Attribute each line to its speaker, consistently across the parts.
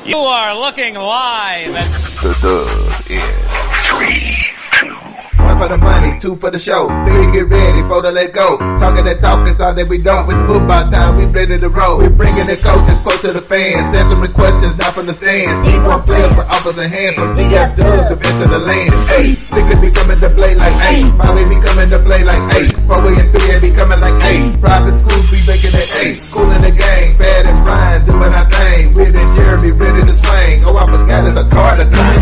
Speaker 1: You are looking live at
Speaker 2: The Dub in 3, 2.
Speaker 3: One for the money, two for the show, three get ready, four to let go. Talking that talk, that's all that we don't. It's football time, we ready to roll. We bringing the coaches close to the fans, answering questions not from the stands. D1 players with offers in hand, from DFW, the best in the land. Hey, 6 be coming to play like 8, 5 be coming to play like 8, 4 and 3 be coming like 8. Private schools be making it 8, cool in the game, Bad and Brian doing our thing. Weird and Jeremy ready to swing. Oh, I forgot it's a card to thing.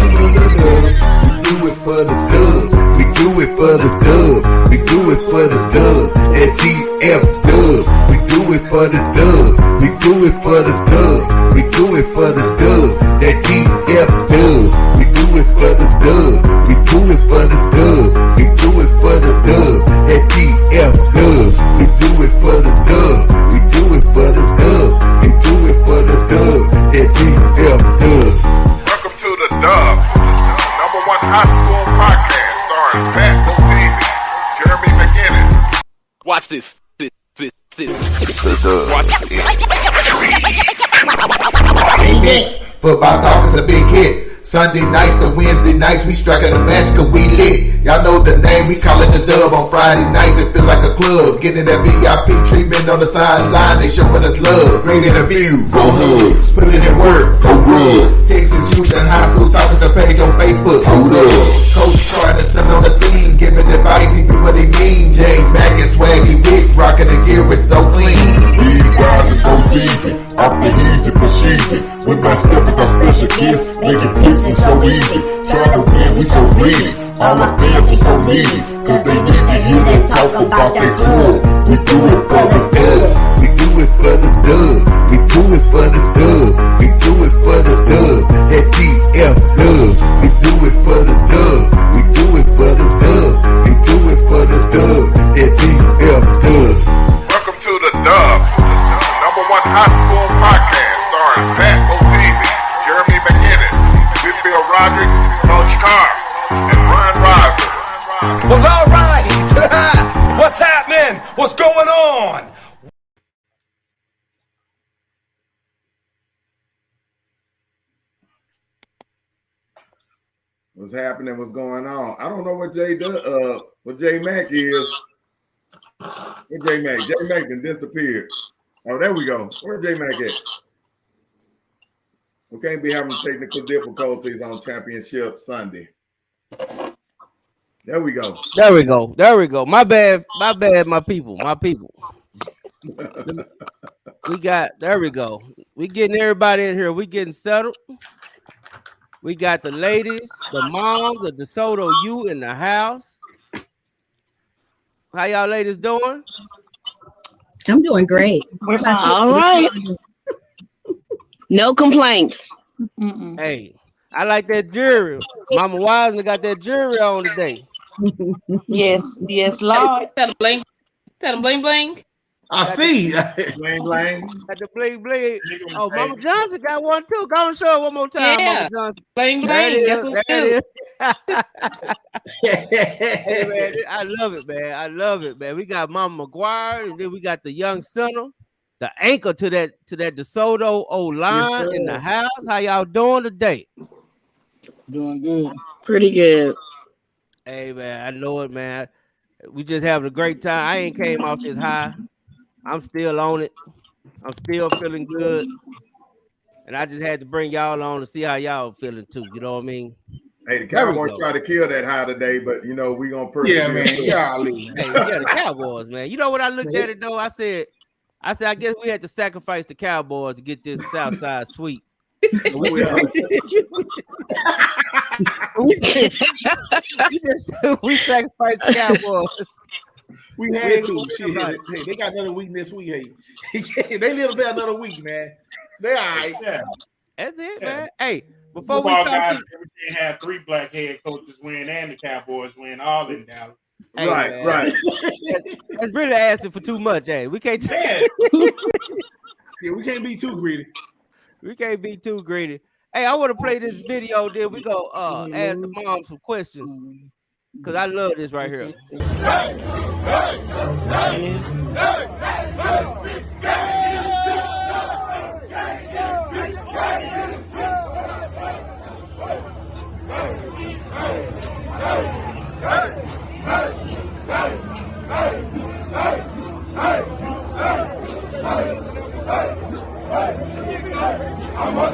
Speaker 3: We do it for the dub. We do it for the dub. We do it for the dub. At DFW. We do it for the dub. We do it for the dub. We do it for the dub. At DFW. We do it for the dub. We do it for the dub. We do it for the dub. At DFW. We do it for the dub. We do it for the dub. We do it for the dub. At DFW.
Speaker 2: Welcome to the Dub, #1 high school podcast starring Pat Botese, Jeremy McGinnis.
Speaker 1: Watch this.
Speaker 2: The Dub in 3.
Speaker 3: Next, football talk is a big hit. Sunday nights to Wednesday nights, we striking a match cause we lit. Y'all know the name, we call it the Dub. On Friday nights, it feel like a club. Getting that VIP treatment on the sideline, they showing us love. Great interviews, go hugs, put in work, go rub. Texas youth and high school talking to page on Facebook, hold up. Coach Carter stuck on the scene, giving advice, he do what he mean. Jay Mack and Swaggy Wick, rocking the gear, it's so clean.
Speaker 4: Big guys and Botese, off the easy but cheesy. With my steppers, our special kids, making picks we so easy. Try to win, we so greedy. All our fans are so needy, cause they need to hear them talk about their club. We do it for the dub.
Speaker 3: We do it for the dub. We do it for the dub. We do it for the dub. At DFW. We do it for the dub. We do it for the dub. We do it for the dub. At DFW.
Speaker 2: Welcome to the Dub, #1 high school podcast starring Pat Botese, Jeremy McGinnis, Whitfield Roderick, Coach Carr, and Ron Riser.
Speaker 5: Well, all right. What's happening? What's going on?
Speaker 6: What's happening? What's going on? I don't know what what J Mac is. Where J Mac? J Mac done disappeared. Oh, there we go. Where J Mac at? We can't be having technical difficulties on Championship Sunday. There we go.
Speaker 7: There we go. There we go. My bad. My bad. My people. My people. We got. There we go. We getting everybody in here. We getting settled. We got the ladies, the moms of DeSoto U in the house. How y'all ladies doing?
Speaker 8: I'm doing great.
Speaker 9: We're fine. All right. No complaints. Mm-mm.
Speaker 7: Hey, I like that jewelry. Mama Wiseman got that jewelry on today.
Speaker 9: Yes, Lord. Tell them bling. Tell them bling bling.
Speaker 5: I see.
Speaker 6: Bling bling.
Speaker 7: Got the bling bling. Oh, Mama Johnson got one too. Go and show it one more time,
Speaker 9: Yeah.
Speaker 7: Mama Johnson.
Speaker 9: Bling bling. That's what
Speaker 7: There
Speaker 9: it
Speaker 7: it
Speaker 9: is.
Speaker 7: Hey, man, I love it, man. I love it, man. We got Mama McGuire, and then we got the young center, the anchor to that DeSoto old line in the house. How y'all doing today?
Speaker 9: Doing good. Pretty good.
Speaker 7: Hey, man, I know it, man. We just having a great time. I ain't came off this high. I'm still on it. I'm still feeling good. And I just had to bring y'all on to see how y'all feeling too. You know what I mean?
Speaker 6: Hey, the Cowboys tried to kill that high today, but you know we gonna persevere.
Speaker 5: Yeah, man. Golly.
Speaker 7: Hey, yeah, the Cowboys, man. You know what I looked at it though? I said, I guess we had to sacrifice the Cowboys to get this Southside sweep. We sacrificed the Cowboys.
Speaker 5: We had to. Shit. Hey, they got another week next week. Hey, they live there another week, man. They all right.
Speaker 10: Yeah.
Speaker 7: That's it, man. Hey, before
Speaker 10: Football
Speaker 7: we talk,
Speaker 10: guys can't have 3 black head coaches win and the Cowboys win all in Dallas.
Speaker 7: hey,
Speaker 6: Right,
Speaker 7: man,
Speaker 6: right.
Speaker 7: That's really asking for too much, hey. We can't.
Speaker 5: Yeah, we can't be too greedy.
Speaker 7: We can't be too greedy. Hey, I want to play this video. Then we go ask the mom some questions because I love this right here.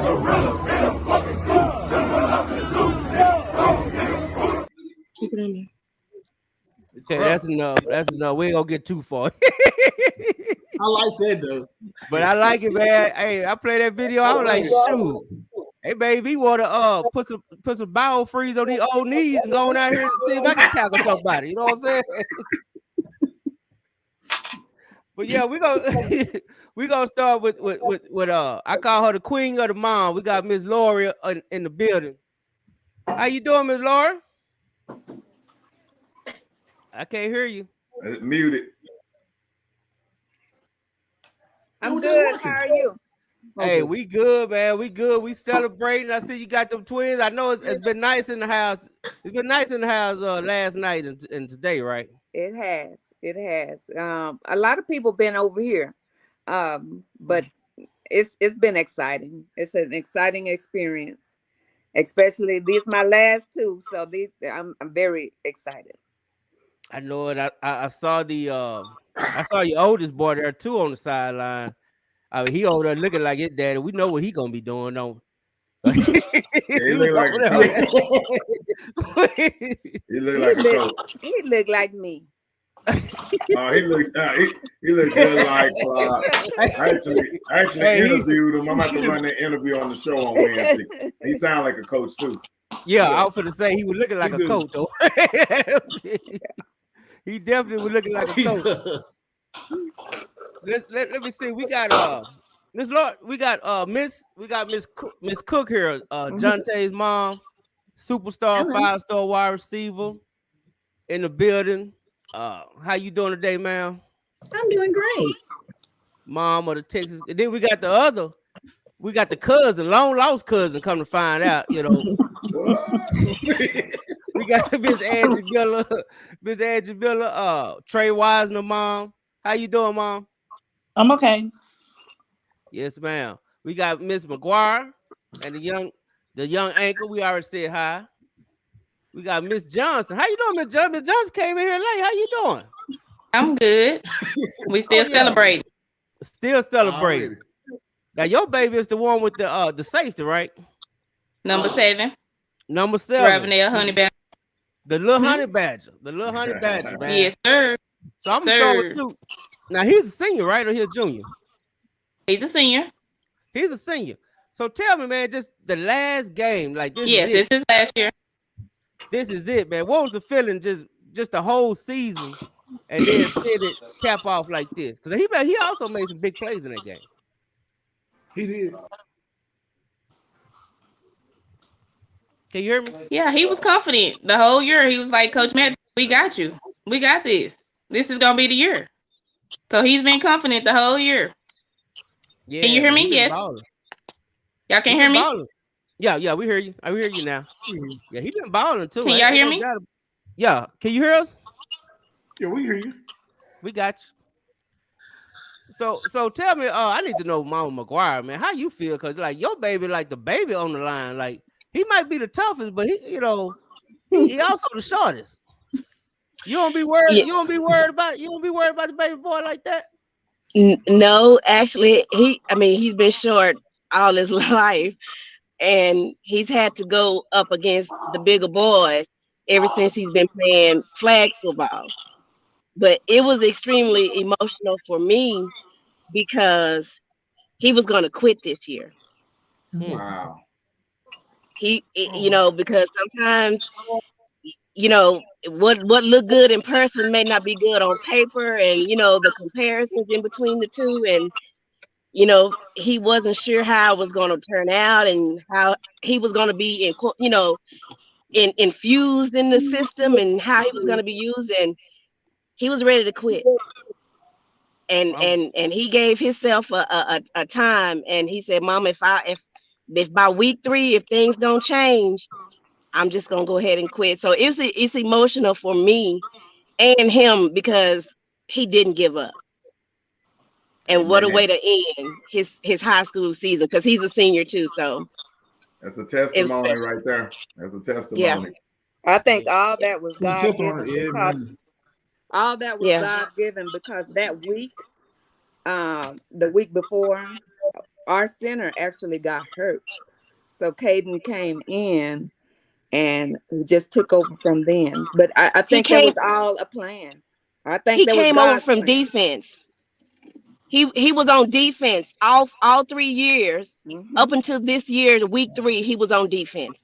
Speaker 9: Keep it in there.
Speaker 7: Okay, that's enough. That's enough. We ain't gonna get too far.
Speaker 5: I like that though.
Speaker 7: But I like it, man. Hey, I play that video. I was like, shoot. Hey, baby, you wanna put some biofreeze on these old knees and go on out here and see if I can tackle somebody. You know what I'm saying? But yeah, we gonna start with I call her the queen of the mom. We got Miss Lori in the building. How you doing, Miss Lori? I can't hear you.
Speaker 6: Muted.
Speaker 8: I'm good. How are you?
Speaker 7: Hey, we good, man. We good. We celebrating. I see you got them twins. I know it's been nice in the house. It's been nice in the house last night and today, right?
Speaker 11: It has. It has. A lot of people been over here, but it's been exciting. It's an exciting experience, especially these my last two. So I'm very excited.
Speaker 7: I know it. I saw I saw your oldest boy there too on the sideline. I mean, he over there looking like his daddy. We know what he gonna be doing though.
Speaker 6: Yeah, he look like a coach. He
Speaker 11: look like me.
Speaker 6: He look good like I actually interviewed him. I'm about to run that interview on the show on Wednesday. He sound like a coach too.
Speaker 7: Yeah, I was gonna say he was looking like a coach though. He definitely was looking like a coach. Let me see. We got Miss Lord. We got Miss Cook here. Jonte's mom, superstar, 5-star wide receiver in the building. How you doing today, ma'am?
Speaker 8: I'm doing great.
Speaker 7: Mom of the Texas. And then we got the cousin, long lost cousin, come to find out, you know. We got Miss Angie Miller, Trey Wisner, mom. How you doing, mom?
Speaker 9: I'm okay.
Speaker 7: Yes, ma'am. We got Miss McGuire and the young anchor. We already said hi. We got Miss Johnson. How you doing, Miss Johnson? Miss Johnson came in here late. How you doing?
Speaker 9: I'm good. We still celebrating.
Speaker 7: Still celebrating. Now your baby is the one with the safety, right?
Speaker 9: Number 7.
Speaker 7: Number 7.
Speaker 9: Ravenel Honey Badger.
Speaker 7: The little honey badger. The little honey badger, man.
Speaker 9: Yes, sir.
Speaker 7: So I'm gonna start with you. Now he's a senior, right? Or he's a junior?
Speaker 9: He's a senior.
Speaker 7: He's a senior. So tell me, man, just the last game, like this.
Speaker 9: Yes, this is last year.
Speaker 7: This is it, man. What was the feeling just the whole season and then see it cap off like this? Because he also made some big plays in that game.
Speaker 5: He did.
Speaker 7: Can you hear me?
Speaker 9: Yeah, he was confident the whole year. He was like, Coach Matt, we got you. We got this. This is gonna be the year. So he's been confident the whole year.
Speaker 7: Yeah,
Speaker 9: can you hear me? Yes.
Speaker 7: Balling.
Speaker 9: Y'all can hear me?
Speaker 7: Balling. Yeah, we hear you. I hear you now. Yeah, he been balling too.
Speaker 9: Can y'all hear me?
Speaker 7: Yeah, can you hear us?
Speaker 5: Yeah, we hear you.
Speaker 7: We got you. So tell me, I need to know, Mama McGuire, man, how you feel? Cause like your baby, like the baby on the line, like he might be the toughest, but he also the shortest. You don't be worried. Yeah. You don't be worried about the baby boy like that.
Speaker 12: No, actually, he's been short all his life, and he's had to go up against the bigger boys ever since he's been playing flag football. But it was extremely emotional for me because he was going to quit this year.
Speaker 6: Wow.
Speaker 12: Because sometimes, what looked good in person may not be good on paper, and the comparisons in between the two, and he wasn't sure how it was going to turn out and how he was going to be infused in the system and how he was going to be used, and he was ready to quit. And he gave himself a time, and he said, Mom, if by week 3, if things don't change, I'm just gonna go ahead and quit. So it's emotional for me and him because he didn't give up. And what a way to end his high school season, because he's a senior too. So
Speaker 6: that's a testimony right there. That's a testimony.
Speaker 11: Yeah. I think all that was God given. All that was God given because that week, the week before, our center actually got hurt. So Caden came in and just took over from then. But I think that was all a plan. I think
Speaker 12: He
Speaker 11: that was
Speaker 12: came over
Speaker 11: God's
Speaker 12: from
Speaker 11: plan.
Speaker 12: defense. He was on defense all 3 years. Up until this year, week 3, he was on defense.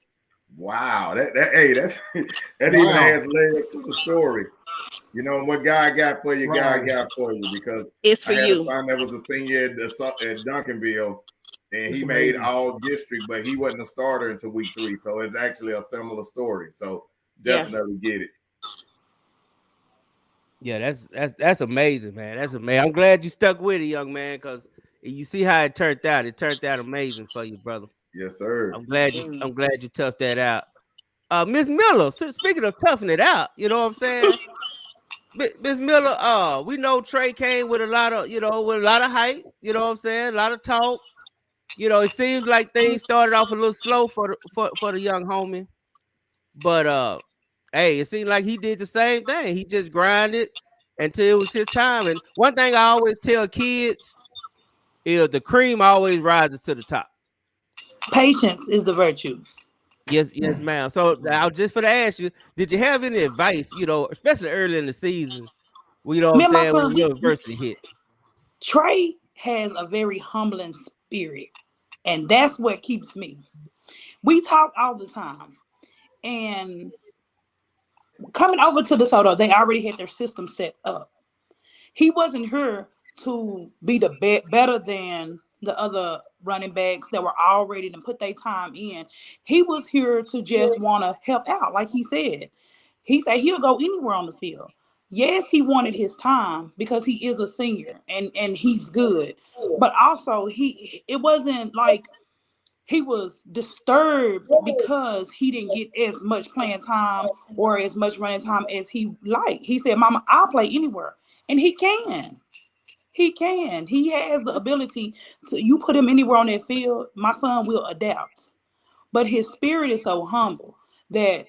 Speaker 6: Wow, that even adds layers to the story. You know what God got for you, God got for you. Because
Speaker 12: it's for
Speaker 6: I had
Speaker 12: you.
Speaker 6: a son that was a senior at Duncanville, and
Speaker 5: It's
Speaker 6: he made
Speaker 5: amazing.
Speaker 6: all district, but he wasn't a starter until week 3. So it's actually a similar story. So definitely get it.
Speaker 7: Yeah, that's amazing, man. That's amazing. I'm glad you stuck with it, young man, because you see how it turned out. It turned out amazing for you, brother.
Speaker 6: Yes, sir.
Speaker 7: I'm glad you toughed that out. Miss Miller, speaking of toughing it out, you know what I'm saying? Miss Miller, we know Trey came with a lot of, with a lot of hype, you know what I'm saying? A lot of talk. You know, it seems like things started off a little slow for the young homie. But hey, it seemed like he did the same thing. He just grinded until it was his time. And one thing I always tell kids is the cream always rises to the top.
Speaker 13: Patience is the virtue.
Speaker 7: Yes, ma'am. So now, just for to ask you, did you have any advice, especially early in the season, you know what
Speaker 13: Me
Speaker 7: I'm
Speaker 13: and my
Speaker 7: saying, when
Speaker 13: son,
Speaker 7: university hit?
Speaker 13: Trey has a very humbling spirit, and that's what keeps me. We talk all the time, and coming over to DeSoto, they already had their system set up. He wasn't here to be the better than the other running backs that were already to put their time in. He was here to just want to help out, like he said. He said he'll go anywhere on the field. Yes, he wanted his time because he is a senior and he's good. But also it wasn't like he was disturbed because he didn't get as much playing time or as much running time as he liked. He said, Mama, I'll play anywhere. And he can. He can. He has the ability to, you put him anywhere on that field, my son will adapt. But his spirit is so humble that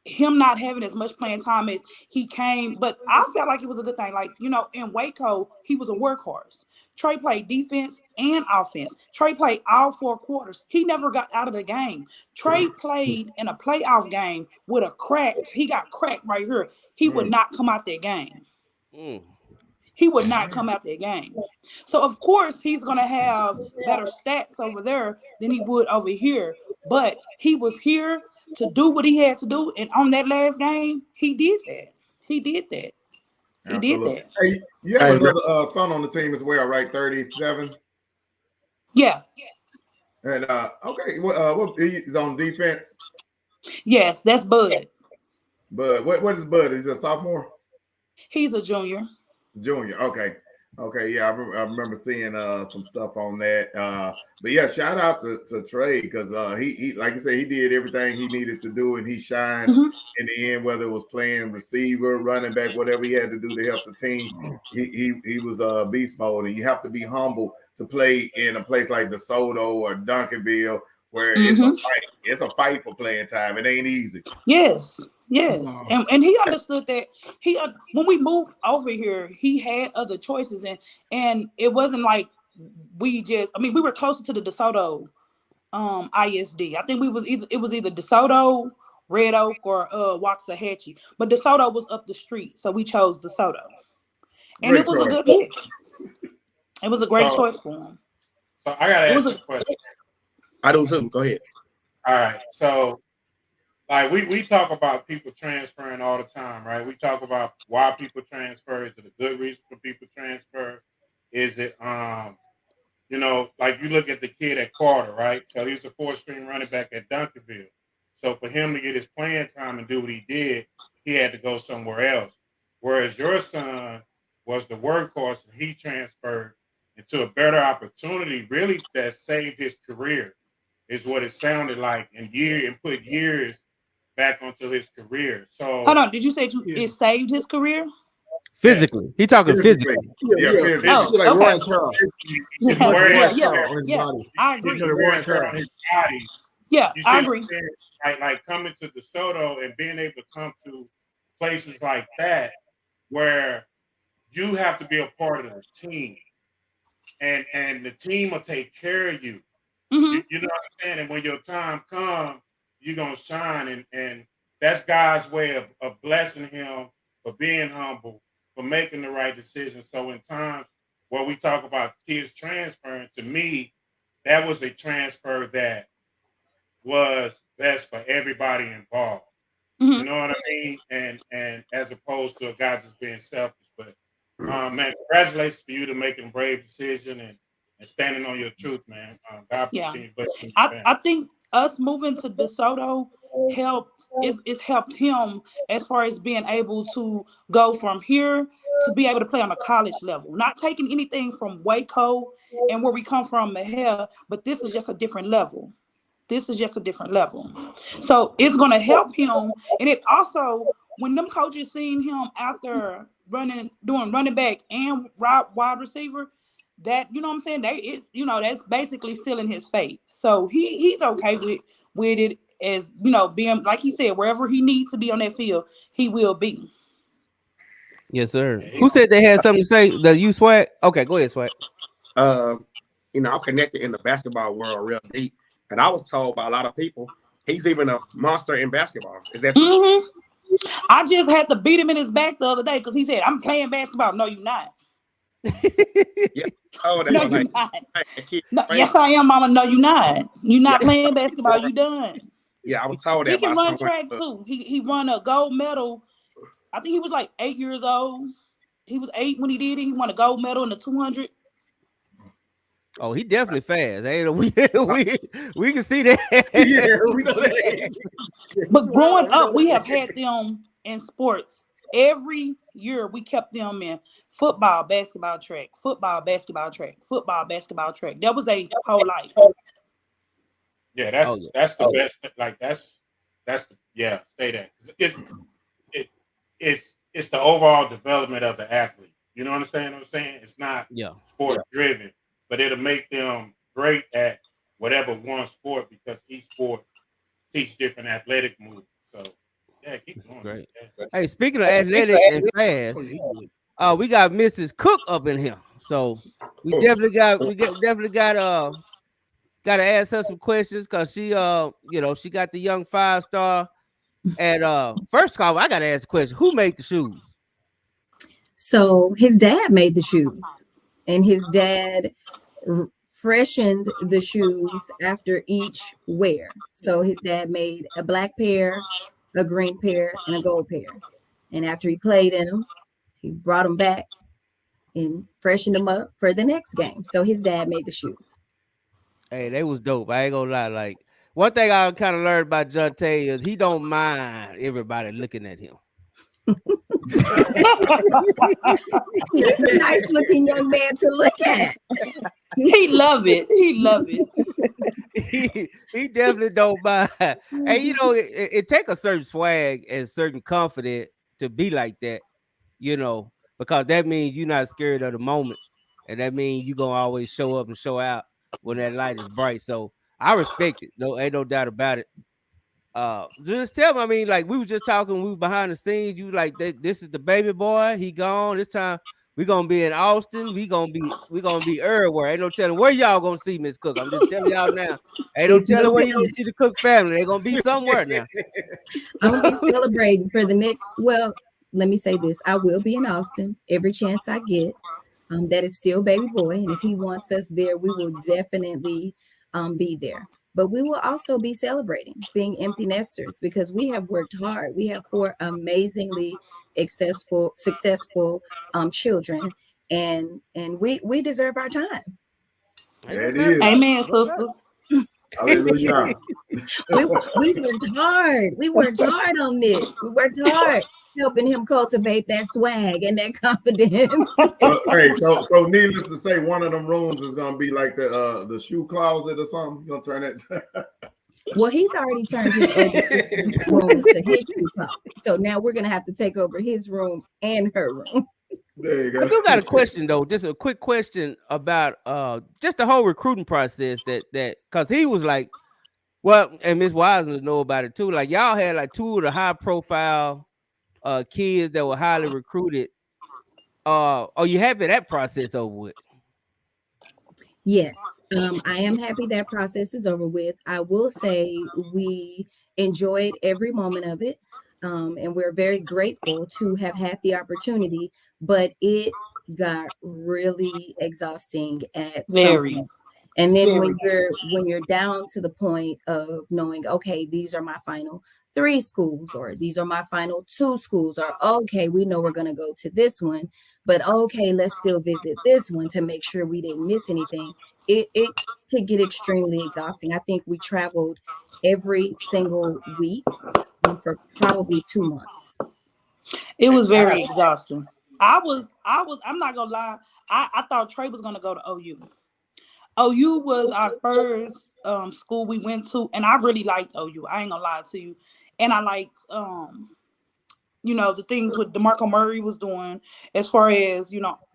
Speaker 13: him not having as much playing time as he came, but I felt like it was a good thing. Like, in Waco, he was a workhorse. Trey played defense and offense. Trey played all 4 quarters. He never got out of the game. Trey played in a playoff game with a crack. He got cracked right here. He would not come out that game. He would not come out that game. So, of course, he's going to have better stats over there than he would over here. But he was here to do what he had to do. And on that last game, he did that. He did that. He did that.
Speaker 6: Hey, you have another son on the team as well, right? 37?
Speaker 13: Yeah.
Speaker 6: And okay, what he's on defense?
Speaker 13: Yes, that's Bud.
Speaker 6: Bud, what is Bud? Is he a sophomore?
Speaker 13: He's a junior.
Speaker 6: Junior, okay. Yeah, I remember seeing some stuff on that. But yeah, shout out to Trey because he like you said, he did everything he needed to do and he shined in the end, whether it was playing receiver, running back, whatever he had to do to help the team. He was beast mode, and you have to be humble to play in a place like DeSoto or Duncanville where it's a fight. It's a fight for playing time. It ain't easy.
Speaker 13: Yes. And he understood that when we moved over here, he had other choices and it wasn't like we were closer to the DeSoto ISD. I think it was either DeSoto, Red Oak, or Waxahachie. But DeSoto was up the street, so we chose DeSoto. And
Speaker 10: Great
Speaker 13: it was
Speaker 10: choice.
Speaker 13: a good pick. It was a great choice for him.
Speaker 10: So I gotta ask a question.
Speaker 5: I do too. Go ahead.
Speaker 10: All right. So like we talk about people transferring all the time, right? We talk about why people transfer. Is it a good reason for people transfer? Is it like you look at the kid at Carter, right? So he's a 4-string running back at Duncanville. So for him to get his playing time and do what he did, he had to go somewhere else. Whereas your son was the workhorse and he transferred into a better opportunity, really that saved his career, is what it sounded like, and put years back onto his career. So
Speaker 13: hold on, did you say it saved his career?
Speaker 7: Physically. He talking physically.
Speaker 5: Yeah.
Speaker 13: Oh,
Speaker 5: like
Speaker 13: okay.
Speaker 5: Warren Charles.
Speaker 13: I agree.
Speaker 10: Yeah,
Speaker 13: I agree.
Speaker 10: Like coming to DeSoto and being able to come to places like that where you have to be a part of the team. and the team will take care of you.
Speaker 13: Mhm.
Speaker 10: You know what I'm saying? And when your time comes, you're gonna shine, and that's God's way of blessing him for being humble, for making the right decision. So in times where we talk about kids transferring, to me, that was a transfer that was best for everybody involved. You
Speaker 13: Mhm.
Speaker 10: know what I mean? And as opposed to a guy just being selfish. But man, congratulations for you to making a brave decision and standing on your truth, man. God
Speaker 13: Yeah.
Speaker 10: continue blessing you,
Speaker 13: I think us moving to DeSoto helped it's helped him as far as being able to go from here to be able to play on a college level. Not taking anything from Waco and where we come from here, but this is just a different level. This is just a different level. So it's gonna help him. And it also, when them coaches seen him out there doing running back and wide receiver, that, you know what I'm saying? It's, that's basically still in his faith. So he's okay with it, as being, like he said, wherever he needs to be on that field, he will be.
Speaker 7: Yes, sir. Who said they had something to say? You Swag? Okay, go ahead, Swag.
Speaker 14: I'm connected in the basketball world real deep, and I was told by a lot of people he's even a monster in basketball. Is that true?
Speaker 13: Mm-hmm. I just had to beat him in his back the other day because he said, "I'm playing basketball." No, you're not.
Speaker 14: Yeah. Oh,
Speaker 13: No, you're not. No, yes, I am, Mama. No, you're not. You're not playing basketball. You done.
Speaker 14: Yeah, I was told that.
Speaker 13: He can
Speaker 14: by
Speaker 13: run
Speaker 14: someone.
Speaker 13: track too. He won a gold medal. I think he was like 8 years old. He was 8 when he did it. He won a gold medal in the 200.
Speaker 7: Oh, he definitely fast. Hey, we can see that.
Speaker 5: Yeah, we know that.
Speaker 13: But growing up, we have had them in sports. Every year we kept them in football, basketball, track, football, basketball, track, football, basketball, track. That was their whole life.
Speaker 10: Yeah, that's the best. Like that's stay there. It's the overall development of the athlete. You know what I'm saying? It's not sport driven, but it'll make them great at whatever one sport, because each sport teach different athletic moves. So keep going.
Speaker 7: Great. Hey, speaking of athletic and fast, we got Mrs. Cook up in here. So we definitely got to ask her some questions, because she she got the young 5-star. And first of all, I gotta ask a question: who made the shoes?
Speaker 8: So his dad made the shoes, and his dad freshened the shoes after each wear. So his dad made a black pair, a green pair, and a gold pair. And after he played in them, he brought them back and freshened them up for the next game. So his dad made the shoes.
Speaker 7: Hey, they was dope. I ain't gonna lie. Like, one thing I kind of learned about Jonte is he don't mind everybody looking at him.
Speaker 8: He's a nice looking young man to look at.
Speaker 13: He love it. He love it.
Speaker 7: he definitely don't mind. And it take a certain swag and certain confidence to be like that, because that means you're not scared of the moment, and that means you're gonna always show up and show out when that light is bright. So I respect it. No, ain't no doubt about it. Just tell me, I mean, like, we were just talking, we were behind the scenes. You like that? This is the baby boy. He gone. This time we gonna be in Austin. We gonna be everywhere. Ain't no telling where y'all gonna see Miss Cook. I'm just telling y'all now. Ain't no telling where you gonna see the Cook family. They gonna be somewhere now.
Speaker 8: I'm gonna be celebrating for the next. Well, let me say this: I will be in Austin every chance I get. That is still baby boy, and if he wants us there, we will definitely be there. But we will also be celebrating being empty nesters, because we have worked hard. We have 4 amazingly successful children, and we deserve our time.
Speaker 6: There it is.
Speaker 13: Amen, sister.
Speaker 6: Hallelujah.
Speaker 8: we worked hard. We worked hard on this. We worked hard helping him cultivate that swag and that confidence.
Speaker 6: Hey, so needless to say, one of them rooms is gonna be like the shoe closet or something. You gonna turn it?
Speaker 8: Well, he's already turned his room to his shoe closet. So now we're gonna have to take over his room and her room.
Speaker 6: There you go.
Speaker 7: I do got a question though, just a quick question about just the whole recruiting process that because he was like, well, and Miss Wiseman know about it too. Like, y'all had like 2 of the high profile kids that were highly recruited. Are you happy that process over with?
Speaker 8: Yes, I am happy that process is over with. I will say we enjoyed every moment of it, and we're very grateful to have had the opportunity, but it got really exhausting at some
Speaker 13: Very,
Speaker 8: point. And then
Speaker 13: very.
Speaker 8: when you're down to the point of knowing, okay, these are my final 3 schools, or these are my final 2 schools, or okay, we know we're going to go to this one, but okay, let's still visit this one to make sure we didn't miss anything. It could get extremely exhausting. I think we traveled every single week for probably 2 months.
Speaker 13: It was
Speaker 10: I got
Speaker 13: very exhausting. I'm not gonna lie. I thought Trey was gonna go to OU. OU was our first school we went to, and I really liked OU. I ain't gonna lie to you. And I liked the things what DeMarco Murray was doing as far as,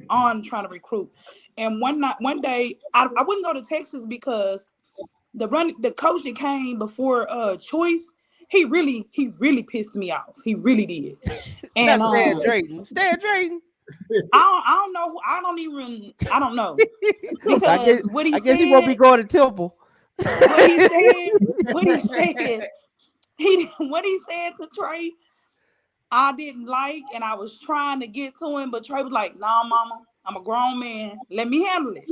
Speaker 13: on trying to recruit. And one day, I wouldn't go to Texas because the coach that came before Choice, he really pissed me off. He really did. And
Speaker 7: That's Stan Drayton. Stan Drayton.
Speaker 13: I don't know. I don't know. Because
Speaker 7: I guess he won't be going to Temple.
Speaker 13: What he said to Trey, I didn't like, and I was trying to get to him, but Trey was like, "Nah, mama, I'm a grown man. Let me handle it."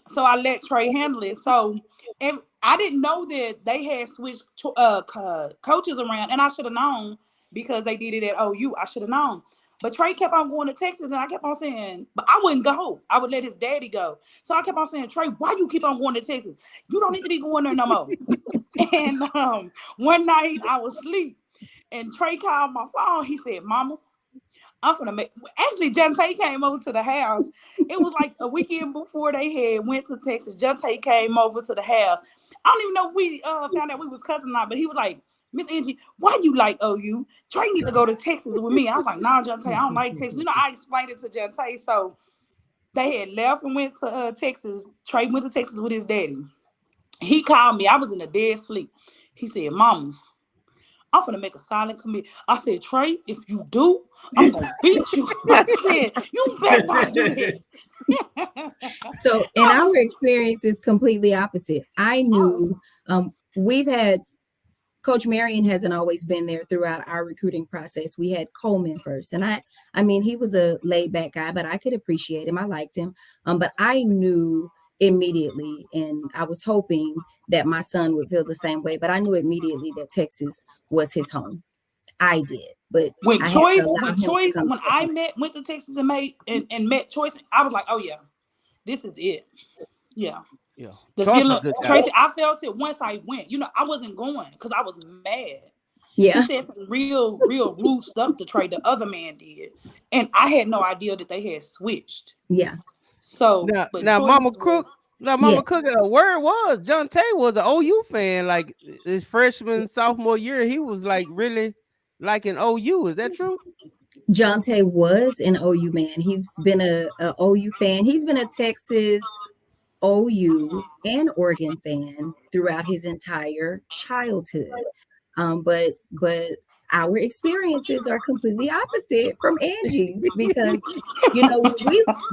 Speaker 13: So I let Trey handle it. So, and I didn't know that they had switched coaches around, and I should have known because they did it at OU. I should have known. But Trey kept on going to Texas, and I kept on saying, but I wouldn't go. I would let his daddy go. So I kept on saying, Trey, why you keep on going to Texas? You don't need to be going there no more. And one night I was asleep, and Trey called my phone. He said, "Mama, I'm gonna make." Actually, Jonte came over to the house. It was like a weekend before they had went to Texas. Jonte came over to the house. I don't even know if we found out we was cousins or not, but he was like, "Miss Angie, why you like OU? Trey need to go to Texas with me." I was like, "Nah, Jonte, I don't like Texas." I explained it to Jonte. So they had left and went to Texas. Trey went to Texas with his daddy. He called me. I was in a dead sleep. He said, "Mama, I'm gonna make a silent commit." I said, "Trey, if you do, I'm gonna beat you." I said, "You better not do that."
Speaker 8: So, and our experience is completely opposite. I knew we've had Coach Marion hasn't always been there throughout our recruiting process. We had Coleman first, and I mean, he was a laid back guy, but I could appreciate him. I liked him, but I knew immediately, and I was hoping that my son would feel the same way. But I knew immediately that Texas was his home. I did, but
Speaker 13: When
Speaker 8: I had to
Speaker 13: Choice,
Speaker 8: allow him to come
Speaker 13: when
Speaker 8: to the
Speaker 13: I
Speaker 8: home.
Speaker 13: went to Texas and met Choice, I was like, "Oh yeah, this is it." Yeah.
Speaker 7: Yeah.
Speaker 13: The
Speaker 7: Choice is
Speaker 13: feeling,
Speaker 7: a good guy.
Speaker 13: Tracy, I felt it once I went. I wasn't going because I was mad.
Speaker 8: Yeah.
Speaker 13: He said some real rude stuff to Trey. The other man did, and I had no idea that they had switched.
Speaker 8: Yeah.
Speaker 13: So, but
Speaker 7: Now Mama
Speaker 13: Choice
Speaker 7: Cook.
Speaker 13: was,
Speaker 7: Now, Mama
Speaker 8: Yes.
Speaker 7: Cook, word was John Tay was an OU fan. Like his freshman, sophomore year, he was like really liking OU. Is that true?
Speaker 8: Jonte was an OU man. He's been a OU fan. He's been a Texas, OU, and Oregon fan throughout his entire childhood. But our experiences are completely opposite from Angie's because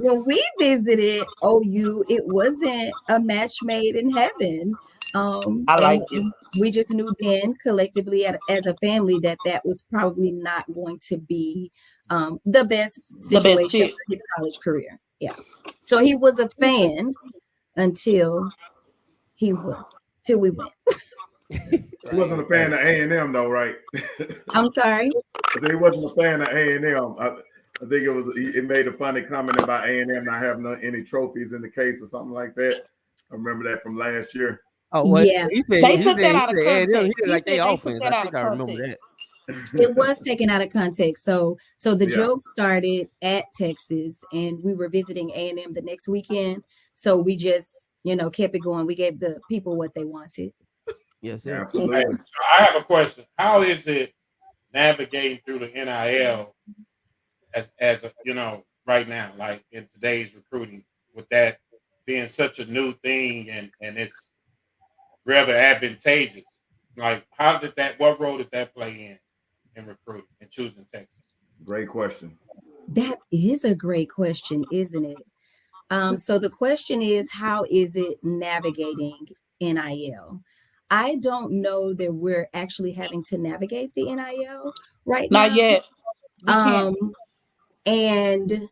Speaker 8: when we visited OU, it wasn't a match made in heaven.
Speaker 13: I
Speaker 8: And
Speaker 13: liked it.
Speaker 8: we just knew then collectively as a family that was probably not going to be the best situation
Speaker 13: fit.
Speaker 8: for his college career. Yeah. So he was a fan until we went.
Speaker 6: He wasn't a fan of A&M though, right?
Speaker 8: I'm sorry.
Speaker 6: So he wasn't a fan of A&M. I think it made a funny comment about A&M not having any trophies in the case or something like that. I remember that from last year.
Speaker 7: Oh, what?
Speaker 8: Yeah.
Speaker 13: They took that out of context.
Speaker 7: He didn't like their
Speaker 13: They
Speaker 7: offense.
Speaker 13: took that
Speaker 7: I
Speaker 13: out
Speaker 7: think
Speaker 13: of
Speaker 7: I remember
Speaker 13: context.
Speaker 7: that.
Speaker 8: It was taken out of context. So the
Speaker 6: Yeah.
Speaker 8: joke started at Texas, and we were visiting A&M the next weekend. So we just, kept it going. We gave the people what they wanted.
Speaker 7: Yes,
Speaker 6: Yeah,
Speaker 7: sir.
Speaker 6: absolutely.
Speaker 10: So I have a question. How is it navigating through the NIL as right now, like in today's recruiting, with that being such a new thing and it's rather advantageous? Like, what role did that play in recruiting and choosing Texas?
Speaker 6: Great question.
Speaker 8: That is a great question, isn't it? So the question is, how is it navigating NIL? I don't know that we're actually having to navigate the NIL right
Speaker 13: Not
Speaker 8: now.
Speaker 13: yet. We can't.
Speaker 8: And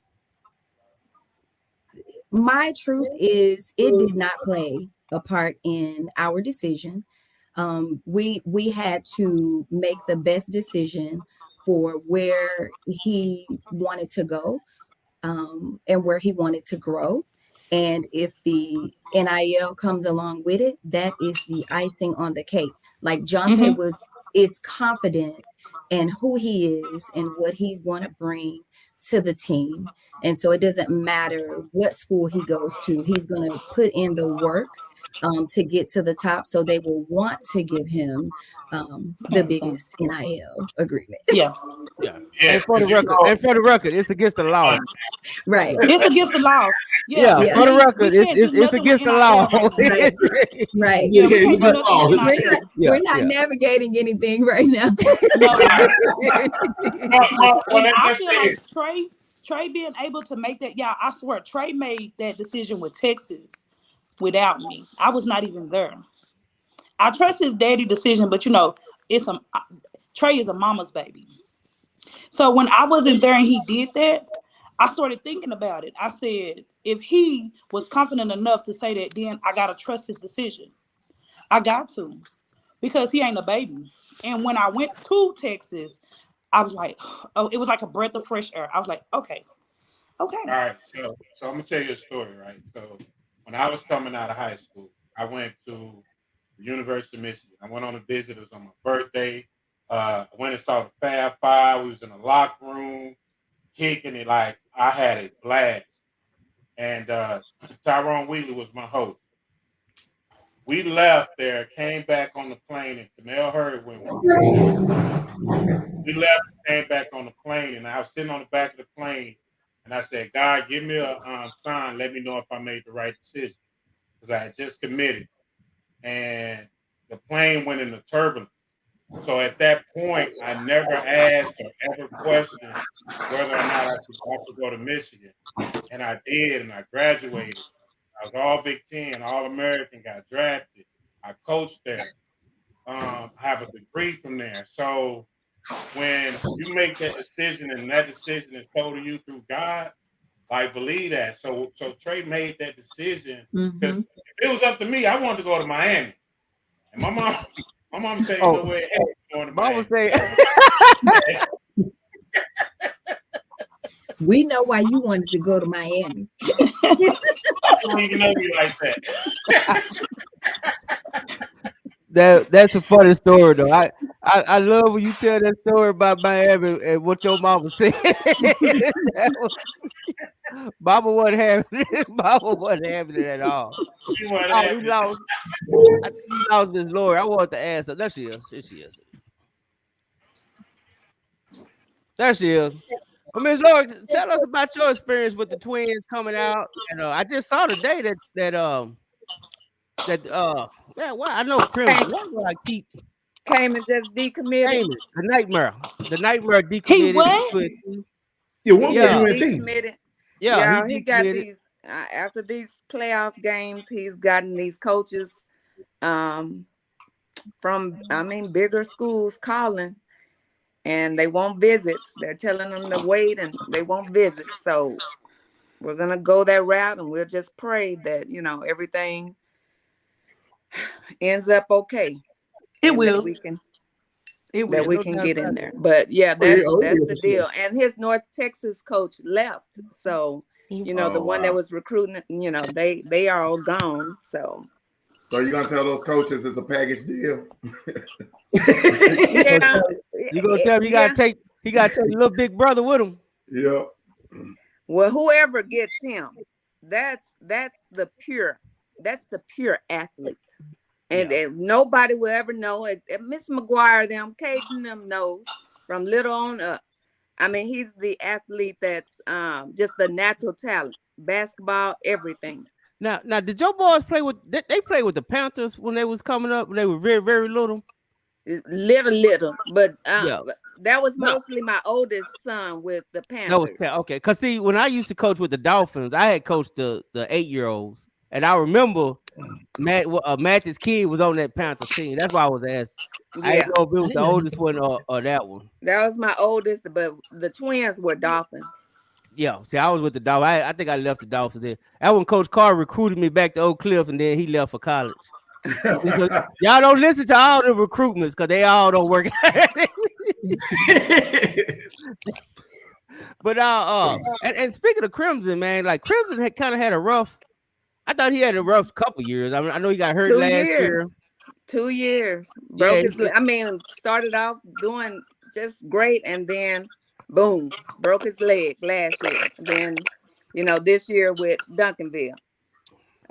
Speaker 8: my truth is, it did not play a part in our decision. We had to make the best decision for where he wanted to go, and where he wanted to grow. And if the NIL comes along with it, that is the icing on the cake. Like Jonte is confident in who he is and what he's going to bring to the team. And so it doesn't matter what school he goes to, he's going to put in the work to get to the top. So they will want to give him the biggest NIL agreement.
Speaker 13: Yeah.
Speaker 7: Yeah. And for the record, it's against the law.
Speaker 8: Right.
Speaker 13: It's against the law.
Speaker 7: Yeah. For the record, it's against the law.
Speaker 8: Right.
Speaker 13: Yeah, we can't do nothing with NIL.
Speaker 8: We're not navigating anything right now.
Speaker 13: I feel like Trey being able to make that. Yeah, I swear, Trey made that decision with Texas without me. I was not even there. I trust his daddy decision, but Trey is a mama's baby. So when I wasn't there and he did that, I started thinking about it. I said, if he was confident enough to say that, then I gotta trust his decision. I got to, because he ain't a baby. And when I went to Texas, I was like, oh, it was like a breath of fresh air. I was like, okay.
Speaker 10: All right, so I'm gonna tell you a story, right? So when I was coming out of high school, I went to the University of Michigan. I went on a visit. It was on my birthday. I went and saw the Fab Five. We was in the locker room, kicking it like I had a blast. And Tyrone Wheatley was my host. We left there, came back on the plane, and Tanel Hurd went with me. We left, came back on the plane, and I was sitting on the back of the plane, and I said, God, give me a sign. Let me know if I made the right decision, because I had just committed. And the plane went into turbulence. So at that point, I never asked or ever questioned whether or not I could go to Michigan. And I did, and I graduated. I was all Big Ten, all American, got drafted. I coached there. I have a degree from there. So when you make that decision and that decision is told to you through God, I believe that. So Trey made that decision because if it was up to me, I wanted to go to Miami. And my mom said, you know where going to Miami.
Speaker 8: We know why you wanted to go to Miami.
Speaker 10: You don't even know me like that.
Speaker 7: That's a funny story though. I love when you tell that story about Miami and what your mama said. Mama wasn't having it. Mama wasn't having it at all. We lost Miss Lori. I wanted to ask her. There she is. Here she is. There she is. Well, Ms. Lord, tell us about your experience with the twins coming out. And I just saw today that well, I know Crimson. Why do I keep
Speaker 11: came and just decommitted?
Speaker 7: The nightmare decommitted.
Speaker 5: He
Speaker 11: decommitted.
Speaker 7: Yeah,
Speaker 11: he got these after these playoff games. He's gotten these coaches from bigger schools calling. And they want visits. They're telling them to wait and they won't visit. So we're going to go that route and we'll just pray that, everything ends up okay.
Speaker 13: It will.
Speaker 11: That we can get in there. But yeah, that's the deal. And his North Texas coach left. So, the one that was recruiting, they are all gone. So
Speaker 6: you're going to tell those coaches it's a package deal?
Speaker 11: Yeah.
Speaker 7: You gonna tell him he gotta take a little big brother with him.
Speaker 6: Yeah.
Speaker 11: Well, whoever gets him, that's the pure athlete. And nobody will ever know it. Miss McGuire, them, Caden, them knows from little on up. I mean, he's the athlete that's just the natural talent, basketball, everything.
Speaker 7: Now, did your boys play with? They played with the Panthers when they was coming up. When they were very, very little.
Speaker 11: Little, but That was mostly my oldest son with the
Speaker 7: That was
Speaker 11: Panthers.
Speaker 7: okay. Cause see, when I used to coach with the Dolphins, I had coached the 8-year-olds, and I remember Matt's kid was on that Panthers team. That's why I was asked. I
Speaker 11: Yeah,
Speaker 7: didn't know if it was the oldest one or that one.
Speaker 11: that was my oldest, but the twins were Dolphins.
Speaker 7: Yeah, see, I was with the Dolphins. I think I left the Dolphins there. That when Coach Carr recruited me back to Oak Cliff, and then he left for college. Y'all don't listen to all the recruitments because they all don't work. But and speaking of Crimson, man, like Crimson had kind of had a rough. I thought he had a rough couple years. I mean, I know he got hurt
Speaker 11: 2
Speaker 7: last
Speaker 11: years.
Speaker 7: year.
Speaker 11: 2 years.
Speaker 7: Yeah,
Speaker 11: Started off doing just great, and then boom, broke his leg last year. And then, this year with Duncanville,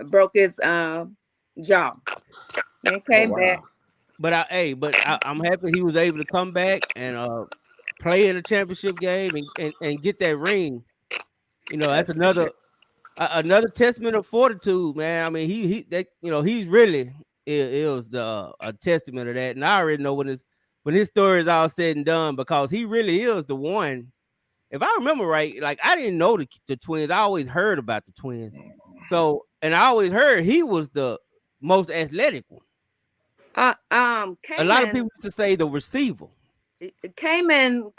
Speaker 11: broke his jaw. Then came back.
Speaker 7: But I'm happy he was able to come back and play in a championship game and get that ring. That's another testament of fortitude, man. I mean, he's really is a testament of that. And I already know when his story is all said and done, because he really is the one. If I remember right, like I didn't know the twins. I always heard about the twins. So, and I always heard he was the most athletic one. A lot of people used to say the receiver.
Speaker 11: Cayman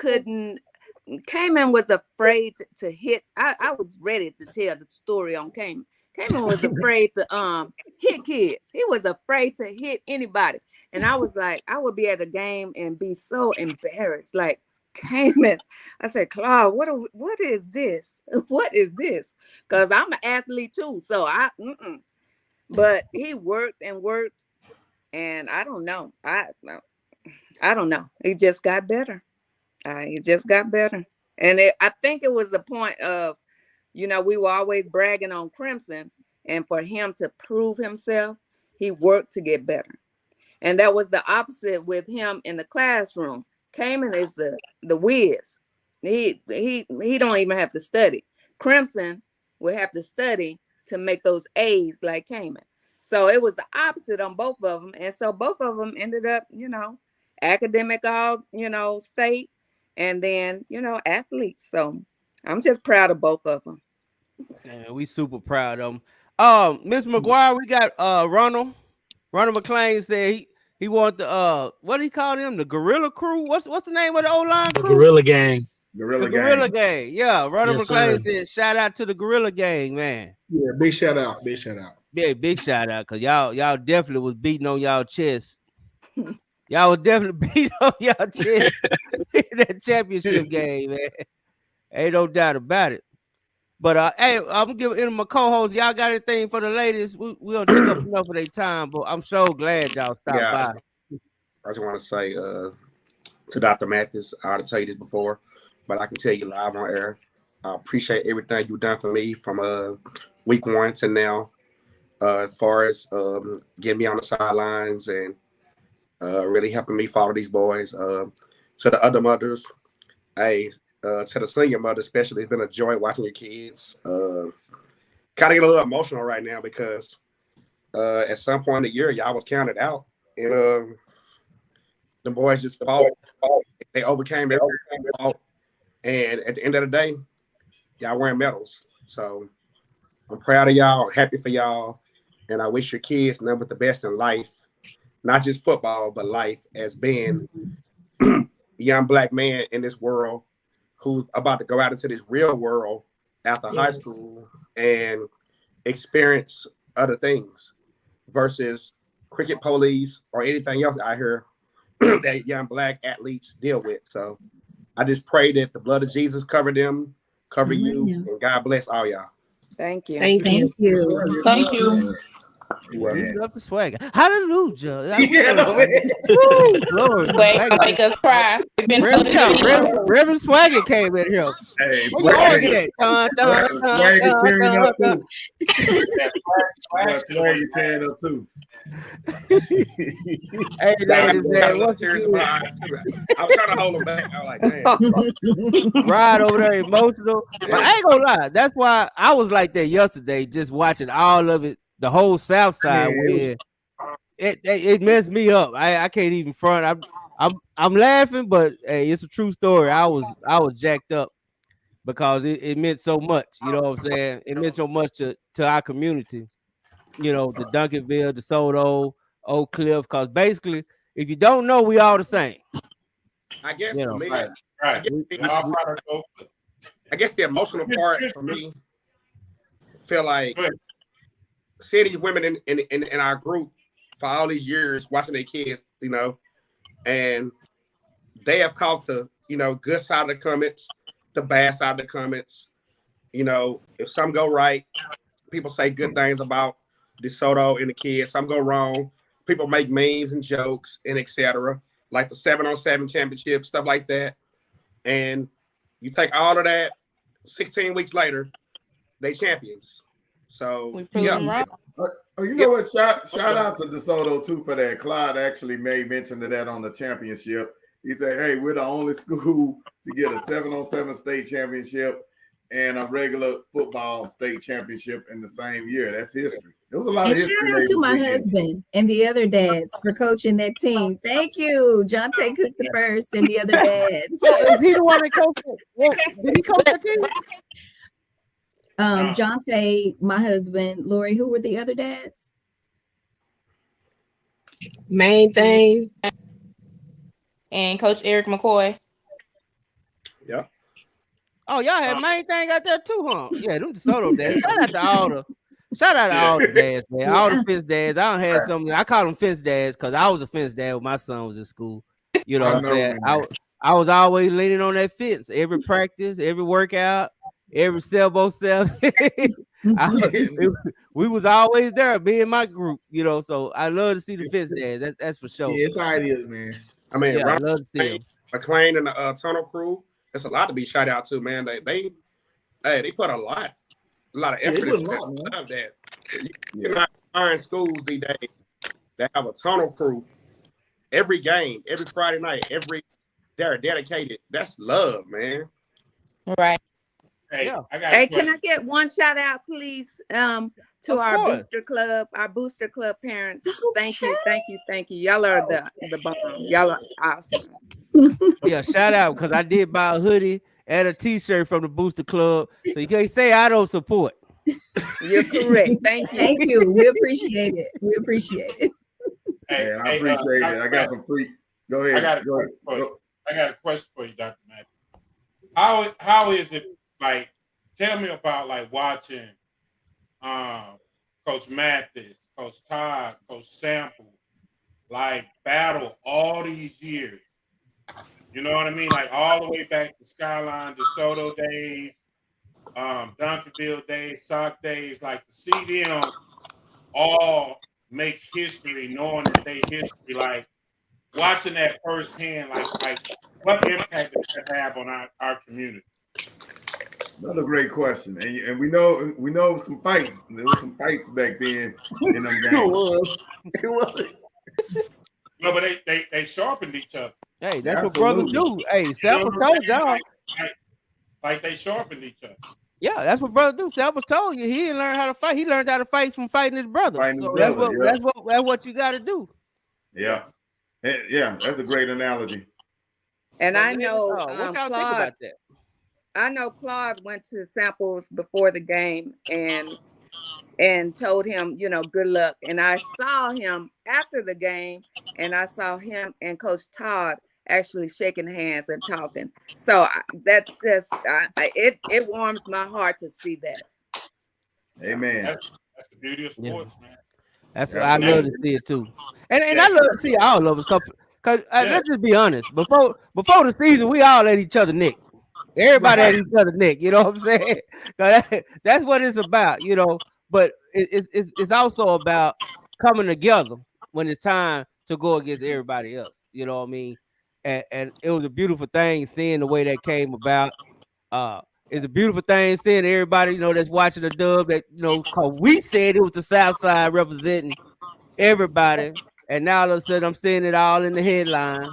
Speaker 11: was afraid to hit. I was ready to tell the story on Cayman. Cayman was afraid to hit kids. He was afraid to hit anybody. And I was like, I would be at a game and be so embarrassed. Like, Cayman, I said, Claude, what is this? What is this? Because I'm an athlete too. So but he worked and worked. And I don't know. I don't know. He just got better. He just got better. And I think it was the point of, we were always bragging on Crimson. And for him to prove himself, he worked to get better. And that was the opposite with him in the classroom. Cayman is the whiz. He don't even have to study. Crimson will have to study to make those A's like Cayman. So it was the opposite on both of them. And so both of them ended up, academic all, state, and then, athletes. So I'm just proud of both of them.
Speaker 7: Man, we super proud of them. Miss McGuire, we got Ronald McClain said he wanted the what do he call them? The Gorilla Crew? What's the name of the O-line crew?
Speaker 15: The Gorilla Gang.
Speaker 7: Gorilla Gang. Yeah, Ronald McClain said shout out to the Gorilla Gang, man.
Speaker 5: Yeah, big shout out.
Speaker 7: Yeah, big shout out, because y'all definitely was beating on y'all chest. Y'all was definitely beating on y'all chest in that championship game, man. Ain't no doubt about it. But hey, I'm gonna give it to my co-hosts. Y'all got anything for the ladies? We'll take up enough of their time, but I'm so glad y'all stopped by.
Speaker 14: I just want to say to Dr. Mathis, I ought to tell you this before, but I can tell you live on air. I appreciate everything you've done for me from week 1 to now. As far as getting me on the sidelines and really helping me follow these boys. To the other mothers, to the senior mother especially, it's been a joy watching your kids. Kind of get a little emotional right now because at some point in the year, y'all was counted out. And the boys just fought. They overcame everything. And at the end of the day, y'all wearing medals. So I'm proud of y'all. I'm happy for y'all. And I wish your kids nothing but the best in life, not just football, but life, as being a young Black man in this world who's about to go out into this real world after high school and experience other things versus cricket police or anything else I hear that young Black athletes deal with. So I just pray that the blood of Jesus cover them, cover you, and God bless all y'all.
Speaker 11: Thank you.
Speaker 8: Thank you.
Speaker 13: Thank you.
Speaker 7: Use up the swagger. Hallelujah. Lord.
Speaker 9: Make us cry.
Speaker 7: Reverend Swagger came in here.
Speaker 6: Hey,
Speaker 7: Swagger
Speaker 6: tearing up too.
Speaker 7: Hey, ladies, man, what's
Speaker 14: tears in my eyes too. I was trying to hold them back. I was like, damn.
Speaker 7: Ride over there emotional. But I ain't gonna lie. That's why I was like that yesterday, just watching all of it. The whole Southside win, it messed me up. I can't even front. I'm laughing, but hey, it's a true story. I was jacked up because it meant so much. You know what I'm saying? It meant so much to our community. You know, the Duncanville, the Soto, Oak Cliff. Because basically, if you don't know, we all the same.
Speaker 14: I guess
Speaker 7: You
Speaker 14: for
Speaker 7: know,
Speaker 14: me,
Speaker 10: Right.
Speaker 14: I guess the emotional part for me feel like seeing these women in our group for all these years, watching their kids, you know, and they have caught the, you know, good side of the comments, the bad side of the comments. You know, if some go right, people say good things about DeSoto and the kids. Some go wrong. People make memes and jokes and etc. Like the 7-on-7 championship, stuff like that. And you take all of that, 16 weeks later, they champions. So yeah.
Speaker 6: Oh, you know what? Shout out to DeSoto too for that. Clyde actually made mention of that on the championship. He said, "Hey, we're the only school to get a 7-on-7 state championship and a regular football state championship in the same year. That's history." There was a lot
Speaker 8: And
Speaker 6: of history.
Speaker 8: shout out to my husband and the other dads for coaching that team. Thank you. Jonte Cook the first and the other dads.
Speaker 7: Is he the one that coached it? Did he coach that team?
Speaker 8: Jonte, my husband, Lori, who were the other dads?
Speaker 12: Main thing.
Speaker 9: And Coach Eric McCoy.
Speaker 14: Yeah.
Speaker 7: Oh, y'all had main thing out there too, huh? Yeah, them DeSoto dads. Shout out to all the dads, man. All the fence dads. I don't have some. I call them fence dads because I was a fence dad when my son was in school. You know what I'm saying? I was always leaning on that fence. Every practice, every workout, every self. We was always there, me and my group. You know, so I love to see the fence dads. That's for sure.
Speaker 5: Yeah, it's how it is, man.
Speaker 14: I mean,
Speaker 7: I love to see them.
Speaker 14: McLean and the tunnel crew. It's a lot to be shout out to, man. They put a lot of effort into that. I love that. You cannot find schools these days that have a tunnel crew every game, every Friday night, they're dedicated. That's love, man.
Speaker 9: Right.
Speaker 10: Hey,
Speaker 11: can I get one shout out, please? To our booster club parents. Thank you. Y'all are the bomb. Y'all are awesome.
Speaker 7: Yeah, shout out because I did buy a hoodie and a t-shirt from the Booster Club. So you can't say I don't support.
Speaker 11: You're correct. Thank you.
Speaker 8: Thank you. We appreciate it.
Speaker 6: Hey, I appreciate it. I got some free. Go ahead.
Speaker 10: I got a question for you, Dr. Matthews. How is it like? Tell me about like watching Coach Mathis, Coach Todd, Coach Sample, like battle all these years. You know what I mean? Like all the way back to Skyline, DeSoto days, Duncanville days, Sock days. Like to see them all make history, knowing that they history. Like watching that firsthand. Like what impact does that have on our community?
Speaker 6: Another great question, and we know some fights. There was some fights back then in them games.
Speaker 5: It was.
Speaker 10: No, but they sharpened each other.
Speaker 7: Hey, that's what brothers do. Hey, Self was told y'all.
Speaker 10: Like they sharpened each other.
Speaker 7: Yeah, that's what brothers do. Self was told you he didn't learn how to fight. He learned how to fight from fighting his brother. That's what you got to do.
Speaker 6: Yeah, that's a great analogy.
Speaker 11: And I know
Speaker 7: what y'all think about that?
Speaker 11: I know Claude went to Samples before the game and told him, good luck. And I saw him after the game, and I saw him and Coach Todd actually shaking hands and talking. So that's just it warms my heart to see that.
Speaker 6: Amen.
Speaker 10: That's the beauty of sports, man.
Speaker 7: That's what I love to see it too. And I love to see all of us because let's just be honest. Before the season, we all at each other neck. Everybody at each other neck. You know what I'm saying? That's what it's about. But it's also about coming together when it's time to go against everybody else. You know what I mean? And it was a beautiful thing seeing the way that came about. It's a beautiful thing seeing everybody, that's watching the dub that, cause we said it was the Southside representing everybody. And now all of a sudden I'm seeing it all in the headlines.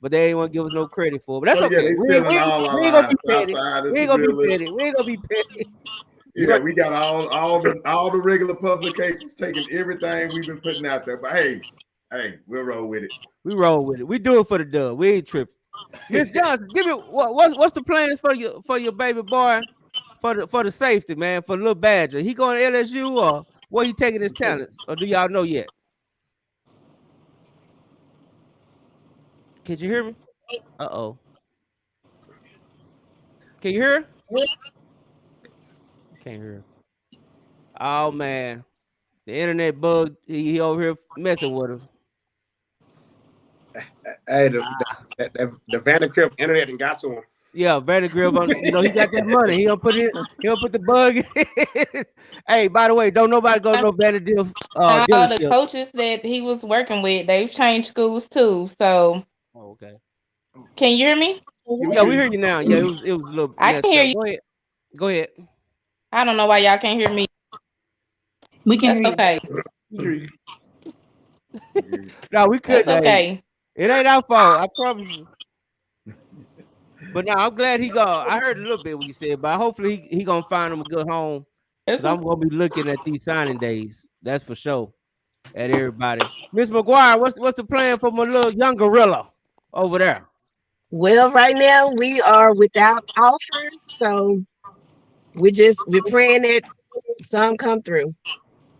Speaker 7: But they ain't want to give us no credit for it. But that's okay. We ain't gonna be petty. We ain't gonna be petty.
Speaker 6: Yeah, we got all the regular publications taking everything we've been putting out there. But hey, Hey, we'll roll with it.
Speaker 7: We roll with it. We do it for the dub. We ain't tripping. Miss Johnson, give me what's the plans for your baby boy for the safety, man, for little Badger? He going to LSU or where he taking his talents? Or do y'all know yet? Can you hear me? Uh-oh. Can you hear? Can't hear. Oh man. The internet bug, he over here messing with us.
Speaker 14: Hey, the Vandergrift internet and got to him.
Speaker 7: Yeah, Vandergrift, he got that money. He'll put the bug in. Hey, by the way, don't nobody go to no Vandergrift.
Speaker 9: All the coaches that he was working with, they've changed schools too. So
Speaker 7: okay.
Speaker 9: Can you hear me?
Speaker 7: Yeah, we hear you now. Yeah, it was a little
Speaker 9: I can hear you.
Speaker 7: Go ahead.
Speaker 9: I don't know why y'all can't hear me.
Speaker 13: We can hear
Speaker 9: you.
Speaker 7: No, we could.
Speaker 9: That's okay.
Speaker 7: It ain't our fault. I promise you. But now I'm glad he go. I heard a little bit what he said, but hopefully he gonna find him a good home. Cause I'm gonna be looking at these signing days. That's for sure. At everybody. Miss McGuire, what's the plan for my little young gorilla over there?
Speaker 12: Well, right now we are without offers, so we're praying that some come through.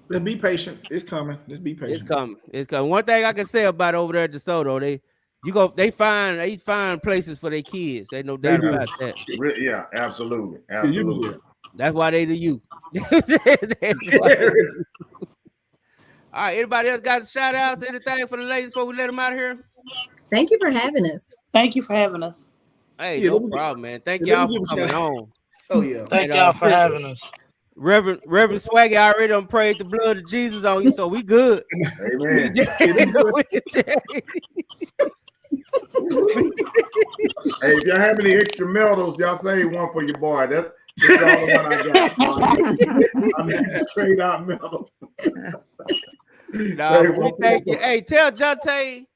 Speaker 5: Let's be patient. It's coming. Just be patient.
Speaker 7: It's coming. One thing I can say about over there at DeSoto, they find places for their kids. Ain't no doubt about that.
Speaker 6: Yeah, absolutely.
Speaker 7: That's why they the you. All right, anybody else got shout outs, anything for the ladies before we let them out of here?
Speaker 8: Thank you for having us.
Speaker 13: Thank you for having us.
Speaker 7: Hey, no problem, man. Thank y'all for coming on.
Speaker 5: Oh yeah.
Speaker 15: Thank y'all for having us.
Speaker 7: Reverend Swaggy already done prayed the blood of Jesus on you, so we good.
Speaker 6: Amen.
Speaker 2: Hey, if y'all have any extra medals, y'all save one for your boy. That's the only one I got. I'm gonna trade out medals.
Speaker 7: No, thank you. Hey, tell Jonte,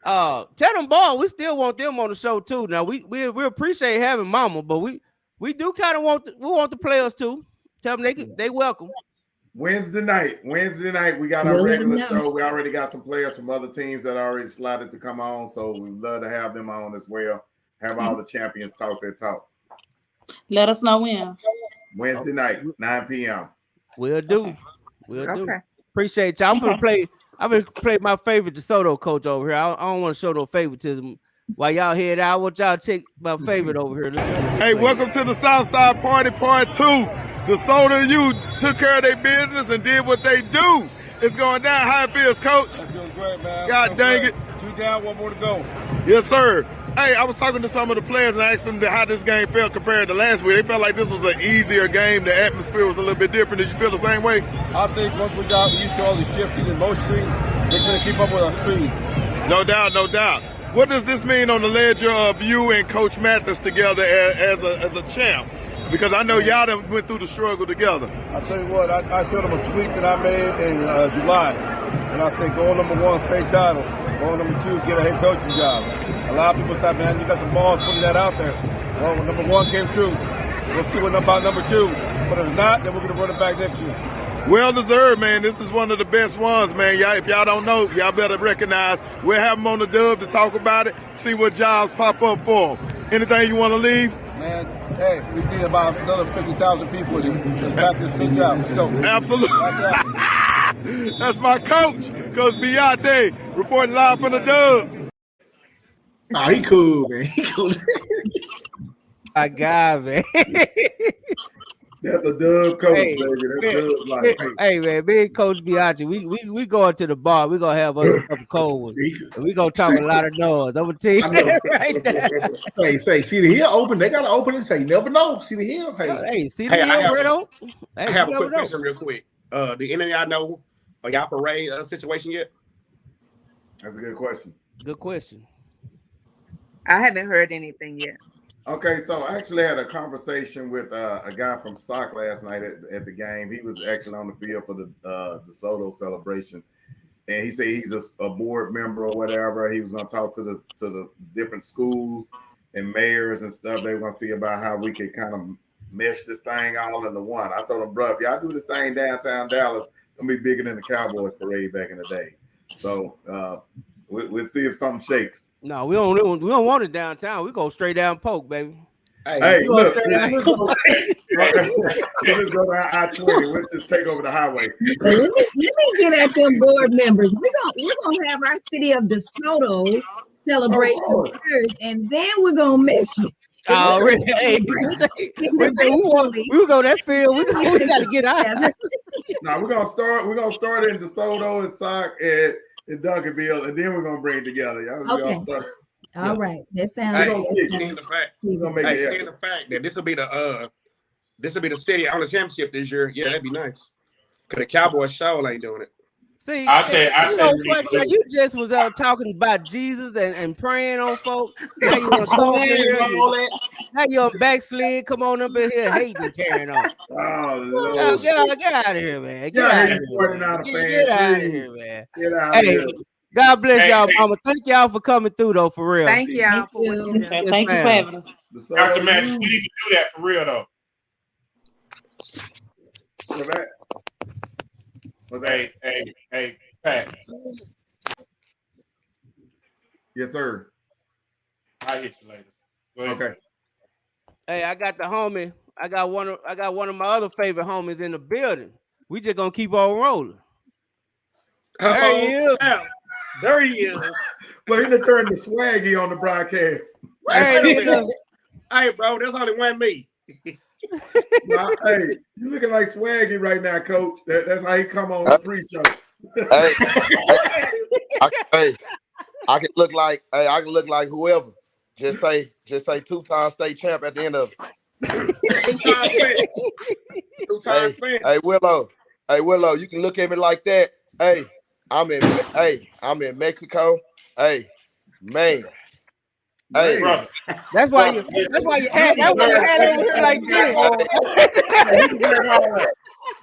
Speaker 7: tell them boy, we still want them on the show too. Now we appreciate having Mama, but we do kind of want the players too. Tell them they welcome.
Speaker 2: Wednesday night, we got our regular show. We already got some players from other teams that already slotted to come on, so we'd love to have them on as well. Have all the champions talk their talk.
Speaker 13: Let us know when.
Speaker 2: Wednesday night, 9 p.m.
Speaker 7: We'll do. Appreciate y'all. I'm gonna play my favorite DeSoto coach over here. I don't want to show no favoritism. While y'all head out, I want y'all to check my favorite over here.
Speaker 2: Hey, welcome to the Southside Party Part 2. DeSoto U took care of their business and did what they do. It's going down. How it feels, Coach?
Speaker 16: I'm doing great, man.
Speaker 2: God dang it.
Speaker 16: 2 down, 1 more to go.
Speaker 2: Yes, sir. Hey, I was talking to some of the players and I asked them how this game felt compared to last week. They felt like this was an easier game. The atmosphere was a little bit different. Did you feel the same way?
Speaker 16: I think once we got used to all the shifting and motion, they couldn't keep up with our speed.
Speaker 2: No doubt, no doubt. What does this mean on the ledger of you and Coach Mathis together as a champ? Because I know y'all done went through the struggle together.
Speaker 16: I tell you what, I showed them a tweak that I made in July. And I said, goal number 1, state title. Goal number 2, get a head coaching job. A lot of people thought, man, you got the balls putting that out there. Well, number 1 came true. We'll see what about number 2. But if not, then we're going to run it back next year.
Speaker 2: Well deserved, man. This is one of the best ones, man. Y'all, if y'all don't know, y'all better recognize. We'll have them on the dub to talk about it, see what jobs pop up for them. Anything you want to leave?
Speaker 16: Man, hey, we need about another 50,000 people to back this bitch out. Let's go.
Speaker 2: Absolutely. That's my coach, Coach Biate, reporting live from the dub.
Speaker 5: Oh, he cool, man. He cool.
Speaker 7: My God, man.
Speaker 2: That's a dub coach, baby. That's dub life.
Speaker 7: Hey, man, me and Coach Biaggi, we going to the bar. We gonna have us a couple cold ones. And we gonna talk a lot of noise. I'm gonna tell you that right now.
Speaker 5: Hey, see the hill open. They gotta open and say, you never know. See the hill. Hey,
Speaker 7: see the hill, Brito.
Speaker 14: I have a quick question real quick. Do any of y'all know y'all parade situation yet?
Speaker 2: That's a good question.
Speaker 7: Good question.
Speaker 11: I haven't heard anything yet.
Speaker 2: Okay, so I actually had a conversation with a guy from SOC last night at the game. He was actually on the field for the DeSoto celebration, and he said he's a board member or whatever. He was going to talk to the different schools and mayors and stuff. They were going to see about how we could kind of mesh this thing all into one. I told him, bro, if y'all do this thing downtown Dallas, it's going to be bigger than the Cowboys parade back in the day.
Speaker 6: So we'll see if something shakes.
Speaker 7: No, we don't want it downtown. We go straight down Polk, baby.
Speaker 6: Hey,
Speaker 7: we
Speaker 6: look,
Speaker 7: go
Speaker 6: let's go to I-20. We'll just take over the highway.
Speaker 8: Let me get at them board members. We're gonna have our City of DeSoto celebration first, and then we're gonna miss you.
Speaker 7: Oh, really? Hey, we go that field. We gotta get out.
Speaker 6: Now we're gonna start in DeSoto and Sock and Duncanville, and then we're gonna bring it together. Y'all
Speaker 8: Okay. All right. That sounds
Speaker 14: Seeing the fact that this will be the city on the championship this year. Yeah, that'd be nice. Cause the Cowboys show ain't doing it.
Speaker 7: See,
Speaker 10: I said,
Speaker 7: you just was out talking about Jesus and praying on folks. Now you want to come in here. Now you're backslid. Come on up in here hating, carrying on.
Speaker 6: Oh, Lord.
Speaker 7: Get out of here, man. Get out of here, man. Get out of here, man.
Speaker 6: Get out
Speaker 7: Hey,
Speaker 6: here.
Speaker 7: God bless y'all, mama. Thank y'all for coming through, though, for real.
Speaker 11: Thank y'all for what you do.
Speaker 13: Thank you for having us.
Speaker 10: Dr. Matthews, we need to do that for real, though.
Speaker 6: What's that?
Speaker 10: Hey, Pat.
Speaker 6: Yes, sir.
Speaker 10: I'll hit you later. Go ahead.
Speaker 6: Okay.
Speaker 7: Hey, I got the homie. I got one of my other favorite homies in the building. We just gonna keep on rolling. There he is.
Speaker 14: There he is.
Speaker 6: Well, he done turned the swaggy on the broadcast.
Speaker 14: Hey, bro, there's only one me.
Speaker 6: Nah, hey, you looking like swaggy right now, Coach. That's how he come on the pre-show.
Speaker 15: I can look like whoever. Just say 2-time state champ at the end of it. Hey, Willow, you can look at me like that. Hey, I'm in Mexico. Hey, man. Hey,
Speaker 7: that's why you had over here like this.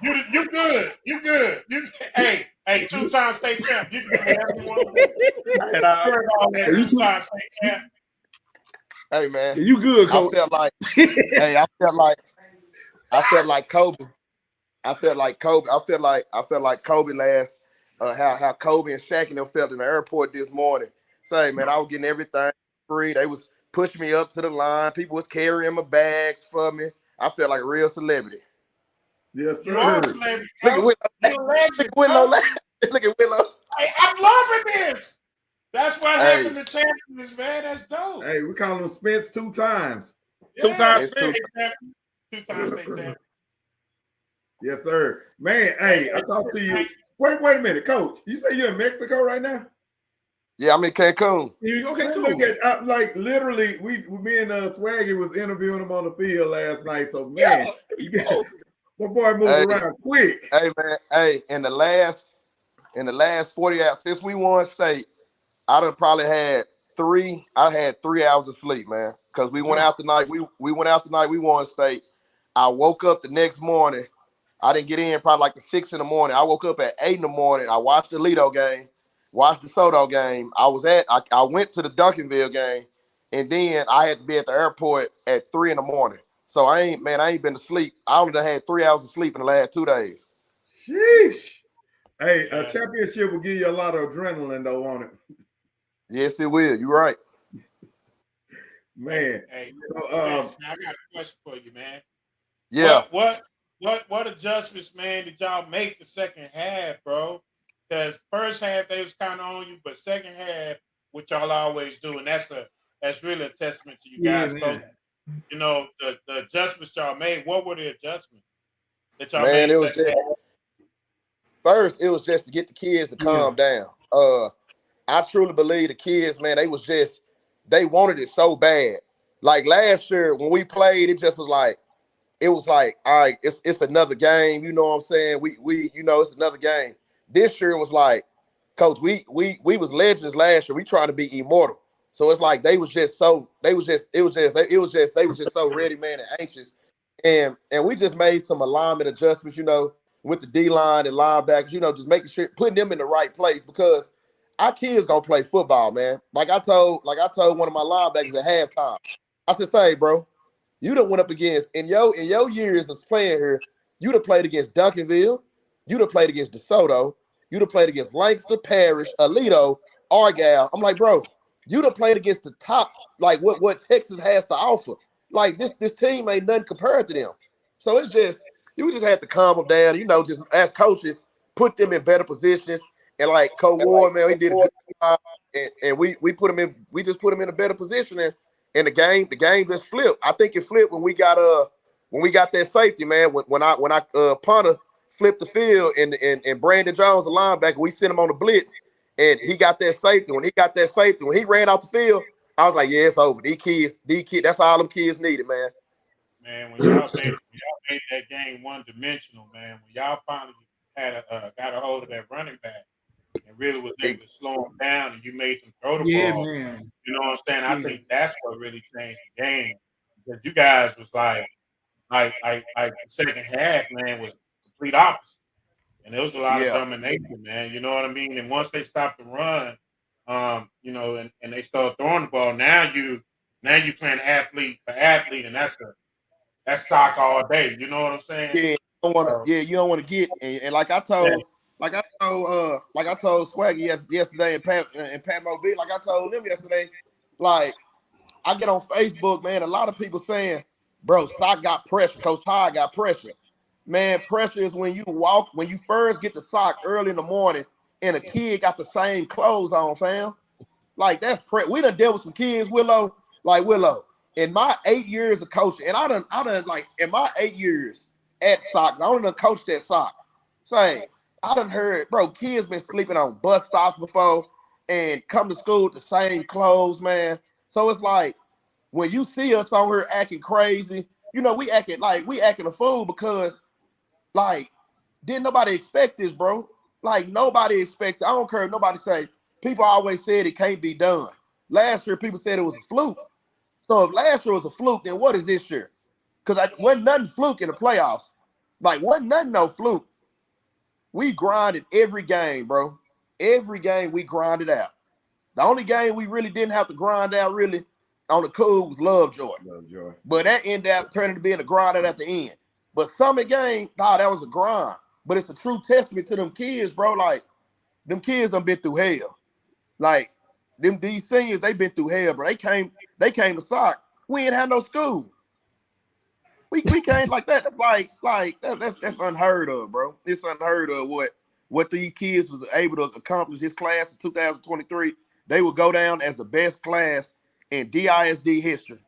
Speaker 10: You good. Hey, 2-time state champ. You can do whatever you want. 2-time state champ.
Speaker 15: Hey, man.
Speaker 5: You good, Coach?
Speaker 15: I felt like Kobe. I felt like Kobe last. How Kobe and Shaq and them felt in the airport this morning. Say, man, I was getting everything free. They was pushing me up to the line. People was carrying my bags for me. I felt like a real celebrity.
Speaker 6: Yes, sir.
Speaker 10: You are a celebrity.
Speaker 15: Look at Willow.
Speaker 10: Hey, I'm loving this. That's what happened to champions, man. That's dope.
Speaker 6: Hey, we call him Spence 2 times.
Speaker 10: Yeah, 2 times state champion. 2-time state champion.
Speaker 6: Yes, sir. Man, hey, I talked to you. Wait a minute, Coach. You say you're in Mexico right now?
Speaker 15: Yeah, I'm in Cancun.
Speaker 5: Okay, cool.
Speaker 6: Look at, like literally, me and Swaggy was interviewing him on the field last night. So man, my boy moved around quick.
Speaker 15: Hey man, in the last 40 hours since we won state, I done probably had 3 hours of sleep, man. Because we went out the night. We went out the night we won state. I woke up the next morning. I didn't get in probably like 6 in the morning. I woke up at 8 in the morning. I watched the Lido game, watched the Soto game. I went to the Duncanville game, and then I had to be at the airport at 3 in the morning. So I ain't been to sleep. I only had 3 hours of sleep in the last 2 days.
Speaker 6: Sheesh. Hey, a championship will give you a lot of adrenaline though, won't it?
Speaker 15: Yes, it will. You're right.
Speaker 6: Man.
Speaker 10: Hey, I got a question for you, man.
Speaker 15: Yeah.
Speaker 10: What adjustments, man, did y'all make the second half, bro? Because first half they was kind of on you, but second half, what y'all always do, and that's really a testament to you guys. So, you know, the adjustments y'all made. What were the adjustments that y'all made?
Speaker 15: First, it was just to get the kids to calm down. I truly believe the kids, man, they wanted it so bad. Like last year when we played, it was like, all right, it's another game. You know what I'm saying? We it's another game. This year it was like, Coach, we was legends last year. We trying to be immortal. So it's like they was just so ready, man, and anxious. And we just made some alignment adjustments, with the D-line and linebackers, just making sure, putting them in the right place, because our kids gonna play football, man. Like I told one of my linebackers at halftime, I said, "Say, bro, you done went up against in your years of playing here, you done played against Duncanville, you done played against DeSoto, You done played against Lancaster, Parish, Alito, Argyle. I'm like, bro, you done played against the top, like what Texas has to offer. Like this team ain't nothing compared to them. So it's just you just have to calm them down. Just as coaches, put them in better positions. And like Coach Ward, man, he did a good job. And we put him in. We just put him in a better position. And the game just flipped. I think it flipped when we got that safety, man. When I punter flipped the field and Brandon Jones, the linebacker, we sent him on the blitz and he got that safety. When he ran out the field, I was like, yeah, it's over. These kids, that's all them kids needed, man.
Speaker 10: Man, when y'all made that game one-dimensional, man, when y'all finally got a hold of that running back and really was able to slow them down and you made them throw the ball,
Speaker 5: man.
Speaker 10: You know what I'm saying? I think that's what really changed the game. Because you guys was like the second half, man, was complete opposite. And there was a lot of domination, man. You know what I mean? And once they stopped the run, and they start throwing the ball, now you playing athlete for athlete, and that's stock all day. You know what I'm saying?
Speaker 15: Yeah, you don't want to get and like I told Swaggy yesterday and Pat Mobile, like I told them yesterday, like I get on Facebook, man, a lot of people saying, bro, Sock got pressure, Coach Todd got pressure. Man, pressure is when you first get the Sock early in the morning and a kid got the same clothes on, fam. Like that's we done dealt with some kids, Willow, in my 8 years of coaching, and I done like in my 8 years at Sox, I only done coached at Sox. Say, I done heard, bro, kids been sleeping on bus stops before and come to school with the same clothes, man. So it's like when you see us on here acting crazy, we acting a fool because like didn't nobody expect this, bro. Like nobody expected. I don't care if nobody say. People always said it can't be done. Last year, people said it was a fluke. So if last year was a fluke, then what is this year? Because wasn't nothing fluke in the playoffs. Like, wasn't nothing no fluke. We grinded every game, bro. Every game we grinded out. The only game we really didn't have to grind out really on the cool was Lovejoy. But that ended up turning to being a grind out at the end. But Summit game, that was a grind. But it's a true testament to them kids, bro. Like, them kids done been through hell. Like, these seniors, they been through hell, bro. They came to Sock. We ain't had no school. We came like that. That's that's unheard of, bro. It's unheard of what these kids was able to accomplish. This class of 2023, they will go down as the best class in DISD history.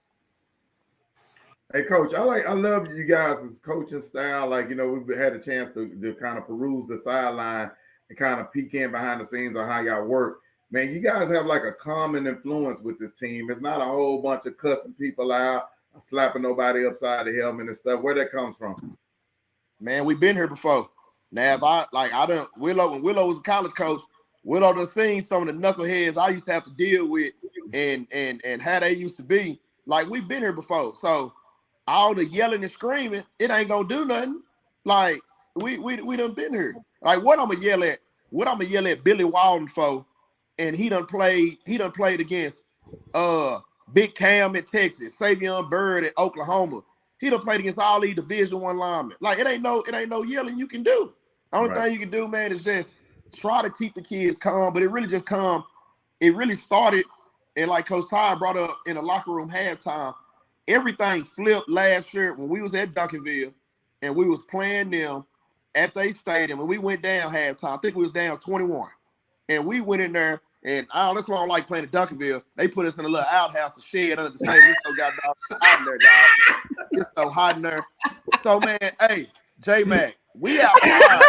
Speaker 6: Hey, Coach, I love you guys' coaching style. Like, we've had a chance to kind of peruse the sideline and kind of peek in behind the scenes on how y'all work. Man, you guys have like a common influence with this team. It's not a whole bunch of cussing people out, slapping nobody upside the helmet and stuff. Where that comes from?
Speaker 15: Man, we've been here before. Now, when Willow was a college coach, Willow done seen some of the knuckleheads I used to have to deal with and how they used to be. Like, we've been here before. So all the yelling and screaming, it ain't gonna do nothing. Like, we done been here. Like, what I'm gonna yell at Billy Walden for? And he done played against Big Cam at Texas, Savion Bird at Oklahoma. He done played against all these Division I linemen. Like, it ain't no yelling you can do. The only thing you can do, man, is just try to keep the kids calm. But it really just calm. It really started, and like Coach Todd brought up in the locker room halftime, everything flipped last year when we was at Duncanville and we was playing them at their stadium. And we went down halftime. I think we was down 21. And we went in there, and that's why I don't like playing at Duncanville. They put us in a little outhouse, a shed under the stadium. It's so goddamn hot in there, dog. It's so hot in there. So, man, hey, J-Mac, we outside.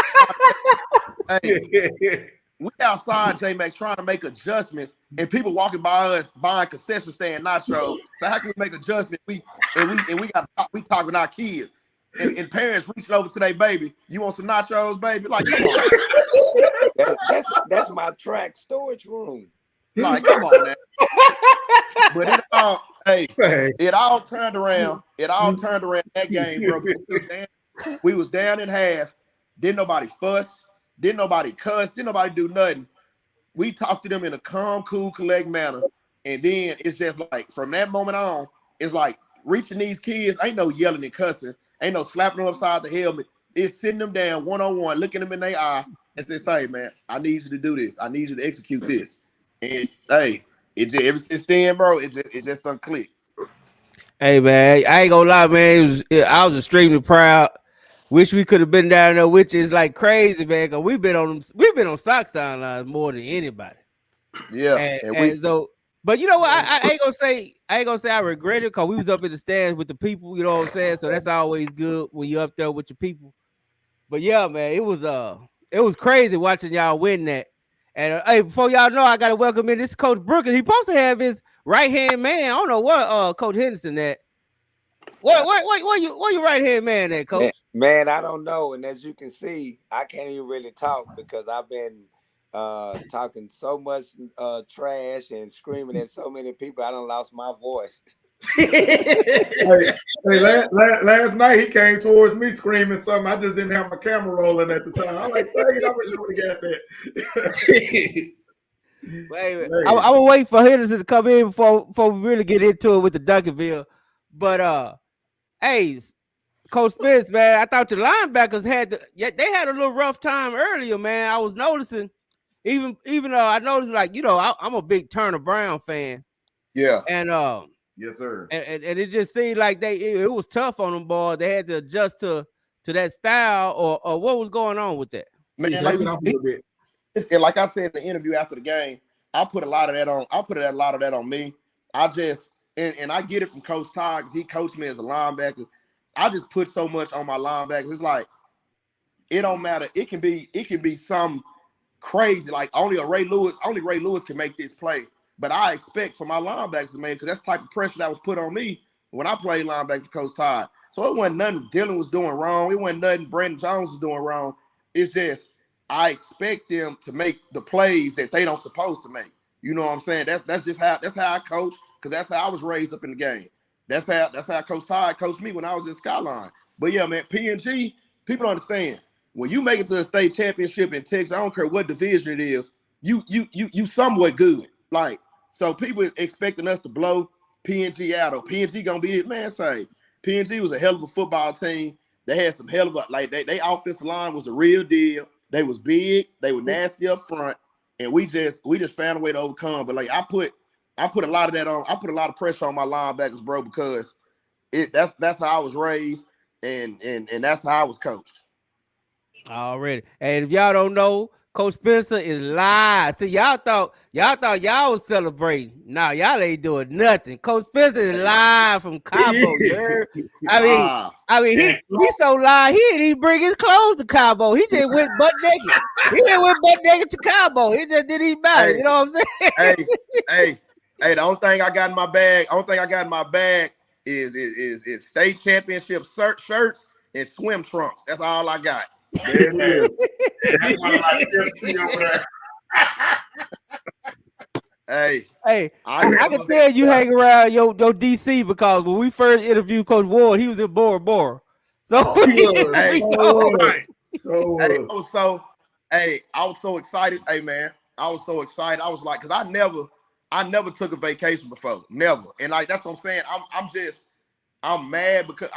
Speaker 15: We outside, J-Mac, trying to make adjustments, and people walking by us buying concession stand nachos. So how can we make adjustments? We talking to our kids. And parents reaching over to their baby. You want some nachos, baby? Like, come on.
Speaker 17: That's my track storage room.
Speaker 15: Like, come on, man. But it all turned around. It all turned around that game, bro. We was down in half. Didn't nobody fuss. Didn't nobody cuss. Didn't nobody do nothing. We talked to them in a calm, cool, collect manner. And then it's just like, from that moment on, it's like reaching these kids. Ain't no yelling and cussing. Ain't no slapping them upside the helmet. is sitting them down one-on-one, looking them in their eye, and says, "Hey, man, I need you to do this. I need you to execute this." And hey, it just ever since then, bro, it just done click.
Speaker 7: Hey man, I ain't gonna lie, man. I was extremely proud. Wish we could have been down there, which is like crazy, man. Cause we've been on Southside lines more than anybody.
Speaker 15: Yeah,
Speaker 7: and so, but you know what? I ain't gonna say I regret it because we was up in the stands with the people. You know what I'm saying? So that's always good when you're up there with your people. But yeah, man, it was crazy watching y'all win that. And hey, before y'all know, I gotta welcome in this Coach Brookins. He supposed to have his right hand man. I don't know what Coach Henderson at. What you right hand man at, Coach?
Speaker 17: Man, I don't know. And as you can see, I can't even really talk because I've been talking so much trash and screaming at so many people. I done lost my voice.
Speaker 6: Last night he came towards me screaming something. I just didn't have my camera rolling at the time. I'm like, dang it, I wish you would have got that.
Speaker 7: Wait. I will wait for Henderson to come in before we really get into it with the Duncanville. But hey, Coach Spence, man, I thought your linebackers they had a little rough time earlier, man. I was noticing, even I noticed, like, you know, I'm a big Turner Brown fan.
Speaker 15: Yeah.
Speaker 7: And
Speaker 6: yes, sir.
Speaker 7: And it just seemed like it was tough on them boys. They had to adjust to that style, or what was going on with that?
Speaker 15: Man, like I said in the interview after the game, I put a lot of that on me. I just and I get it from Coach Todd because he coached me as a linebacker. I just put so much on my linebackers. It's like it don't matter. It can be some crazy, like only Ray Lewis can make this play. But I expect for my linebackers, man, because that's the type of pressure that was put on me when I played linebacker for Coach Todd. So it wasn't nothing Dylan was doing wrong. It wasn't nothing Brandon Jones was doing wrong. It's just I expect them to make the plays that they don't supposed to make. You know what I'm saying? That's how I coach, because that's how I was raised up in the game. That's how Coach Todd coached me when I was in Skyline. But yeah, man, PNG, people don't understand. When you make it to a state championship in Texas, I don't care what division it is, you somewhat good. Like, so people expecting us to blow PNG out, or PNG gonna be it. Man, say PNG was a hell of a football team. They had some hell of a, like, they offensive line was the real deal. They was big, they were nasty up front, and we just found a way to overcome. But like I put a lot of that on. I put a lot of pressure on my linebackers, bro, because that's how I was raised, and that's how I was coached.
Speaker 7: Already. And if y'all don't know, Coach Spencer is live. See, y'all thought y'all was celebrating. Nah, y'all ain't doing nothing. Coach Spencer is live from Cabo. I mean, he's so live. He didn't even bring his clothes to Cabo. He just went butt naked. He just went butt naked to Cabo. It just didn't even matter. You know what I'm saying?
Speaker 15: Hey, the only thing I got in my bag is state championship shirts and swim trunks. That's all I got.
Speaker 6: There it is.
Speaker 15: Hey,
Speaker 7: I can tell you hang around your DC, because when we first interviewed Coach Ward, he was in Bora Bora. So
Speaker 15: I was so excited. Hey, man, I was so excited. I was like, because I never took a vacation before, never. And like that's what I'm saying. I'm mad because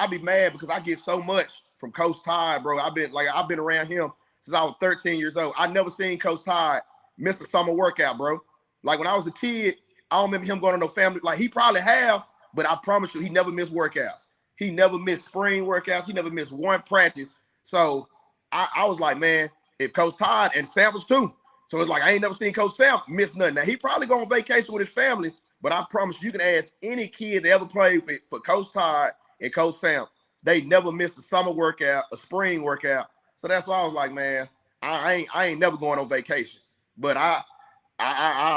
Speaker 15: I get so much from Coach Todd, bro. I've been around him since I was 13 years old. I never seen Coach Todd miss a summer workout, bro. Like when I was a kid, I don't remember him going to no family. Like he probably have, but I promise you, he never missed workouts. He never missed spring workouts. He never missed one practice. So I was like, man, if Coach Todd, and Sam was too. So it's like I ain't never seen Coach Sam miss nothing. Now he probably going on vacation with his family, but I promise you can ask any kid that ever played for Coach Todd and Coach Sam. They never missed a summer workout, a spring workout. So that's why I was like, man, I ain't never going on vacation. But I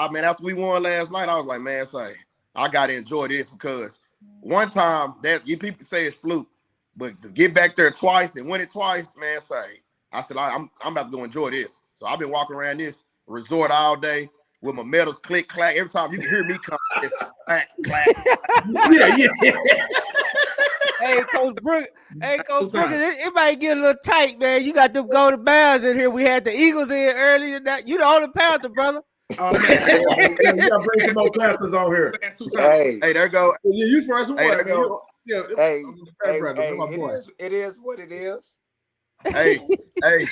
Speaker 15: man, after we won last night, I was like, man, say I gotta enjoy this, because one time that you people say it's fluke, but to get back there twice and win it twice, man, say I said I'm about to go enjoy this. So I've been walking around this resort all day with my medals click clack. Every time you can hear me come, it's clack clack. Yeah.
Speaker 7: Hey, Coach Brooks, it might get a little tight, man. You got them golden bears in here. We had the Eagles in earlier. You the only Panther, brother.
Speaker 6: Oh, man. You gotta bring some more Panthers on here.
Speaker 15: Hey, there go.
Speaker 5: Yeah, you first one.
Speaker 15: Hey, there go.
Speaker 17: It is what it is.
Speaker 15: Hey, but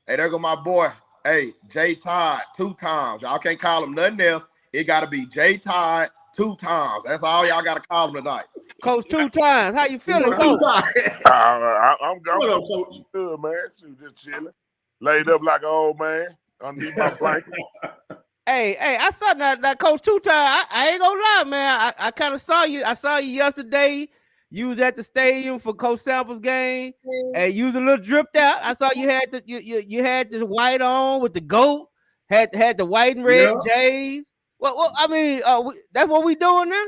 Speaker 15: there go my boy. Hey, J Todd 2 times. Y'all can't call him nothing else. It got to be J Todd 2 times. That's all y'all got to call him tonight.
Speaker 7: Coach 2 times. How you feeling,
Speaker 5: Coach?
Speaker 7: Coach?
Speaker 18: I'm
Speaker 5: What up, Coach?
Speaker 18: good, man. Just chilling, laid up like an old man underneath my blanket.
Speaker 7: Hey, I saw that Coach 2 times. I ain't gonna lie, man. I kind of saw you. I saw you yesterday. You was at the stadium for Coach Sample's game, and you was a little dripped out. I saw you had you had the white on with the goat. Had the white and red J's. Well, I mean, that's what we doing now.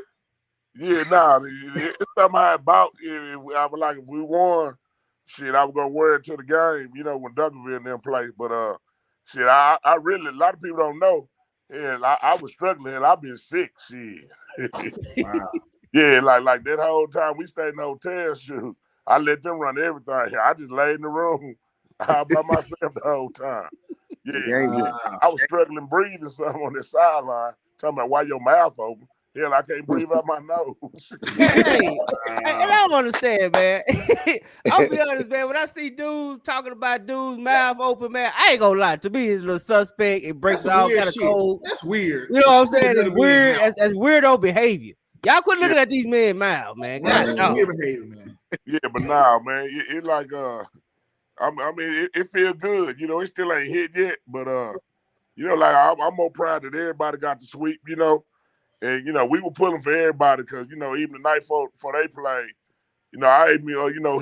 Speaker 18: Yeah, nah, it's something I bought. I was like, if we won, shit, I was gonna wear it to the game. You know, when Duncanville and them play. But shit, I really, a lot of people don't know. And I was struggling, and I've been sick. Shit.
Speaker 5: Wow.
Speaker 18: Yeah, like that whole time we stayed in the hotel. Shoot, I let them run everything. I just laid in the room all by myself the whole time. Yeah. I was struggling breathing something on the sideline. Talking about why your mouth open. Hell, I can't breathe out my nose.
Speaker 7: Hey, and I don't understand, man. I'll be honest, man. When I see dudes talking about dudes' mouth open, man, I ain't gonna lie. To me, it's a little suspect. It breaks all kind of code.
Speaker 5: That's weird.
Speaker 7: You know what I'm saying? It's weird. That's weirdo behavior. Y'all quit looking at these men's mouth, man.
Speaker 5: That's weird behavior, man.
Speaker 18: Yeah, but nah, man, it like I mean, it feels good. You know, it still ain't hit yet, but you know, like I'm more proud that everybody got the sweep. You know. And, you know, we were pulling for everybody because, you know, even the night before they played, you know, I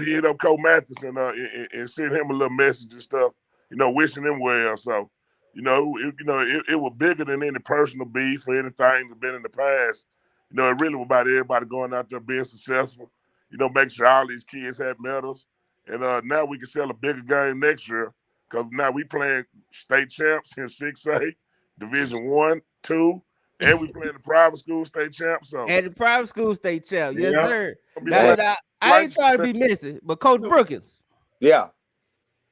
Speaker 18: hit up Cole Matheson and sent him a little message and stuff, you know, wishing him well. So, you know, it was bigger than any personal beef or anything that's been in the past. You know, it really was about everybody going out there being successful, you know, make sure all these kids have medals. And now we can sell a bigger game next year because now we playing state champs in 6A, Division 1, 2. And we playing the private school state champ. So
Speaker 7: and the private school state champ, yes, sir.
Speaker 18: Now,
Speaker 7: I ain't trying to be missing, but Coach Brookins.
Speaker 17: Yeah.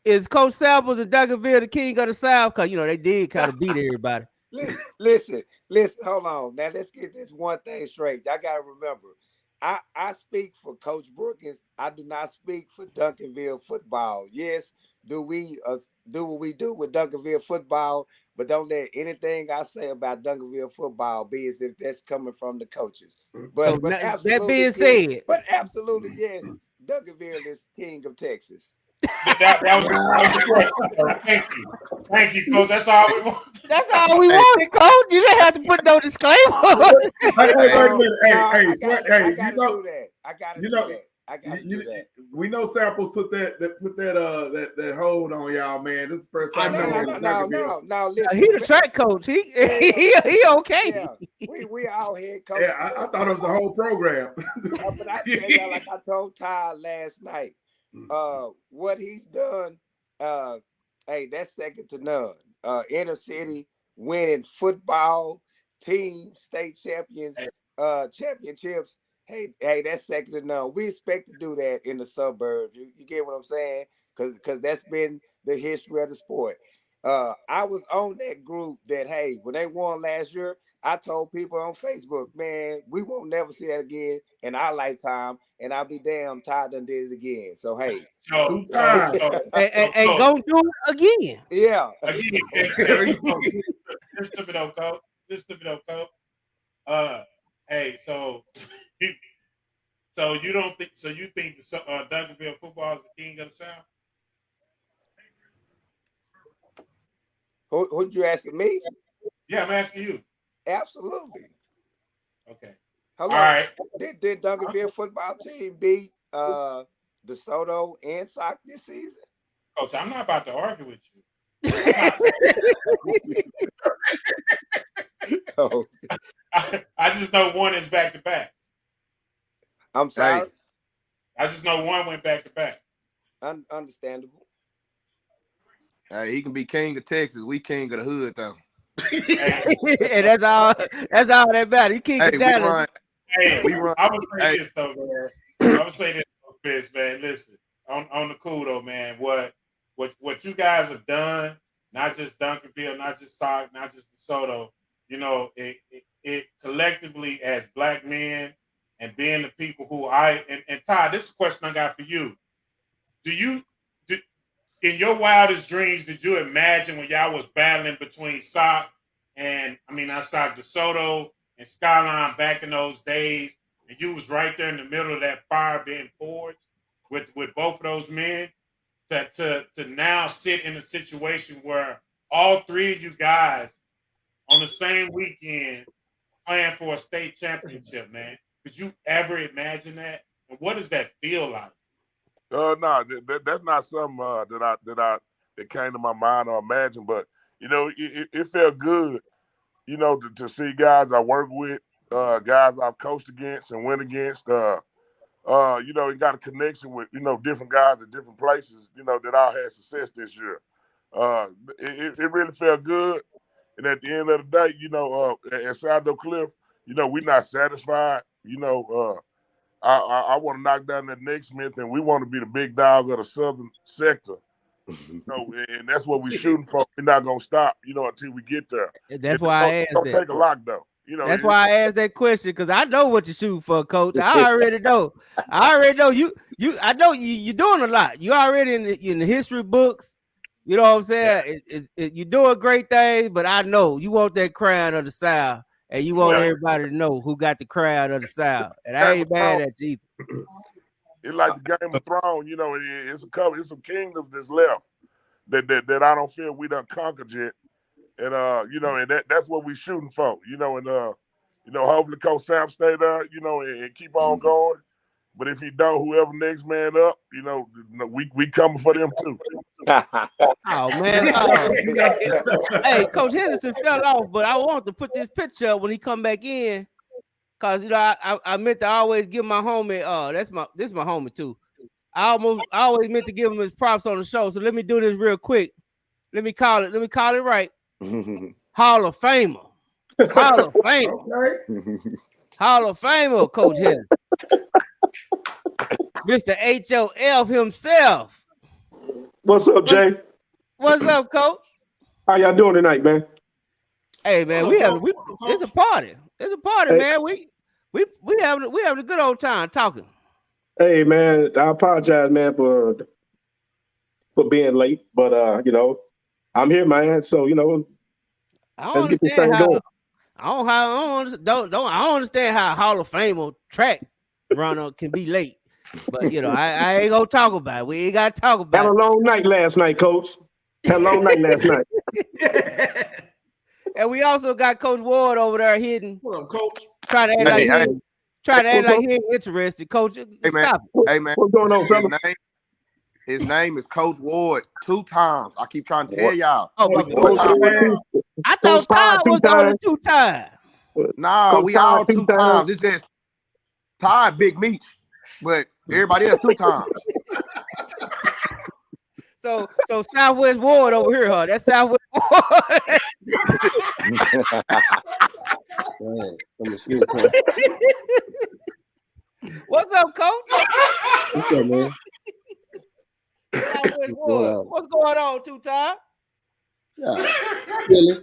Speaker 7: Is Coach Samples and Duncanville the king of the South? Because, you know, they did kind of beat everybody.
Speaker 17: Listen, hold on. Now, let's get this one thing straight. I got to remember, I speak for Coach Brookins. I do not speak for Duncanville football. Yes, do we do what we do with Duncanville football, but don't let anything I say about Duncanville football be as if that's coming from the coaches. But absolutely,
Speaker 7: that being said,
Speaker 17: absolutely yes, Duncanville is king of Texas.
Speaker 10: That was the question. Thank you, Coach. That's all we want.
Speaker 7: That's all we wanted, Coach. You didn't have to put no disclaimer.
Speaker 5: Wait a minute.
Speaker 17: I gotta do that. I gotta do that.
Speaker 6: We know Samples put that hold on y'all, man. This is the first time.
Speaker 17: No. Listen,
Speaker 7: he the track coach. He okay.
Speaker 17: Yeah, we all here, coach.
Speaker 6: Yeah, I thought it was the whole program.
Speaker 17: But I tell you, like I told Todd last night, what he's done, hey, that's second to none. Inner city winning football team state champions, championships. Hey, that's second to none. We expect to do that in the suburbs. You get what I'm saying? Because that's been the history of the sport. I was on that group that, hey, when they won last year, I told people on Facebook, man, we won't never see that again in our lifetime. And I'll be damned, Todd done did it again. So, hey.
Speaker 7: And go do it again.
Speaker 17: Yeah.
Speaker 10: This took it up, Coach. Hey, so you don't think? So you think Duncanville football is the king of the South?
Speaker 17: Who you asking me?
Speaker 10: Yeah, I'm asking you.
Speaker 17: Absolutely.
Speaker 10: Okay.
Speaker 17: Hello.
Speaker 10: All right.
Speaker 17: Did Duncanville football team beat DeSoto and Sock this season?
Speaker 10: Coach, I'm not about to argue with you.
Speaker 17: Oh.
Speaker 10: I just know one is back to back.
Speaker 17: I'm sorry.
Speaker 10: I just know one went back to back.
Speaker 17: Understandable.
Speaker 15: He can be king of Texas. We king of the hood though.
Speaker 7: And that's all that matters. He king of Dallas.
Speaker 10: We run. I would say this though, man. I would say this, Chris, man. Listen, on the cool though, man. What you guys have done, not just Duncanville, not just Sock, not just DeSoto. You know, it collectively as black men and being the people who and Todd, this is a question I got for you. in your wildest dreams, did you imagine when y'all was battling between Sock and Sock DeSoto and Skyline back in those days, and you was right there in the middle of that fire being forged with both of those men, to now sit in a situation where all three of you guys on the same weekend playing for a state championship, man? Could you ever imagine that? And what does that feel like?
Speaker 18: No, that's not something that came to my mind or imagine. But it felt good, to see guys I work with, guys I've coached against and went against. You got a connection with different guys at different places. That all had success this year. It really felt good. And at the end of the day, at Southside Cliff, we're not satisfied. I want to knock down that next Smith, and we want to be the big dog of the southern sector. And that's what we're shooting for. We're not gonna stop, until we get there.
Speaker 7: That's why I asked that.
Speaker 18: Don't take a lock though.
Speaker 7: That's why I asked that question, because I know what you're shooting for, Coach. I already know. You. I know you're doing a lot. You already in the history books. You know what I'm saying? Yeah. You're doing great things, but I know you want that crown of the South. And you want everybody to know who got the crowd of the South. And I ain't mad at you either.
Speaker 18: It's like the Game of Thrones, it's some kingdoms that's left that I don't feel we done conquered yet. And and that's what we shooting for, and hopefully Coach Sam stay there, and keep on going. But if he don't, whoever next man up, we coming for them too.
Speaker 7: Oh man! Hey, Coach Henderson fell off, but I want to put this picture up when he come back in, cause I meant to always give my homie. This is my homie too. I always meant to give him his props on the show. So let me do this real quick. Let me call it right. Hall of Famer. Hall of Famer. Okay. Hall of Famer, Coach Henderson. Mr. HOF himself.
Speaker 19: What's up, Jay?
Speaker 7: What's up, Coach?
Speaker 19: How y'all doing tonight, man?
Speaker 7: Hey, man, it's a party. It's a party, hey. Man. We having a good old time talking.
Speaker 19: Hey, man, I apologize, man, for being late, but I'm here, man. So let's get this thing going.
Speaker 7: I don't understand how Hall of Famer track runner can be late. But I ain't gonna talk about it. We ain't gotta talk about it.
Speaker 19: Had a long night last night, Coach. Had a long night last night.
Speaker 7: And we also got Coach Ward over there hidden.
Speaker 5: What up, Coach?
Speaker 7: Trying to act like he ain't interested. Coach, stop it.
Speaker 15: Hey man,
Speaker 19: what's going on, fella?
Speaker 15: His name is Coach Ward 2 times. I keep trying to tell y'all.
Speaker 7: Oh, I thought Todd was only 2 times.
Speaker 15: Nah, we all 2 times. It's just Todd Big Meat, but everybody else 2 times.
Speaker 7: So Southwest Ward over here, huh? That's Southwest Ward. What's up, Coach?
Speaker 20: What's up, man?
Speaker 7: What's going on, 2 times?
Speaker 20: Yeah,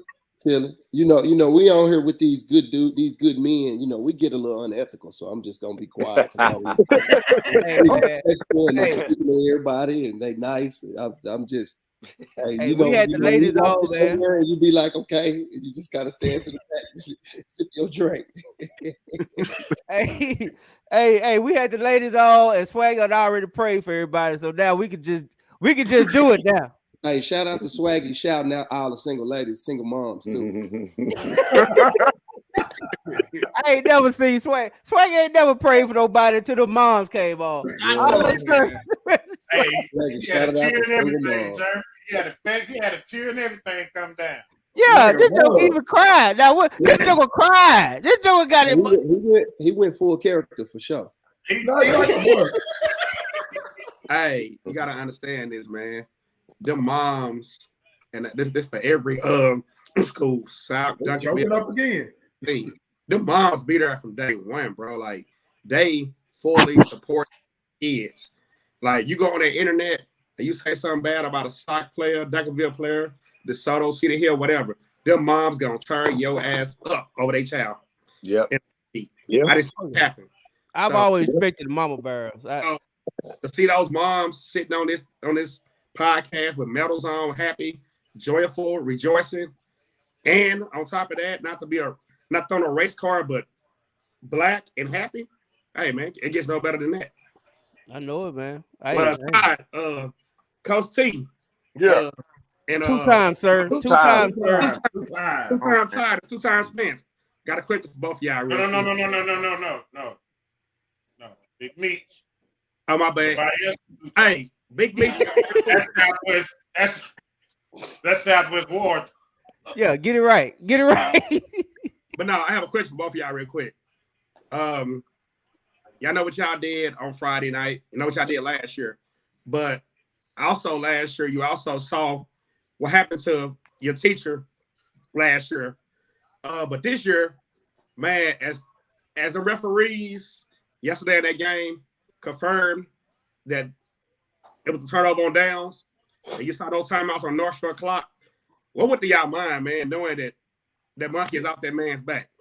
Speaker 20: chilling. We on here with these good men. We get a little unethical, so I'm just gonna be quiet. They speaking to everybody, and they nice. I'm just. Hey,
Speaker 7: we had the ladies all there,
Speaker 20: and you be like, okay, and you just gotta stand to the back, sip your drink.
Speaker 7: Hey, we had the ladies all, and Swag had already prayed for everybody, so now we could just do it now.
Speaker 20: Hey, shout out to Swaggy, shouting out all the single ladies, single moms too.
Speaker 7: I ain't never seen Swag. Swag ain't never prayed for nobody until the moms came on.
Speaker 10: Hey, he had a tear and everything, sir. He had a tear and everything come down.
Speaker 7: Yeah, this joke even cried. Now what? This joke cried. This joke got it.
Speaker 20: He went full character for sure.
Speaker 14: Hey, you gotta understand this, man. Them moms, and this for every school. South
Speaker 5: joking up again.
Speaker 14: Them moms be there from day one, bro. Like they fully support kids. Like you go on the internet and you say something bad about a Sock player, Duncanville player, DeSoto, City Hill, whatever. Them moms gonna turn your ass up over their child.
Speaker 15: Yep.
Speaker 14: I just happen.
Speaker 7: I've always respected the mama bears.
Speaker 14: to see those moms sitting on this podcast with medals on, happy, joyful, rejoicing, and on top of that, not throwing a race car, but black and happy. Hey man, it gets no better than that.
Speaker 7: I know it, man.
Speaker 14: Coach T.
Speaker 18: Yeah.
Speaker 14: And
Speaker 7: 2 times, sir. 2 times, sir.
Speaker 14: 2 times Todd, 2 times Spence. Got a question for both of y'all.
Speaker 10: No. Big Meech.
Speaker 14: Oh, my bad. Hey, Big Meech.
Speaker 10: That's Southwest. That's Southwest Ward.
Speaker 7: Yeah, get it right. Get it right.
Speaker 14: But no, I have a question for both of y'all real quick. Y'all know what y'all did on Friday night. You know what y'all did last year. But also last year, you also saw what happened to your teacher last year. But this year, man, as the referees yesterday in that game confirmed that it was a turnover on downs, and you saw those timeouts on North Shore clock, what went to y'all mind, man, knowing that monkey is off that man's back?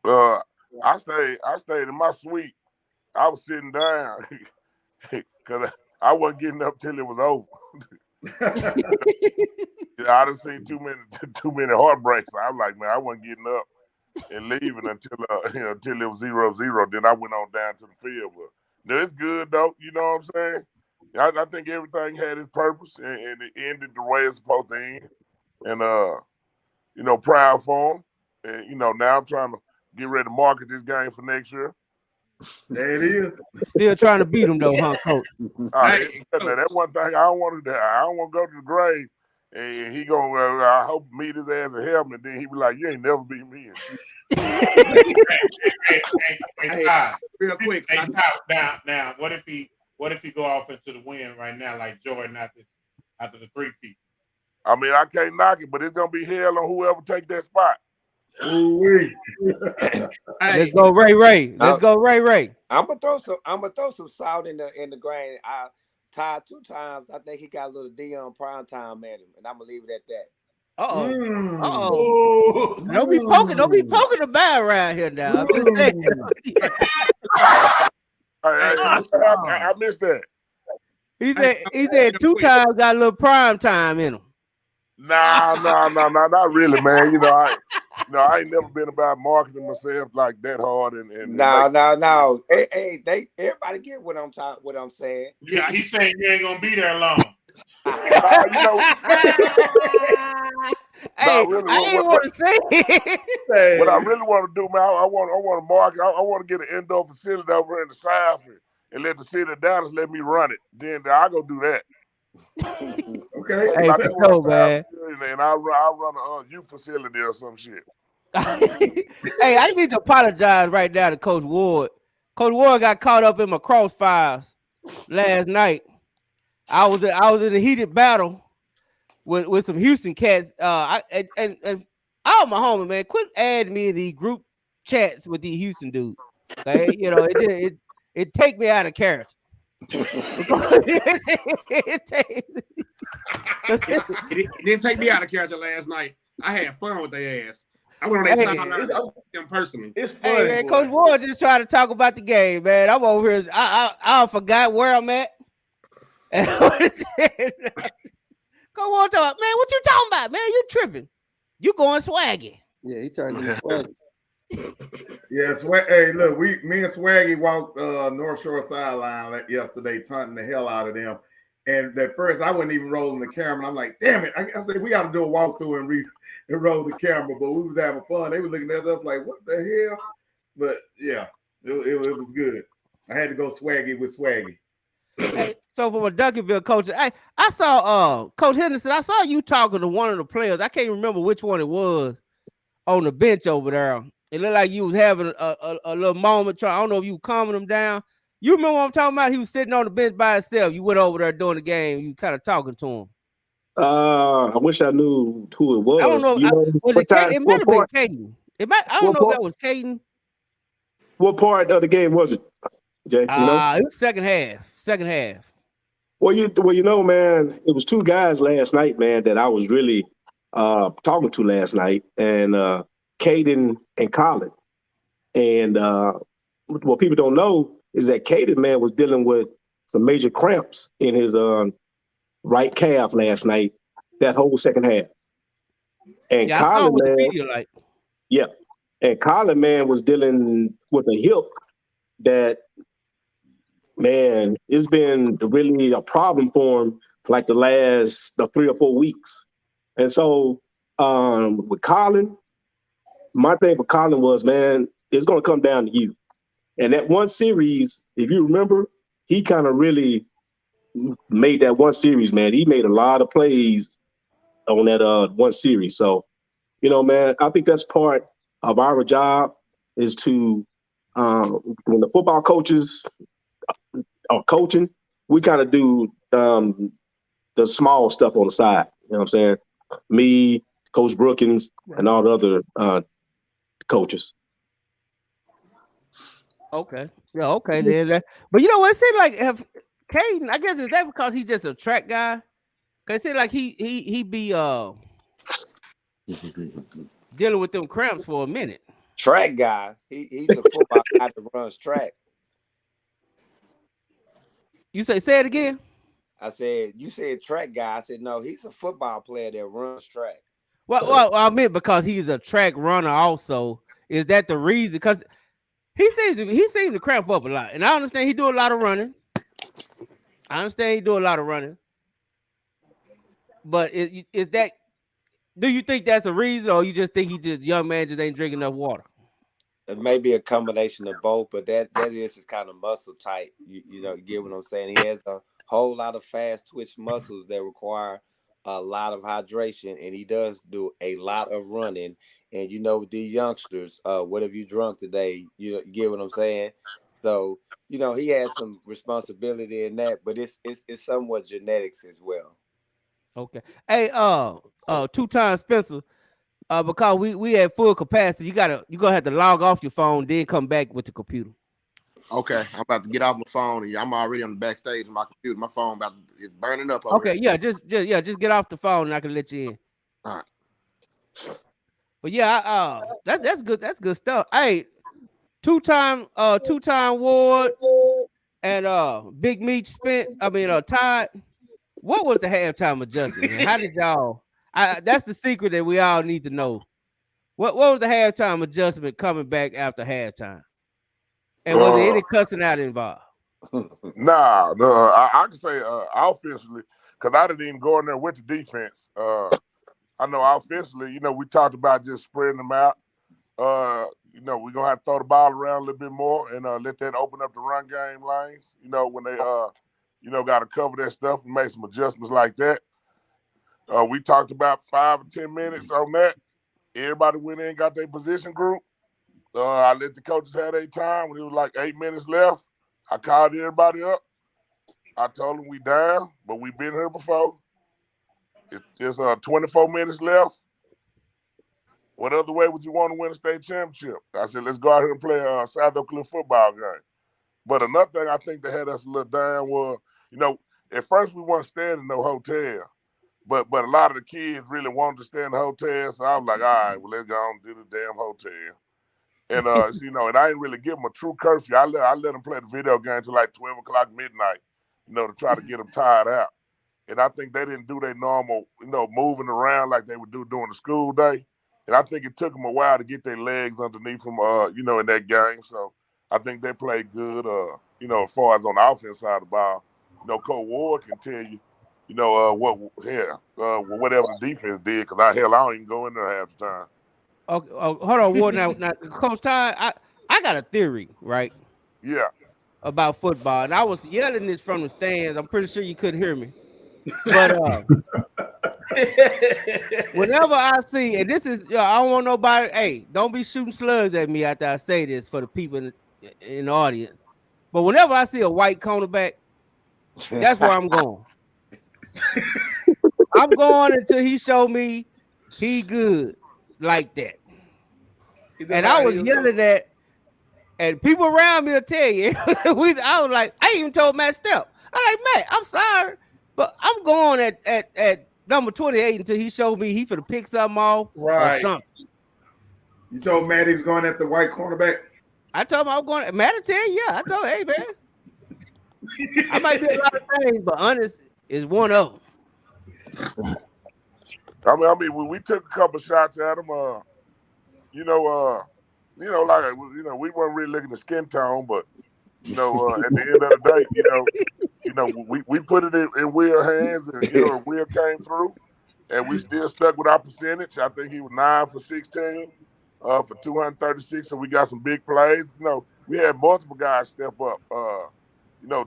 Speaker 18: I stayed in my suite. I was sitting down because I wasn't getting up till it was over. I done seen too many heartbreaks. I was like, man, I wasn't getting up and leaving until it was 0-0. Then I went on down to the field. But it's good though. You know what I'm saying? I think everything had its purpose and it ended the way it's supposed to end. And proud for him. And now I'm trying to get ready to market this game for next year.
Speaker 6: There it is.
Speaker 7: Still trying to beat him though, huh, Coach?
Speaker 18: That's one thing I don't want to do. I don't want to go to the grave and he gonna I hope meet his ass in heaven, and then he be like, "You ain't never beat me."
Speaker 10: Hey, real quick. Now, what if he go off into the wind right now like Jordan after the 3-peat?
Speaker 18: I mean, I can't knock it, but it's gonna be hell on whoever take that spot.
Speaker 7: Let's go, Ray. Let's go, Ray.
Speaker 17: I'm gonna throw some salt in the grain. I tied 2 times. I think he got a little Dion primetime at him, and I'm gonna leave it at that.
Speaker 7: Don't be poking the bear around here now. I'm just saying.
Speaker 18: I missed that.
Speaker 7: He said 2 times got a little prime time in him.
Speaker 18: Nah, not really, man. I ain't never been about marketing myself like that hard.
Speaker 17: No. Hey, everybody get what I'm saying.
Speaker 10: Yeah, he's saying you ain't gonna be there long.
Speaker 7: I ain't want to say it.
Speaker 18: What I really want to do, man, I want to market. I want to get an indoor facility over in the South and let the city of Dallas let me run it. Then I go do that.
Speaker 6: Okay.
Speaker 7: Hey, man.
Speaker 18: And I run a youth facility or some shit.
Speaker 7: Hey, I need to apologize right now to Coach Ward. Coach Ward got caught up in my crossfires last night. I was in a heated battle with some Houston cats. And all my homies, man, quit adding me in these group chats with these Houston dudes. Okay, it take me out of character.
Speaker 14: It didn't take me out of character last night. I had fun with their ass. I went on that side them personally.
Speaker 5: It's fun.
Speaker 7: Hey, man, Coach Ward just trying to talk about the game, man. I'm over here. I forgot where I'm at. Coach Ward talking about, man, what you talking about, man? You tripping? You going swaggy?
Speaker 20: Yeah, he turned into swaggy.
Speaker 6: Yeah, hey, look, me and Swaggy walked North Shore sideline yesterday, taunting the hell out of them. And at first, I wasn't even rolling the camera. I'm like, damn it! I said we got to do a walkthrough and roll the camera. But we was having fun. They were looking at us like, what the hell? But yeah, it was good. I had to go Swaggy with Swaggy.
Speaker 7: Hey, so from a Duncanville coach, I saw Coach Henderson. I saw you talking to one of the players. I can't remember which one it was on the bench over there. It looked like you was having a little moment. I don't know if you were calming him down. You remember what I'm talking about? He was sitting on the bench by himself. You went over there during the game. You kind of talking to him.
Speaker 19: I wish I knew who it was.
Speaker 7: I don't know. Was it Caden? It might have been Caden. I don't know if that was Caden.
Speaker 19: What part of the game was it, Jay?
Speaker 7: It was second half.
Speaker 19: Well, you know, man, it was 2 guys last night, man, that I was really talking to last night, and Caden and Colin. And what people don't know, is that Caden, man, was dealing with some major cramps in his right calf last night, that whole second half. And
Speaker 7: Yeah, I saw
Speaker 19: Colin,
Speaker 7: what the
Speaker 19: man,
Speaker 7: video like.
Speaker 19: yeah. And Colin, man, was dealing with a hip that, man, it's been really a problem for him for like the last 3 or 4 weeks. And so with Colin, my thing for Colin was, man, it's going to come down to you. And that one series, if you remember, he kind of really made that one series, man. He made a lot of plays on that one series. So, you know, man, I think that's part of our job is to, when the football coaches are coaching, we kind of do the small stuff on the side. You know what I'm saying? Me, Coach Brookins, and all the other coaches.
Speaker 7: Okay. Yeah, okay then. But you know what? It seemed like if Caden, I guess is that because he's just a track guy? Cause it seemed like he be dealing with them cramps for a minute.
Speaker 17: Track guy. He's a football guy that runs track.
Speaker 7: You say it again?
Speaker 17: I said, you said track guy. I said, no, he's a football player that runs track.
Speaker 7: Well, I meant because he's a track runner also. Is that the reason? Because he seems to cramp up a lot. And I understand he do a lot of running. But is that, do you think that's a reason, or you just think young man just ain't drinking enough water?
Speaker 17: It may be a combination of both, but that is his kind of muscle type. You know, you get what I'm saying? He has a whole lot of fast twitch muscles that require a lot of hydration, and he does do a lot of running. And you know, with these youngsters, what have you drunk today? You get what I'm saying? So, you know, he has some responsibility in that, but it's somewhat genetics as well.
Speaker 7: Okay. Hey, 2-time Spencer, because we at full capacity, you're gonna have to log off your phone, then come back with the computer.
Speaker 15: Okay, I'm about to get off my phone, and I'm already on the backstage of my computer. My phone it's burning up.
Speaker 7: Okay, yeah, just get off the phone, and I can let you in.
Speaker 15: All right.
Speaker 7: But yeah, that's good. That's good stuff. Hey, two-time Ward and Big Meat Todd. What was the halftime adjustment? Man? How did y'all? That's the secret that we all need to know. What was the halftime adjustment coming back after halftime? And was there any cussing out involved?
Speaker 18: Nah, no, I can say offensively, because I didn't even go in there with the defense. I know offensively, you know, we talked about just spreading them out. You know, we're gonna have to throw the ball around a little bit more and let that open up the run game lanes. You know, when they you know, got to cover that stuff and make some adjustments like that. We talked about 5 or 10 minutes on that. Everybody went in, got their position group. I let the coaches have their time. When it was like 8 minutes left, I called everybody up. I told them we down, but we've been here before. It's 24 minutes left. What other way would you want to win a state championship? I said, let's go out here and play a South Oak Cliff football game. But another thing I think that had us a little down was, you know, at first we weren't staying in no hotel. But a lot of the kids really wanted to stay in the hotel. So I was like, all right, well, let's go and do the damn hotel. And, you know, and I didn't really give them a true curfew. I let them play the video game till like 12 o'clock midnight, you know, to try to get them tired out. And I think they didn't do their normal, you know, moving around like they would do during the school day. And I think it took them a while to get their legs underneath them, you know, in that game. So I think they played good, you know, as far as on the offense side of the ball. You know, Coach Ward can tell you, you know, whatever the defense did, because I don't even go in there half the time.
Speaker 7: Okay, hold on, Ward. Now, Coach Todd, I got a theory, right?
Speaker 18: Yeah.
Speaker 7: About football, and I was yelling this from the stands. I'm pretty sure you couldn't hear me, but whenever I see, and this is, I don't want nobody. Hey, don't be shooting slugs at me after I say this for the people in the audience. But whenever I see a white cornerback, that's where I'm going. I'm going until he show me he good like that. And I was yelling at, and people around me will tell you. I was like, I even told Matt Stepp. I'm like, Matt, I'm sorry, but I'm going at number 28 until he showed me he finna pick something off or something.
Speaker 6: You told Matt he was going at the white cornerback?
Speaker 7: I told him I was going. Matter 10, yeah. I told him, hey man, I might be a lot of things, but honest is one of them.
Speaker 18: I mean, we took a couple shots at him. Like we weren't really looking at skin tone, but at the end of the day, we put it in Will's hands, and Will came through, and we still stuck with our percentage. I think he was 9 for 16, for 236, so we got some big plays. We had multiple guys step up.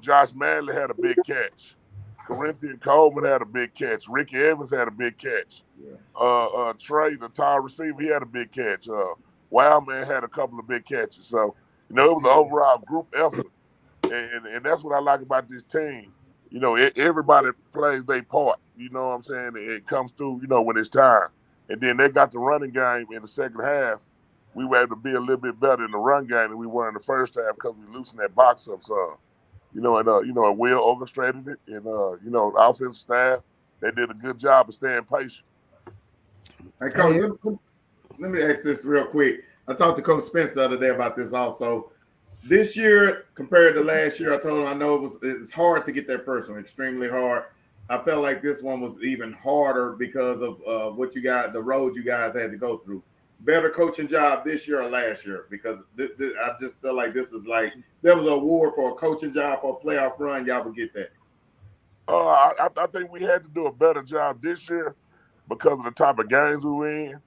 Speaker 18: Josh Manley had a big catch. Corinthian Coleman had a big catch. Ricky Evans had a big catch. Trey, the tall receiver, he had a big catch. Wildman had a couple of big catches. So, it was an overall group effort. And that's what I like about this team. Everybody plays their part. You know what I'm saying? It comes through, when it's time. And then they got the running game in the second half. We were able to be a little bit better in the run game than we were in the first half because we loosened that box up some. And Will orchestrated it, and the offensive staff, they did a good job of staying patient.
Speaker 6: Hey, Coach, let me ask this real quick. I talked to Coach Spence the other day about this also. This year compared to last year, I told him I know it's hard to get that first one, extremely hard. I felt like this one was even harder because of the road you guys had to go through. Better coaching job this year or last year? Because I just feel like this is like there was an award for a coaching job for a playoff run. Y'all would get that.
Speaker 18: I think we had to do a better job this year because of the type of games we were in.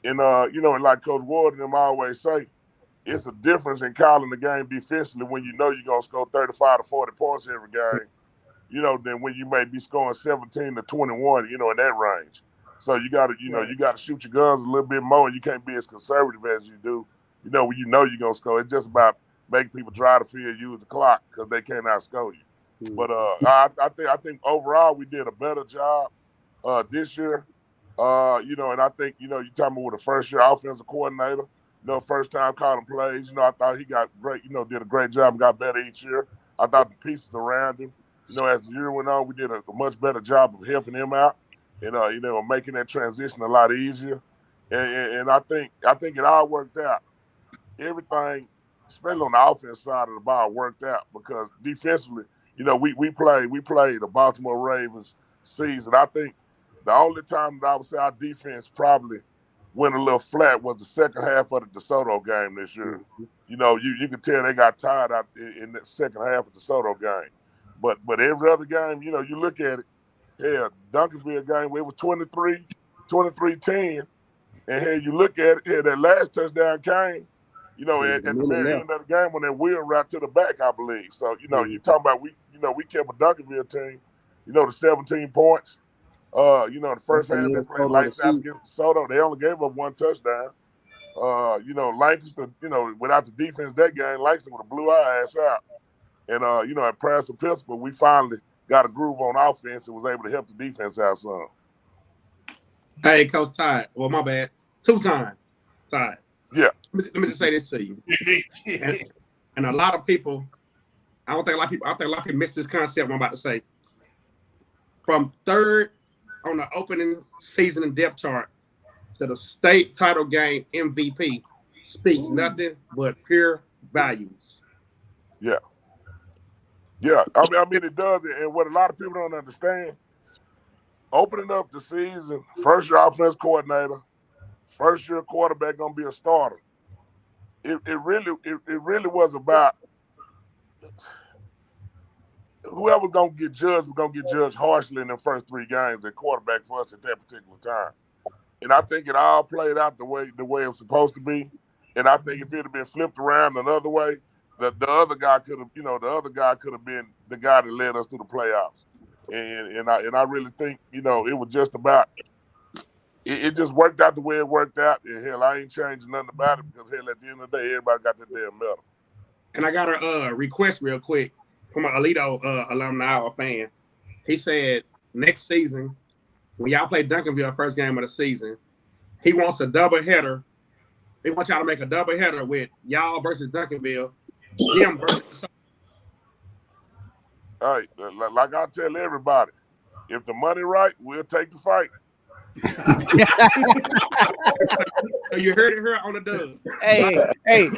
Speaker 18: And like Coach Ward and them always say, it's a difference in calling the game defensively when you're going to score 35 to 40 points every game, than when you may be scoring 17 to 21, in that range. So you got to shoot your guns a little bit more, and you can't be as conservative as you do, when you're going to score. It's just about making people drive the field, use the clock because they can't outscore you. But I think overall we did a better job this year. And I think, you're talking about with a first-year offensive coordinator, first time calling plays. I thought he got great, did a great job and got better each year. I thought the pieces around him, as the year went on, we did a much better job of helping him out and, making that transition a lot easier. And I think it all worked out. Everything, especially on the offense side of the ball, worked out because defensively, we played the Baltimore Ravens season. I think the only time that I would say our defense probably went a little flat was the second half of the DeSoto game this year. You could tell they got tired out in the second half of the DeSoto game. But every other game, you look at it, Duncanville game, it was 23-10. And you look at it, that last touchdown came, at the very end of the game when that wheel right to the back, I believe. So, you're talking about we kept a Duncanville team, to 17 points. The first half they played lights out against DeSoto. They only gave up one touchdown. Lancaster, without the defense that game, Lancaster would have blew our ass out. And, at Prairie Episcopal, we finally got a groove on offense and was able to help the defense out some.
Speaker 14: Hey, Coach Todd. Well, my bad. Two-time Todd.
Speaker 18: Yeah.
Speaker 14: Let me just say this to you. and a lot of people, I think a lot of people miss this concept I'm about to say. From third on the opening season and depth chart to the state title game MVP speaks nothing but pure values.
Speaker 18: Yeah. Yeah, I mean it does. And what a lot of people don't understand, opening up the season, first-year offense coordinator, first-year quarterback gonna be a starter. It really was about whoever's gonna get judged was gonna get judged harshly in the first three games at quarterback for us at that particular time. And I think it all played out the way it was supposed to be. And I think if it had been flipped around another way, the other guy could have been the guy that led us to the playoffs. And I really think, it was just about it just worked out the way it worked out. And hell, I ain't changing nothing about it because hell, at the end of the day, everybody got that damn medal.
Speaker 14: And I got a request real quick from an Alito alumni or fan. He said next season, when y'all play Duncanville first game of the season, he wants a double header. He wants y'all to make a double header with y'all versus Duncanville, him versus.
Speaker 18: Hey, like I tell everybody, if the money right, we'll take the fight.
Speaker 14: So you heard it here on the dub.
Speaker 7: Hey,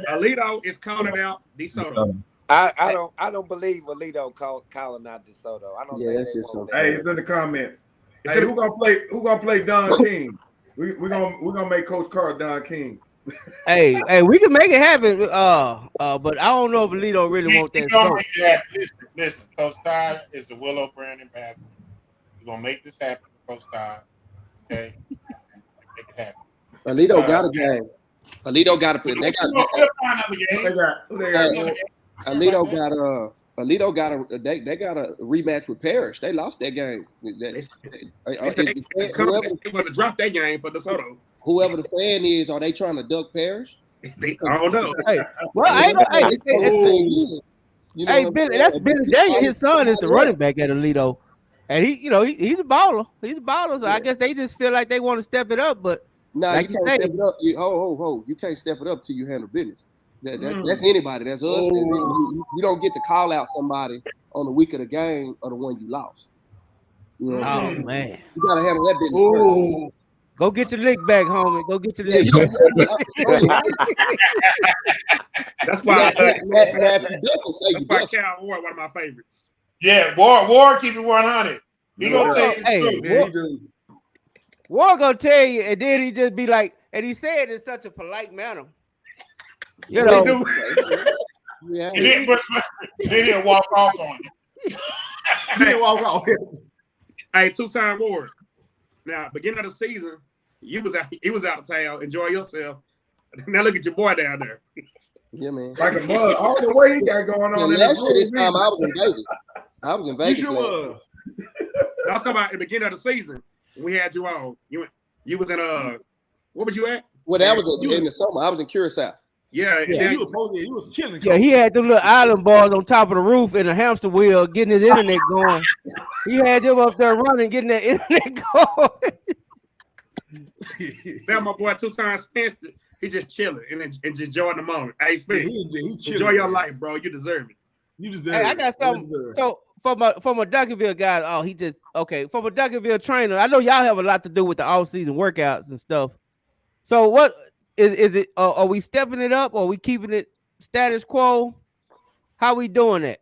Speaker 14: Alito is calling out DeSoto.
Speaker 17: I don't believe Alito calling out DeSoto. I don't think
Speaker 20: that's
Speaker 17: they
Speaker 20: just
Speaker 17: want
Speaker 20: so.
Speaker 17: that.
Speaker 6: Hey, it's in the comments. Hey, who gonna play Don King? We're gonna make Coach Carr Don King.
Speaker 7: hey, we can make it happen. But I don't know if Alito really want that.
Speaker 10: He's gonna make it happen. Listen, Coach Todd is the Willow brand ambassador. He's gonna make this happen, Coach Todd. Okay, make it happen.
Speaker 20: Alito got a game. Alito got to put. They got. Alito got a rematch with Parrish. They lost that game.
Speaker 14: They want to drop that game for DeSoto.
Speaker 20: Whoever the fan is, are they trying to duck Parrish?
Speaker 14: I don't know.
Speaker 7: Hey, well, I ain't hey, Billy, that's Billy Daniel. His son is the running back at Alito, and he's a baller. He's a baller. So I guess they just feel like they want to step it up, but like
Speaker 20: you can't step it up. You can't step it up till you handle business. That's anybody. That's us. You don't get to call out somebody on the week of the game or the one you lost. You know what I'm saying?
Speaker 7: Man,
Speaker 20: you gotta handle that business first.
Speaker 7: Go get your lick back, homie. Go get your lick.
Speaker 14: That's why Cal Ward, one of my favorites.
Speaker 10: Yeah, Ward keep it 100. He gonna tell you the truth.
Speaker 7: Ward gonna tell you, and then he just be like, and he said it in such a polite manner. You know.
Speaker 10: Yeah. And then he'll walk off on you.
Speaker 14: He'll walk off. Hey, two-time Ward. Now, beginning of the season, he was out of town. Enjoy yourself. Now look at your boy down there.
Speaker 20: Yeah, man.
Speaker 6: Like a mud. All the way he got going on.
Speaker 20: Last year, this time I was in Vegas. I was in Vegas.
Speaker 6: You sure was.
Speaker 14: I'm talking about in the beginning of the season. We had you on. You was in what was you at?
Speaker 20: Well, that was in the summer. I was in Curacao.
Speaker 14: Yeah,
Speaker 5: he was chilling.
Speaker 7: Yeah, he had them little island bars on top of the roof and a hamster wheel getting his internet going. He had them up there running, getting that internet going.
Speaker 14: Now my boy two-time Spencer, he just chilling and just enjoying the moment. Hey, Spencer, enjoy your life, bro. You deserve it.
Speaker 5: You deserve
Speaker 7: it. I got something. So from a Duncanville guy, from a Duncanville trainer, I know y'all have a lot to do with the off-season workouts and stuff. So what is it? Are we stepping it up? Or are we keeping it status quo? How we doing that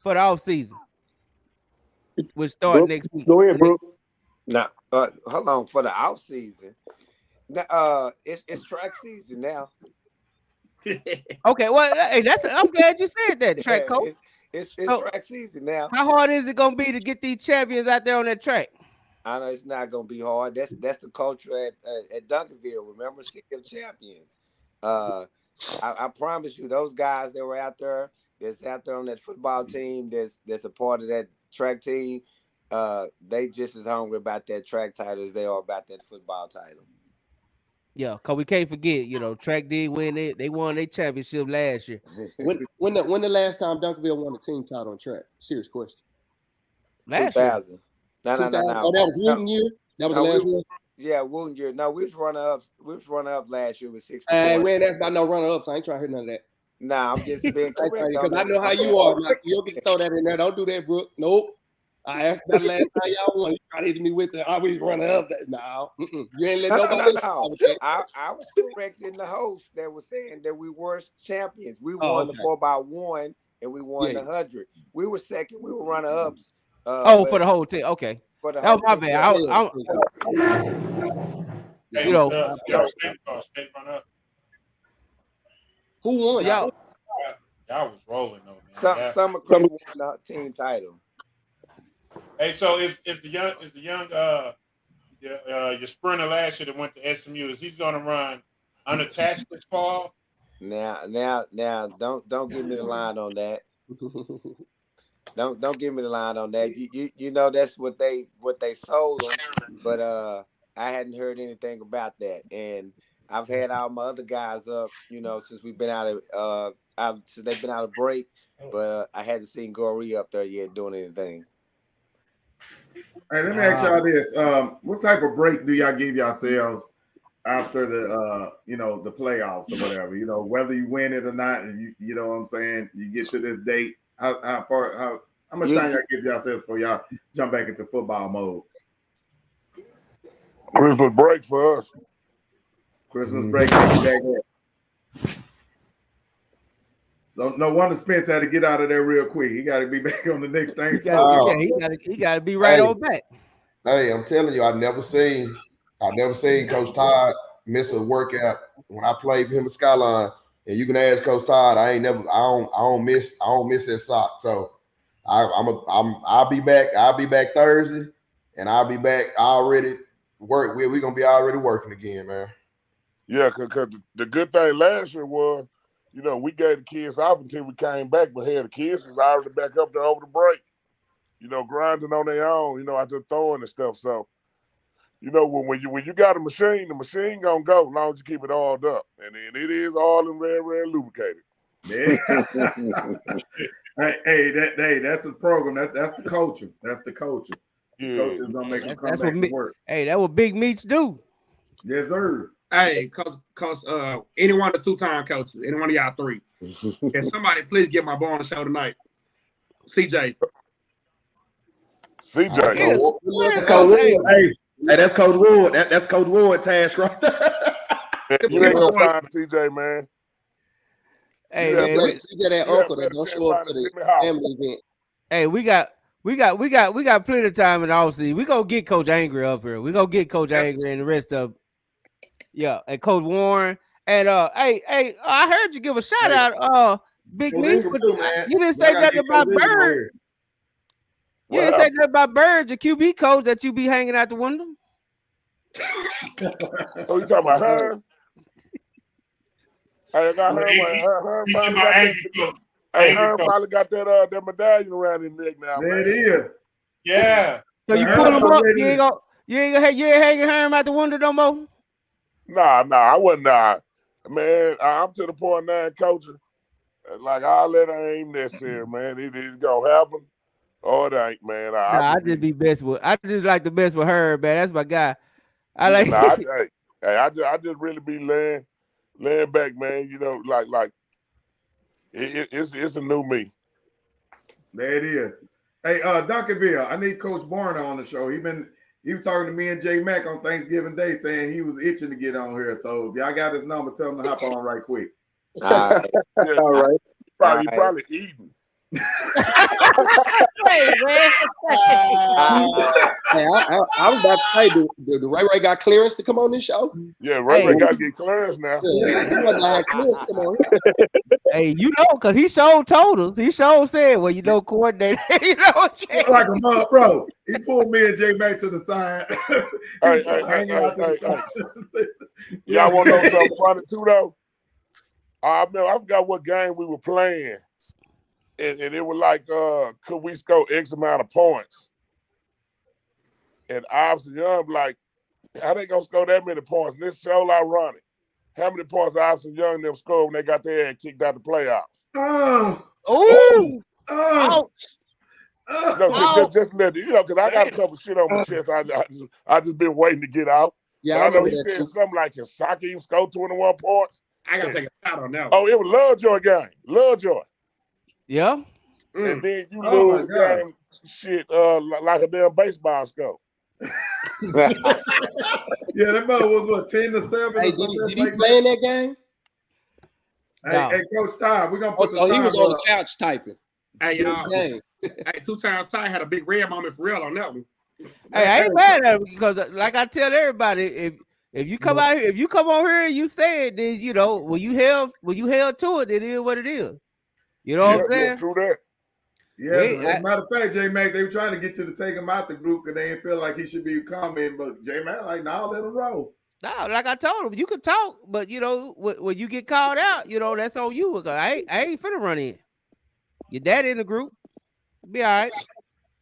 Speaker 7: for the off-season? We'll start next week.
Speaker 19: Go ahead, bro.
Speaker 17: Now, hold on. For the off season, it's track season now.
Speaker 7: Okay, well, hey, I'm glad you said that, track coach.
Speaker 17: It's track season now.
Speaker 7: How hard is it gonna be to get these champions out there on that track?
Speaker 17: I know it's not gonna be hard. That's the culture at Duncanville. Remember, City of Champions. I promise you, those guys that were out there, that's out there on that football team, that's a part of that track team, they just as hungry about that track title as they are about that football title.
Speaker 7: Yeah, because we can't forget, track did win it. They won their championship last year.
Speaker 20: When the last time Duncanville won a team title on track? Serious question.
Speaker 7: Last
Speaker 17: 2000.
Speaker 7: year.
Speaker 17: No.
Speaker 20: Oh, that was Wooten year? That was the last one?
Speaker 17: Yeah, Wooten year. No, we was runner up. We was runner up last year with 60.
Speaker 20: Man, that's about no runner ups. I ain't trying to hear none of that.
Speaker 17: Nah, I'm just being correct.
Speaker 20: Because I know how you are. You'll get to throw that in there. Don't do that, Brooke. Nope. I asked that last time y'all won. You tried to hit me with the always running up. No, you ain't let nobody.
Speaker 17: No. I was correcting the host that was saying that we were champions. We won the 4x1 and we won the 100. We were second. We were runner ups.
Speaker 7: For the whole team. Okay.
Speaker 17: For the
Speaker 7: whole my bad.
Speaker 20: Who won?
Speaker 10: Y'all was rolling though, man.
Speaker 17: Summer Creek won the team title.
Speaker 10: Hey, so is the young your sprinter last year that went to SMU, is he's gonna run unattached this fall?
Speaker 17: Now, don't give me the line on that. Don't give me the line on that. You know that's what they sold them, but I hadn't heard anything about that. And I've had all my other guys up, since we've been out of since they've been out of break, but I hadn't seen Goree up there yet doing anything.
Speaker 6: Hey, let me ask y'all this: what type of break do y'all give yourselves after the the playoffs or whatever? Whether you win it or not, and you know what I'm saying, you get to this date. How How much time y'all give yourselves before y'all jump back into football mode?
Speaker 18: Christmas break for us.
Speaker 6: Christmas break. Back up. So no wonder Spence had to get out of there real quick. He got to be back on the next Thanksgiving.
Speaker 7: He got to be right on back.
Speaker 15: Hey, I'm telling you, I never seen Coach Todd miss a workout when I played for him at Skyline. And you can ask Coach Todd, I don't miss that sock. So I'll be back. I'll be back Thursday, and I'll be back already work. We're gonna be already working again, man.
Speaker 18: Yeah, because the good thing last year was, you know, we gave the kids off until we came back, but hey, the kids was already back up there over the break, you know, grinding on their own, you know, after throwing and stuff. So, you know, when you got a machine, the machine gonna go as long as you keep it oiled up, and it is all and very, very lubricated.
Speaker 6: Yeah. That's the program. That's the culture. That's the culture.
Speaker 18: Yeah.
Speaker 6: The coach is gonna make them come
Speaker 7: That's
Speaker 6: back
Speaker 7: what
Speaker 6: to work.
Speaker 7: Hey, that's what Big Meats do.
Speaker 6: Yes, sir.
Speaker 14: Hey, cause any one of the 2-time coaches, any one of y'all 3, can somebody please get my boy on the show tonight? CJ.
Speaker 21: That's Coach Ward. Hey, that's Coach Ward. That's Coach Ward task right there.
Speaker 18: You ain't gonna find CJ, man.
Speaker 7: Hey,
Speaker 20: man, CJ that uncle that don't show up to the family event.
Speaker 7: Hey, we got plenty of time in the offseason. We gonna get Coach Angry up here. We gonna get Coach Angry and the rest of and Coach Warren. And I heard you give a shout out, Big Meat, but you didn't say nothing about Bird. You didn't say nothing about Bird, the QB coach that you be hanging out the window.
Speaker 18: Oh, you talking about her? Hey, I got her. Her probably got that medallion around his neck now.
Speaker 6: There
Speaker 18: man.
Speaker 6: it is.
Speaker 10: Yeah.
Speaker 7: So you pull him up. You ain't hanging him out the window no more.
Speaker 18: Nah, I wasn't. Man, I'm to the point now, coaching. Like all that ain't necessary, man. It's gonna happen. Oh, it ain't, man.
Speaker 7: I just like the best with her, man. That's my guy. I like.
Speaker 18: I just really be laying back, man. You know, like it's a new me.
Speaker 6: There it is. Hey, Duncanville, I need Coach Barner on the show. He was talking to me and Jay Mack on Thanksgiving Day, saying he was itching to get on here. So if y'all got his number, tell him to hop on right quick.
Speaker 17: All right.
Speaker 18: He probably eating.
Speaker 7: Hey, man.
Speaker 20: Hey, I was about to say, do Ray got clearance to come on this show?
Speaker 18: Yeah, Ray got to get clearance now.
Speaker 20: Yeah, he must not have clearance to come on.
Speaker 7: Hey, you know, because he told us. He said, well, you know, coordinator. You know what I'm saying?
Speaker 6: Like a mother, bro. He pulled me and Jay Mack to the side.
Speaker 18: Hey. Y'all want to know something funny too, though? I forgot what game we were playing. And it was like, could we score X amount of points? And Iverson Young like, how they gonna score that many points? And this so ironic. How many points Iverson Young them scored when they got their ass kicked out the playoffs? Just let it, because I got a couple shit on my chest. I just been waiting to get out.
Speaker 20: Yeah,
Speaker 18: I know he said something like, can Saki even score 21 points?
Speaker 14: I gotta take a shot on that one.
Speaker 18: Oh, it was Lovejoy game. Lovejoy.
Speaker 7: Yeah.
Speaker 18: And then you lose the game shit like a damn baseball score.
Speaker 6: Yeah, that mother was what, 10-7?
Speaker 20: Hey, did he play in that game?
Speaker 6: Hey, Coach Todd, we're gonna put
Speaker 20: so he was on the couch typing.
Speaker 14: Hey, y'all. Hey, 2-time Ty had a big red moment for real on that one.
Speaker 7: Hey, I ain't mad at him because, like I tell everybody, if you come out here, if you come on here and you say it, then you know when you held to it, it is what it is. You know what I'm saying?
Speaker 18: True that.
Speaker 6: Yeah, as a matter of fact, J Mac, they were trying to get you to take him out the group because they didn't feel like he should be coming. But J Mac, like, nah, let him roll.
Speaker 7: No, like I told him, you can talk, but you know when you get called out, you know that's on you. Because I ain't finna run in. Your daddy in the group, be all right.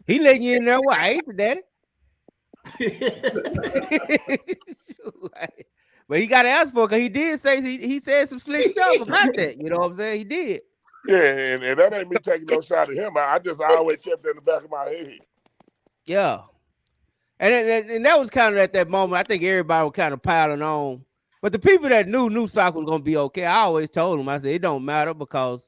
Speaker 7: He letting you in there. Well, I ain't the daddy. But he got to ask for it because he did say he said some slick stuff about that. You know what I'm saying? He did.
Speaker 18: Yeah, and that ain't me taking no shot at him. I always kept that in the back of my head.
Speaker 7: Yeah. And that was kind of at that moment. I think everybody was kind of piling on. But the people that knew Sock was going to be okay. I always told them, I said, it don't matter because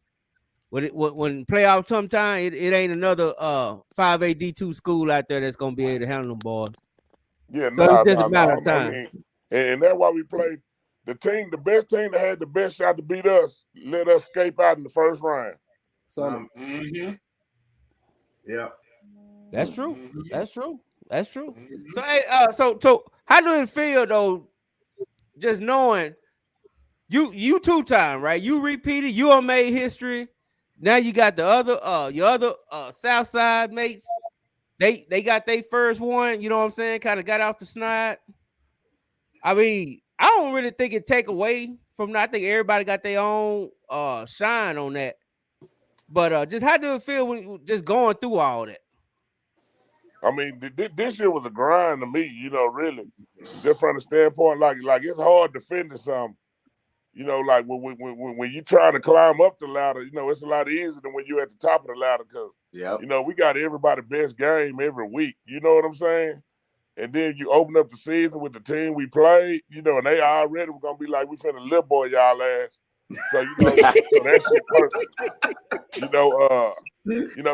Speaker 7: when playoff time, it ain't another 5A D2 school out there that's gonna be able to handle them boys.
Speaker 18: Yeah,
Speaker 7: So it's just a matter of
Speaker 18: I
Speaker 7: time.
Speaker 18: mean, and that's why we played the best team that had the best shot to beat us, let us escape out in the first round.
Speaker 5: Yeah.
Speaker 7: That's true. That's true. That's true. So hey, so how do it feel though? Just knowing you 2-time, right? You repeated, you all made history. Now you got the other your other Southside mates. They got their first one, you know what I'm saying? Kind of got off the snide. I mean, I don't really think it take away from that. I think everybody got their own shine on that. But just how do it feel when just going through all that?
Speaker 18: I mean, this year was a grind to me, really. Just from the standpoint, like it's hard defending something. Like when you trying to climb up the ladder, it's a lot easier than when you're at the top of the ladder because, we got everybody best game every week. You know what I'm saying? And then you open up the season with the team we played, and they already were going to be like, we finna lip boy y'all ass. So, so that shit personal.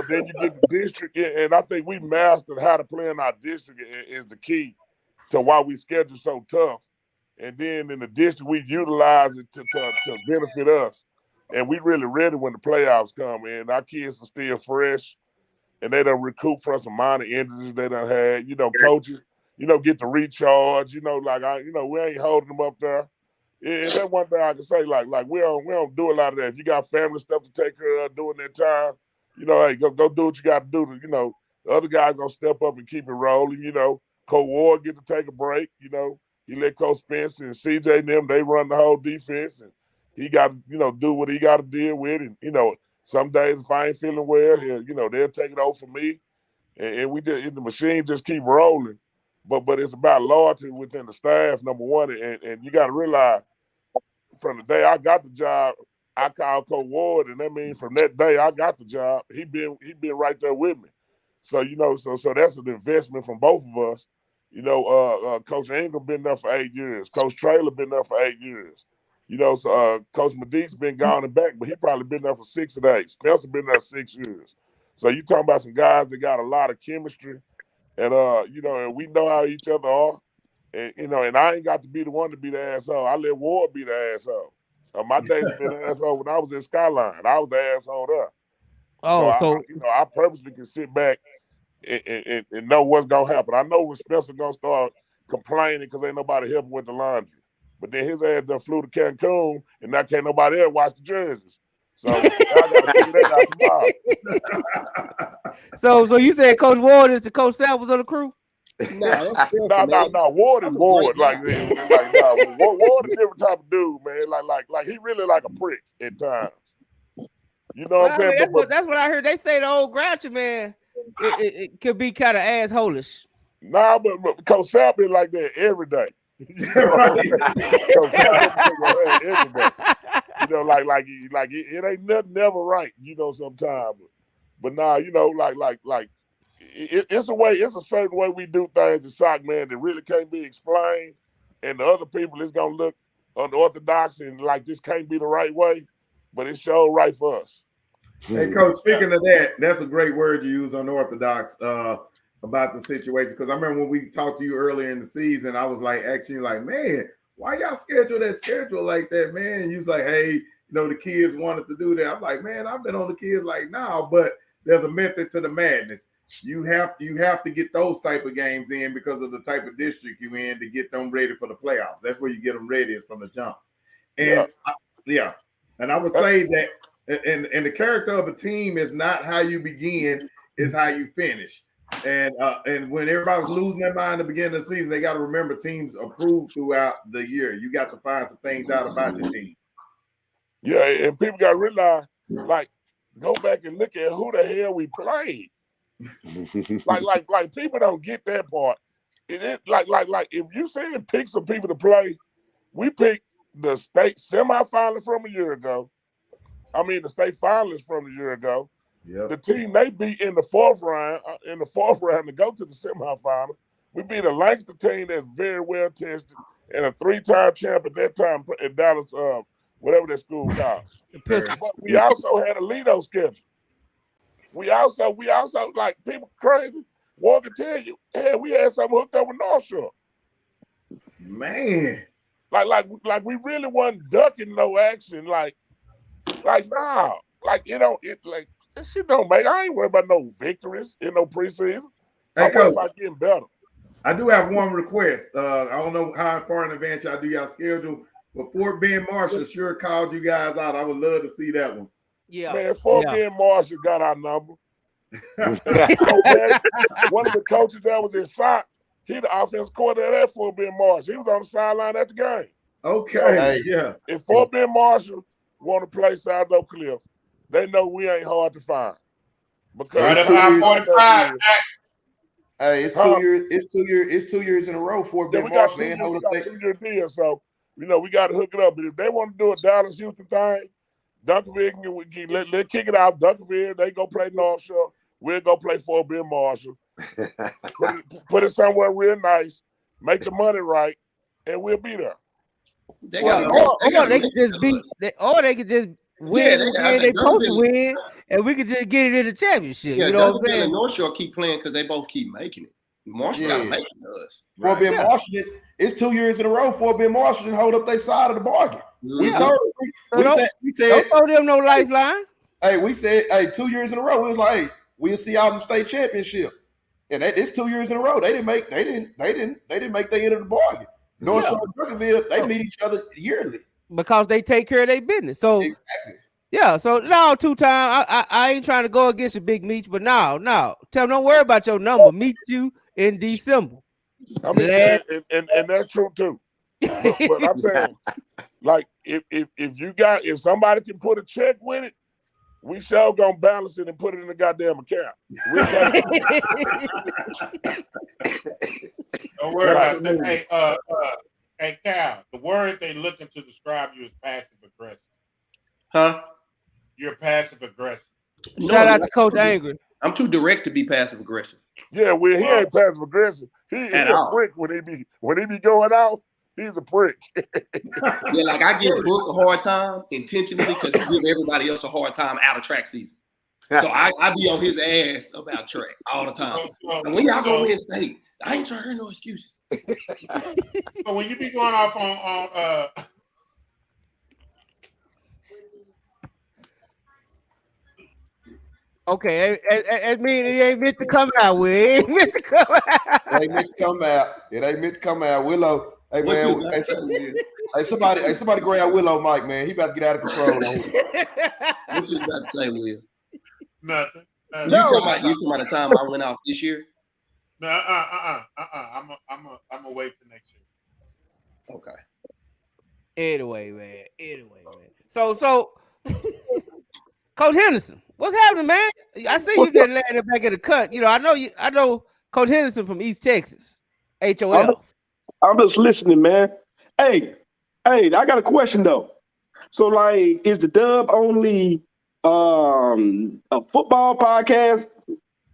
Speaker 18: Then you get the district, and I think we mastered how to play in our district is the key to why we schedule so tough. And then in the district, we utilize it to benefit us. And we really ready when the playoffs come. And our kids are still fresh, and they done recoup from some minor injuries they done had. Coaches, get to recharge. We ain't holding them up there. And that's one thing I can say. Like we don't do a lot of that. If you got family stuff to take care of during that time, hey, go do what you got to do. The other guys gonna step up and keep it rolling. Coach Ward get to take a break. He let Coach Spencer and CJ and them, they run the whole defense, and he got to, do what he got to deal with. And, some days if I ain't feeling well, they'll take it over for me. And we just, the machine just keep rolling. But it's about loyalty within the staff, number one. And you got to realize from the day I got the job, I called Coach Ward, and that means from that day I got the job, he been right there with me. So, so that's an investment from both of us. Coach Ingram been there for 8 years. Coach Traylor been there for 8 years. So Coach Medique's been gone and back, but he probably been there for 6 or 8. Spencer been there 6 years. So you talking about some guys that got a lot of chemistry, and and we know how each other are, and and I ain't got to be the one to be the asshole. I let Ward be the asshole. My days have been an asshole when I was in Skyline. I was the asshole there. So I purposely can sit back and know what's gonna happen. I know when Spencer gonna start complaining because ain't nobody helping with the laundry. But then his ass done flew to Cancun, and now can't nobody else watch the jerseys. So I gotta figure that out tomorrow.
Speaker 7: So you said Coach Ward is the Coach Samples of the crew?
Speaker 18: No, Ward is Ward. Ward is a different type of dude, man. Like he really like a prick at times. You know what I'm saying?
Speaker 7: I mean, that's what I heard. They say the old Grouchy man, it could be kind of asshole-ish.
Speaker 18: Nah, but Coach Sap is like that every day. Coach Sap every day. It ain't nothing never right. Sometimes, but nah, it's a way. It's a certain way we do things in soccer, man, that really can't be explained. And the other people is gonna look unorthodox and like this can't be the right way, but it's sure right for us.
Speaker 6: Hey, Coach, speaking of that, that's a great word you use, unorthodox, about the situation. Because I remember when we talked to you earlier in the season, I was like, asking you, like, man, why y'all schedule that schedule like that, man? And you was like, hey, the kids wanted to do that. I'm like, man, I've been on the kids like, nah, but there's a method to the madness. You have to get those type of games in because of the type of district you in to get them ready for the playoffs. That's where you get them ready is from the jump. And and I would say that. And the character of a team is not how you begin, is how you finish. And when everybody's losing their mind at the beginning of the season, they got to remember teams improve throughout the year. You got to find some things out about your team.
Speaker 18: Yeah, and people got to realize, like, go back and look at who the hell we played. like people don't get that part. Like if you saying pick some people to play, we picked the state semifinal from a year ago. The state finalists from a year ago. Yep. The team they beat in the fourth round to go to the semifinal. We beat a Lancaster team that's very well tested and a 3-time champ at that time in Dallas whatever that school called.
Speaker 7: Pistol.
Speaker 18: But we also had a Lido schedule. We also like people crazy. One can tell you, hey, we had something hooked up with North Shore.
Speaker 6: Man.
Speaker 18: Like we really wasn't ducking no action. Like nah. Like like this shit don't make. I ain't worried about no victories in no preseason.
Speaker 6: Hey,
Speaker 18: I'm worried about getting better.
Speaker 6: I do have one request. I don't know how far in advance y'all do y'all schedule, but Fort Bend Marshall sure called you guys out. I would love to see that one.
Speaker 7: Yeah.
Speaker 18: Man, Fort Bend Marshall got our number. One of the coaches that was in SOC, he the offensive coordinator at Fort Bend Marshall. He was on the sideline at the game.
Speaker 6: Okay, yeah.
Speaker 18: If Fort Bend Marshall want to play South Oak Cliff, they know we ain't hard to find. Because
Speaker 21: hey, it's 2 years. It's 2 years in a row. Fort Bend Marshall.
Speaker 18: We got 2-year deal, so we got to hook it up. But if they want to do a Dallas Houston thing, Duncanville let's kick it out. Duncanville, they go play North Shore. We'll go play Fort Bend Marshall. put it somewhere real nice. Make the money right, and we'll be there.
Speaker 7: They could just win the game they supposed to win, and we could just get it in the championship.
Speaker 20: Yeah,
Speaker 7: you know what I'm saying?
Speaker 20: and North Shore keep playing because they both keep making it. Marshall got to make it to us.
Speaker 21: Fort Bend Marshall, it's 2 years in a row. Fort Bend Marshall didn't hold up their side of the bargain. We said
Speaker 7: don't throw them no lifeline.
Speaker 21: Hey, we said, hey, 2 years in a row. We was like, hey, we'll see y'all in the state championship. And it's 2 years in a row. They didn't make their end of the bargain. North Shore and Duncanville, they meet each other yearly.
Speaker 7: Because they take care of their business. So yeah, so no, 2 times. I ain't trying to go against your big meets, but no. Tell them don't worry about your number. Meet you in December.
Speaker 18: I mean, and that's true too. But I'm saying, like, if somebody can put a check with it, we sure gonna balance it and put it in the goddamn account.
Speaker 10: Don't worry about that. Hey, Cal, the word they looking to describe you is passive aggressive.
Speaker 20: Huh?
Speaker 10: You're passive aggressive.
Speaker 7: Shout out to Coach Angry.
Speaker 20: I'm too direct to be passive aggressive.
Speaker 18: Yeah, well, he ain't passive aggressive. He a prick when he be going out. He's a prick.
Speaker 20: Yeah, like I give Brooke a hard time intentionally because he give everybody else a hard time out of track season. So I be on his ass about track all the time. And when y'all go win state, I ain't trying to hear no excuses.
Speaker 10: So when you be going off on
Speaker 7: okay, it mean it ain't meant to come out with. It ain't meant to come out.
Speaker 21: It ain't meant to come out. Willow. Hey man, somebody grab Willow Mike, man. He about to get out of control.
Speaker 20: What you about to say, Will?
Speaker 10: Nothing.
Speaker 20: You talking about the time I went off this year?
Speaker 10: No, I'm gonna wait till next year.
Speaker 20: Okay.
Speaker 7: Anyway, man. So Coach Henderson, what's happening, man? I see you just laying it back in the cut. You know, I know Coach Henderson from East Texas, HOL.
Speaker 19: I'm just listening, man. Hey, I got a question though. So, like, is the Dub only a football podcast,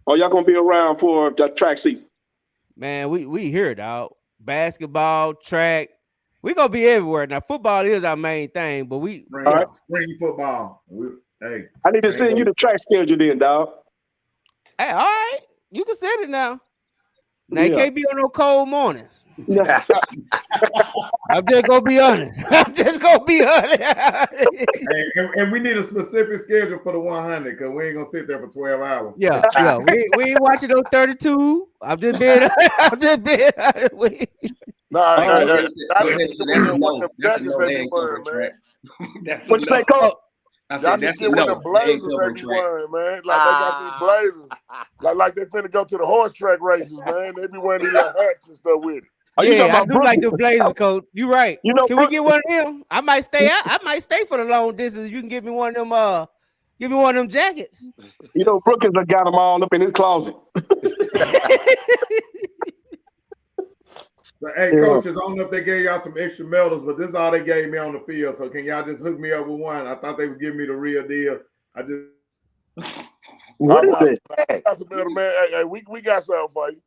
Speaker 19: or y'all gonna be around for the track season?
Speaker 7: Man, we here, dog. Basketball, track. We gonna be everywhere. Now, football is our main thing, but we
Speaker 6: spring football. Hey,
Speaker 19: I need to send you the track schedule then, dog.
Speaker 7: Hey, all right, you can send it now. Now it can't be on no cold mornings. I'm just gonna be honest.
Speaker 6: and we need a specific schedule for the 100 because we ain't gonna sit there for 12 hours.
Speaker 7: Yeah. We ain't watching those 32. I'm just being.
Speaker 19: What's that called?
Speaker 18: I said that's a no. Blazers everywhere, man. Like they got these blazers. Like they finna go to the horse track races, man. They be wearing these little hats and stuff with it.
Speaker 7: Yeah, I do like the blazers, Coach. You right. Can we get one of them? I might stay out. I might stay for the long distance. You can give me one of them. Give me one of them jackets.
Speaker 19: You know, Brookins have got them all up in his closet.
Speaker 6: So, hey, coaches, I don't know if they gave y'all some extra medals, but this is all they gave me on the field. So can y'all just hook me up with one? I thought they would give me the real deal.
Speaker 19: What is it?
Speaker 18: That's a medal, man. Hey, we got something for you.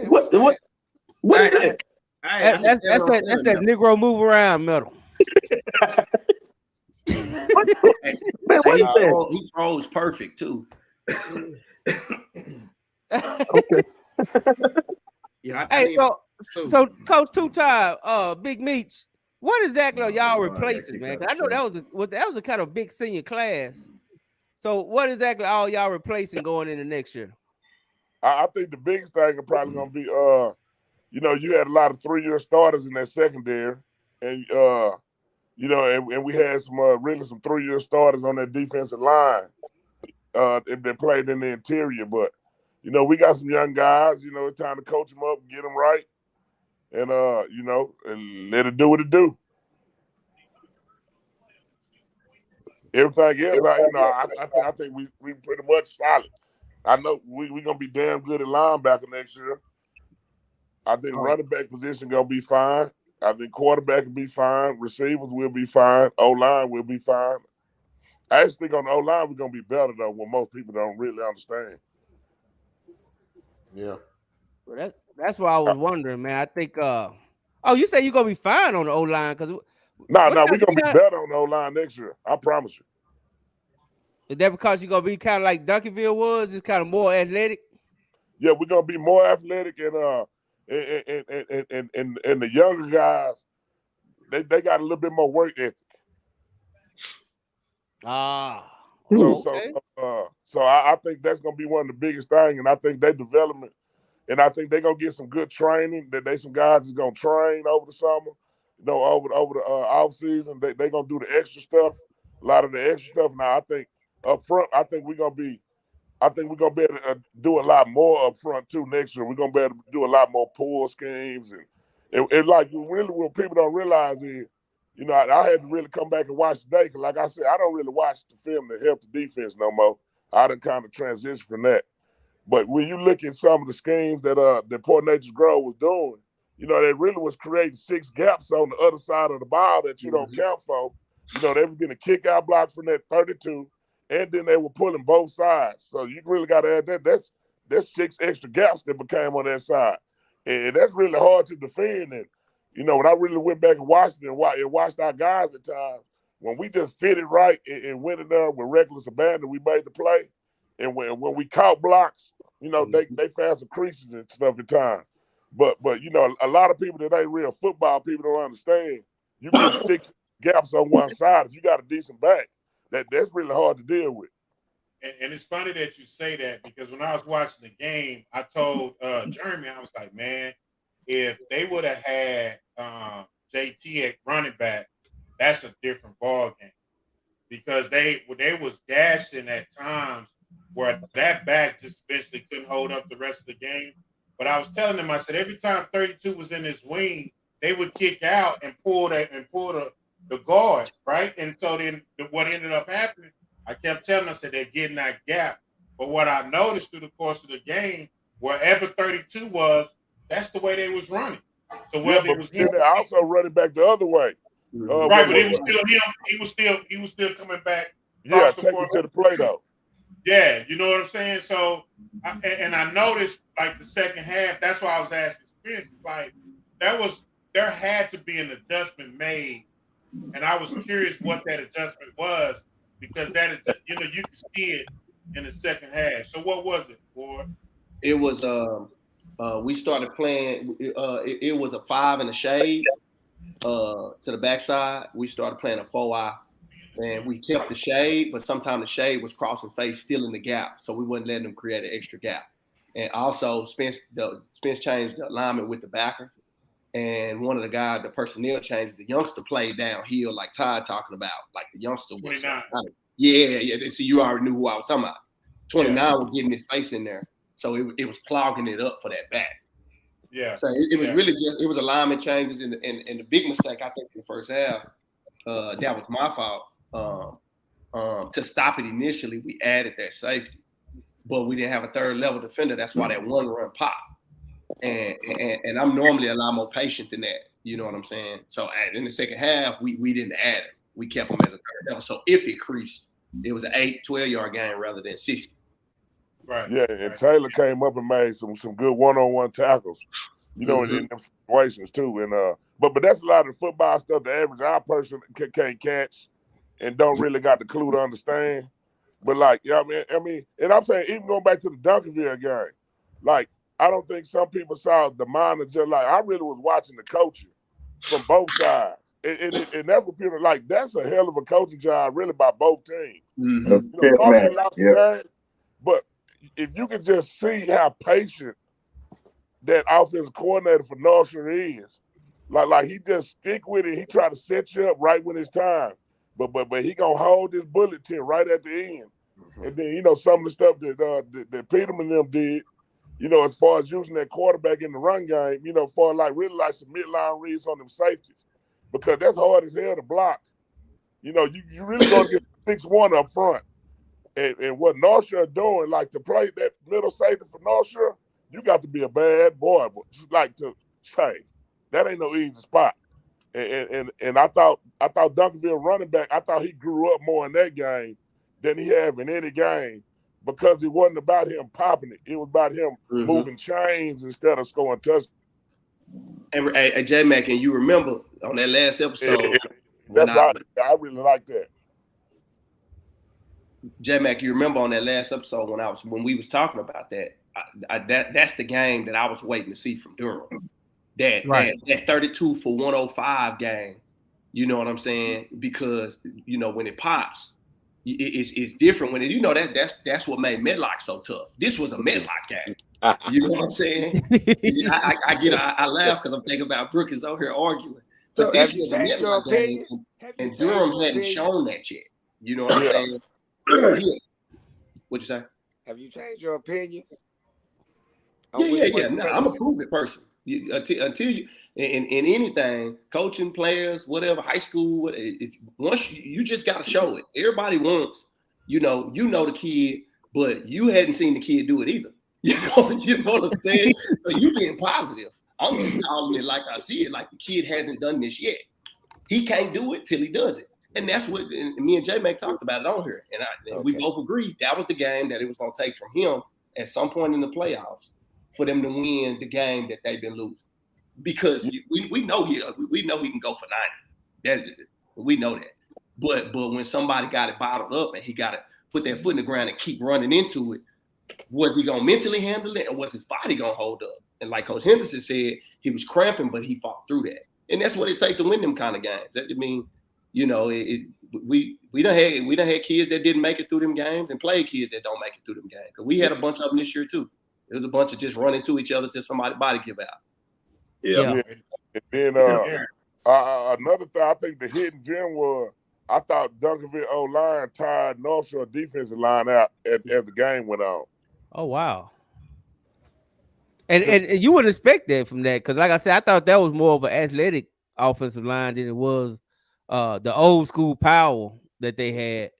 Speaker 19: What is it?
Speaker 7: That's that Negro move around medal.
Speaker 19: Man, what is that?
Speaker 20: He throws perfect too.
Speaker 19: Okay.
Speaker 14: Yeah,
Speaker 7: Hey, so Coach Two-Time, Big Meech, what exactly are y'all replacing, man? 'Cause I know that was a kind of big senior class. So what exactly all y'all replacing going into next year?
Speaker 18: I think the biggest thing is probably gonna be you had a lot of 3-year starters in that secondary, and and we had some really some 3-year starters on that defensive line. They played in the interior, but we got some young guys. It's time to coach them up, get them right, and and let it do what it do. Everything else, I think we pretty much solid. I know we gonna be damn good at linebacker next year. I think running back position gonna be fine. I think quarterback will be fine. Receivers will be fine. O-line will be fine. I actually think on the O-line we're gonna be better though, what most people don't really understand.
Speaker 21: Yeah.
Speaker 7: Well, that's what I was wondering, man. I think you say you're gonna be fine on the O-line because
Speaker 18: No, we're gonna be better on the O-line next year. I promise you.
Speaker 7: Is that because you're gonna be kind of like Duncanville was? It's kind of more athletic.
Speaker 18: Yeah, we're gonna be more athletic and the younger guys, they got a little bit more work ethic. So I think that's gonna be one of the biggest things, and I think their development, and I think they're gonna get some good training. That they some guys is gonna train over the summer, over the off season. They gonna do the extra stuff, a lot of the extra stuff. Now I think up front, I think we're gonna be able to do a lot more up front too next year. We're gonna be able to do a lot more pull schemes and like really what people don't realize is, I had to really come back and watch today because, like I said, I don't really watch the film to help the defense no more. I done kind of transitioned from that. But when you look at some of the schemes that Port Nature's Grove was doing, they really was creating 6 gaps on the other side of the ball that you don't count for. They were getting a kick out block from that 32, and then they were pulling both sides. So you really got to add that. That's 6 extra gaps that became on that side. And that's really hard to defend. And, when I really went back and watched it and watched our guys at times, when we just fit it right and went in there with reckless abandon, we made the play. And when we caught blocks, they found some creases and stuff at times. But a lot of people that ain't real football people don't understand. You get 6 gaps on one side. If you got a decent back, that's really hard to deal with.
Speaker 10: And it's funny that you say that because when I was watching the game, I told Jeremy, I was like, man, if they would have had JT at running back, that's a different ball game because they was dashing at times where that back just eventually couldn't hold up the rest of the game. But I was telling them, I said every time 32 was in his wing, they would kick out and pull the guards, right? And so then what ended up happening, I kept telling them, I said they're getting that gap. But what I noticed through the course of the game, wherever 32 was, that's the way they was running. So whether it was him,
Speaker 18: they also running back the other way.
Speaker 10: Right, but it was still him. He was still coming back.
Speaker 18: Yeah, taking to the play though.
Speaker 10: Yeah, you know what I'm saying. So, I noticed like the second half. That's why I was asking Spence. Like there had to be an adjustment made, and I was curious what that adjustment was because that is you can see it in the second half. So what was it, boy?
Speaker 20: It was we started playing. It was a 5 in the shade to the backside. We started playing a 4-eye, and we kept the shade, but sometimes the shade was crossing face, still in the gap, so we wasn't letting them create an extra gap. And also, Spence changed the alignment with the backer, and one of the guys, the personnel changed. The youngster played downhill, like Todd talking about. Like the youngster was, yeah. See, you already knew who I was talking about. 29 was getting his face in there. So it was clogging it up for that back.
Speaker 10: Yeah.
Speaker 20: So it was really just, it was alignment changes and the big mistake I think in the first half, that was my fault. To stop it initially, we added that safety, but we didn't have a third level defender. That's why that one run popped. And I'm normally a lot more patient than that. You know what I'm saying? So in the second half, we didn't add it. We kept him as a third level. So if it creased, it was an 12-yard game rather than 60.
Speaker 10: Right.
Speaker 18: Yeah, and Taylor came up and made some good one-on-one tackles, in them situations too. And but that's a lot of the football stuff the average eye person can't catch. and don't really got the clue to understand. But like, yeah, I mean, and I'm saying even going back to the Duncanville game, like I don't think some people saw the mind of just like I really was watching the coaching from both sides. And that computer, like that's a hell of a coaching job, really, by both teams. You know, Norfolk lost the game, but if you could just see how patient that offensive coordinator for North Shore is, like he just stick with it. He try to set you up right when it's time, but he gonna hold this bullet tin right at the end. And then you know some of the stuff that Peterman and them did, you know, as far as using that quarterback in the run game, you know, for like really like some midline reads on them safeties, because that's hard as hell to block. You know, you really gonna get 6-1 up front. And what North Shore doing, like to play that middle safety for North Shore, you got to be a bad boy. But like to say, that ain't no easy spot. And I thought Duncanville running back, I thought he grew up more in that game than he have in any game, because it wasn't about him popping it. It was about him moving chains instead of scoring touchdowns.
Speaker 20: And J-Mac, and you remember on that last episode.
Speaker 18: That's right. I really like that.
Speaker 20: J-Mac, you remember on that last episode when we was talking about that, that's the game that I was waiting to see from Durham. That 32 for 105 game. You know what I'm saying? Because you know when it pops, it's different when it. You know that's what made Medlock so tough. This was a Medlock game. You know what I'm saying? I laugh because I'm thinking about Brookins over here arguing.
Speaker 17: So
Speaker 20: But this was a Medlock game, and Durham hadn't shown that yet. You know what I'm saying? What'd you say?
Speaker 17: Have you changed your opinion?
Speaker 20: Yeah. No, I'm a proven person. Until you in anything, coaching, players, whatever, high school, once you just got to show it. Everybody wants, you know the kid, but you hadn't seen the kid do it either. You know what I'm saying? So you getting positive. I'm just calling it like I see it, like the kid hasn't done this yet. He can't do it till he does it. And that's what me and J-Mac talked about it on here. And we both agreed that was the game that it was going to take from him at some point in the playoffs for them to win the game that they've been losing. Because we know he can go for 90. We know that. But when somebody got it bottled up and he got to put that foot in the ground and keep running into it, was he going to mentally handle it, or was his body going to hold up? And like Coach Henderson said, he was cramping, but he fought through that. And that's what it takes to win them kind of games. I mean, you know, we done had kids that didn't make it through them games and played kids that don't make it through them games. Because we had a bunch of them this year too. There was a bunch of just running to each other till somebody's body give out.
Speaker 18: Yeah. And then another thing, I think the hidden gem was, I thought Duncanville O-line tired North Shore defensive line out as the game went on.
Speaker 7: Oh wow. And you wouldn't expect that from that, because like I said, I thought that was more of an athletic offensive line than it was the old school power that they had.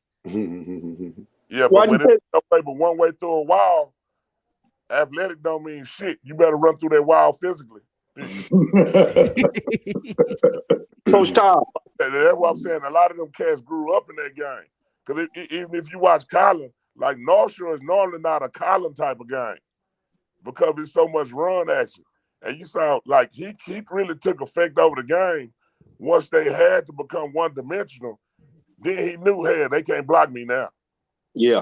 Speaker 18: Yeah, but when it's play but one way through a wall, athletic don't mean shit. You better run through that wall physically.
Speaker 19: Coach Todd.
Speaker 18: That's what I'm saying. A lot of them cats grew up in that game. Because even if you watch Colin, like North Shore is normally not a Colin type of game because there's so much run action. And you saw like he really took effect over the game once they had to become one-dimensional. Then he knew, hey, they can't block me now.
Speaker 19: Yeah.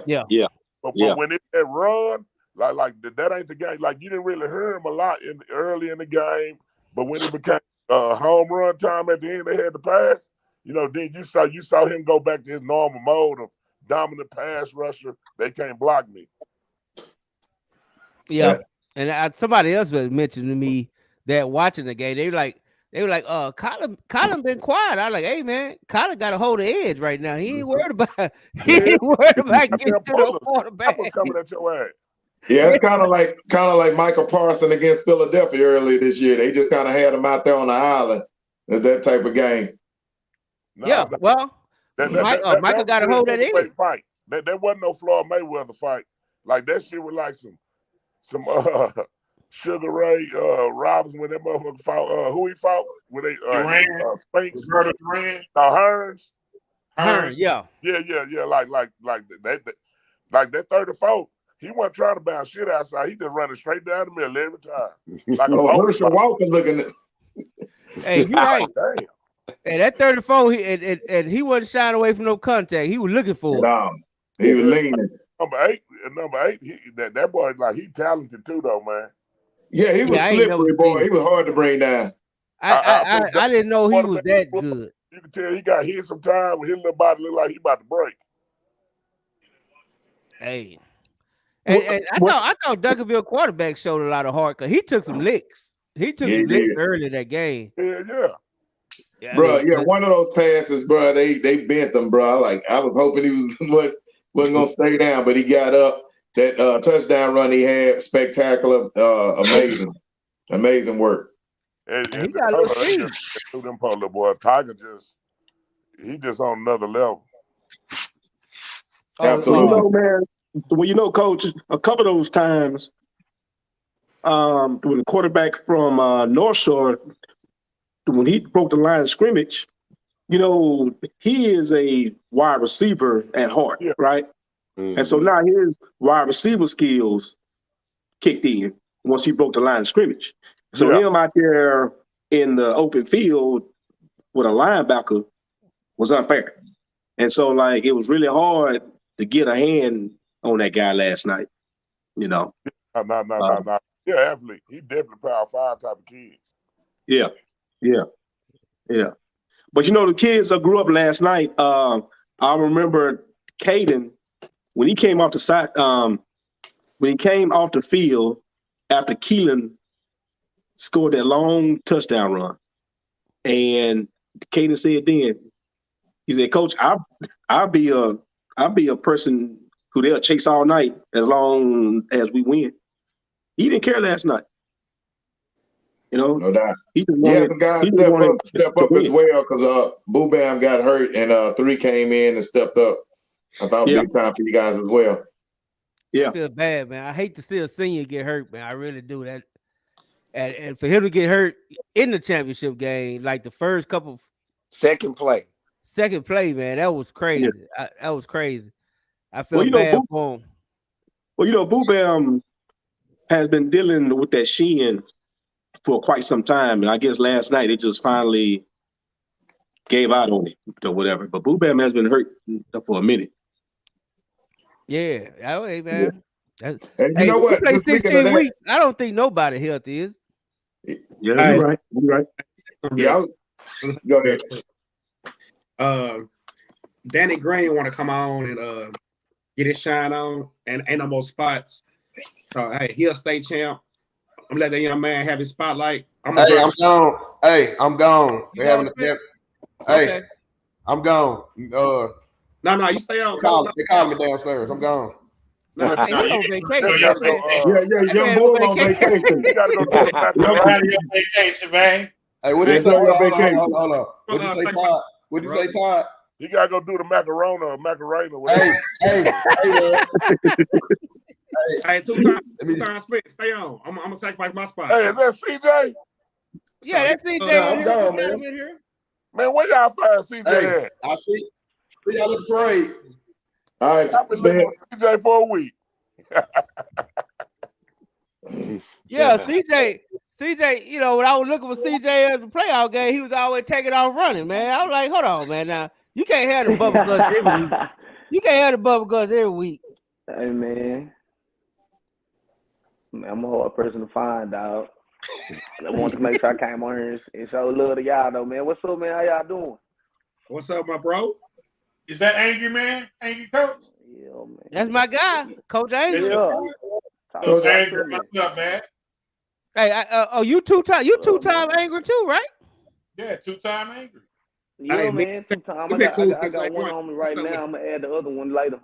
Speaker 18: But when it's that run, like that ain't the game. Like you didn't really hear him a lot early in the game, but when it became home run time at the end, they had to pass. You know, then you saw him go back to his normal mode of dominant pass rusher. They can't block me.
Speaker 7: Yeah, and somebody else was mentioning to me that watching the game, they were like, Colin been quiet. I was like, hey man, Colin got to hold the edge right now. He ain't worried about getting to the quarterback.
Speaker 18: Coming at your ass.
Speaker 1: Yeah, it's kind of like Michael Parsons against Philadelphia earlier this year. They just kind of had him out there on the island. It's that type of game.
Speaker 7: No, Michael got to hold that in.
Speaker 18: Fight. That wasn't no Floyd Mayweather fight. Like that shit was like some Sugar Ray Robinson when that motherfucker fought. Who he fought? When they Spinks? Hearns.
Speaker 7: Hearns, yeah.
Speaker 18: Like that 34. He wasn't trying to bounce shit outside. He just running straight down the middle every time. Like
Speaker 1: Herschel Walker looking at.
Speaker 7: Hey, you're right.
Speaker 18: Damn.
Speaker 7: And that 34, and he wasn't shying away from no contact. He was looking for it.
Speaker 1: No, he was leaning.
Speaker 18: Number 8, that boy, like, he talented too, though, man.
Speaker 1: Yeah, he was slippery, boy. He was hard to bring down.
Speaker 7: I didn't know he was that good.
Speaker 18: You can tell he got hit sometime when his little body looked like he about to break.
Speaker 7: Hey. And I thought Duncanville quarterback showed a lot of heart because he took some licks. He took some licks early in that game.
Speaker 18: Yeah.
Speaker 1: Bro, one of those passes, bro, they bent them, bro. I was hoping he wasn't gonna stay down, but he got up. That touchdown run he had, spectacular, amazing work.
Speaker 18: And he got a little speed. Them poor little boy, Tiger he just on another level.
Speaker 1: Absolutely,
Speaker 19: man. Well, Coach, a couple of those times, when the quarterback from North Shore, when he broke the line of scrimmage, he is a wide receiver at heart, right? Mm-hmm. And so now his wide receiver skills kicked in once he broke the line of scrimmage. So him out there in the open field with a linebacker was unfair. And so, it was really hard to get a hand on that guy last night, No.
Speaker 18: Yeah, athlete. He definitely Power 5 type of kid.
Speaker 19: Yeah. But the kids that grew up last night, I remember Caden when he came off the side, when he came off the field after Keelan scored that long touchdown run, and Caden said then, he said, "Coach, I'll be a person who they'll chase all night as long as we win." He didn't care last night.
Speaker 1: No doubt. He had some guys step up as well because Boo Bam got hurt and 3 came in and stepped up. I thought big time for you guys as well.
Speaker 19: Yeah.
Speaker 7: I feel bad, man. I hate to see a senior get hurt, man. I really do that. And for him to get hurt in the championship game, like the first couple
Speaker 17: second play,
Speaker 7: man, that was crazy. Yeah. That was crazy. I feel bad for him.
Speaker 19: Well, Boo Bam has been dealing with that shin for quite some time, and I guess last night it just finally gave out on it or whatever. But Boo Bam has been hurt for a minute.
Speaker 7: Yeah, hey man.
Speaker 1: And you know what?
Speaker 7: Play 16 weeks. I don't think nobody healthy is.
Speaker 19: Yeah, you're right. You're right.
Speaker 1: Yeah, go
Speaker 14: ahead. Danny Green want to come on and get his shine on, and ain't no more spots. So hey, he a state champ. I'm letting that young man have his spotlight.
Speaker 21: I'm gone. I'm gone.
Speaker 14: Okay.
Speaker 21: I'm gone.
Speaker 14: No, you stay on.
Speaker 21: They called me downstairs. I'm gone.
Speaker 7: No, he on vacation.
Speaker 1: Young boy on vacation. You gotta go to
Speaker 10: your vacation, man.
Speaker 21: Hey, what did you say? Hold on. What did you say, Todd? What did you say, Todd?
Speaker 18: You gotta go do the Macarena.
Speaker 14: Hey, 2 times split. Stay on. I'm gonna sacrifice my spot.
Speaker 18: Hey, is that CJ?
Speaker 7: Yeah, that's CJ.
Speaker 21: I'm gone, man.
Speaker 18: Man, where y'all find CJ at?
Speaker 21: I see. Y'all look great.
Speaker 1: All right,
Speaker 18: I've been looking for CJ for a week.
Speaker 7: Yeah, CJ, when I was looking for CJ at the playoff game, he was always taking off running, man. I was like, hold on, man. Now you can't have the bubble guts every week. You can't have the bubble guts every week.
Speaker 4: Hey, man, I'm a hard person to find, dog. I wanted to make sure I came on here and show love to y'all, though, man. What's up, man? How y'all doing?
Speaker 14: What's up, my bro?
Speaker 10: Is that Angry Man? Angry Coach?
Speaker 4: Yeah, man.
Speaker 7: That's my guy, Coach Angry.
Speaker 4: Yeah.
Speaker 10: Coach Angry, what's up, man?
Speaker 7: Hey, you two-time Angry too, right?
Speaker 10: Yeah, 2-time Angry.
Speaker 4: Yeah, hey, man, 2-time. I got one on me right now. I'm gonna add the other one later.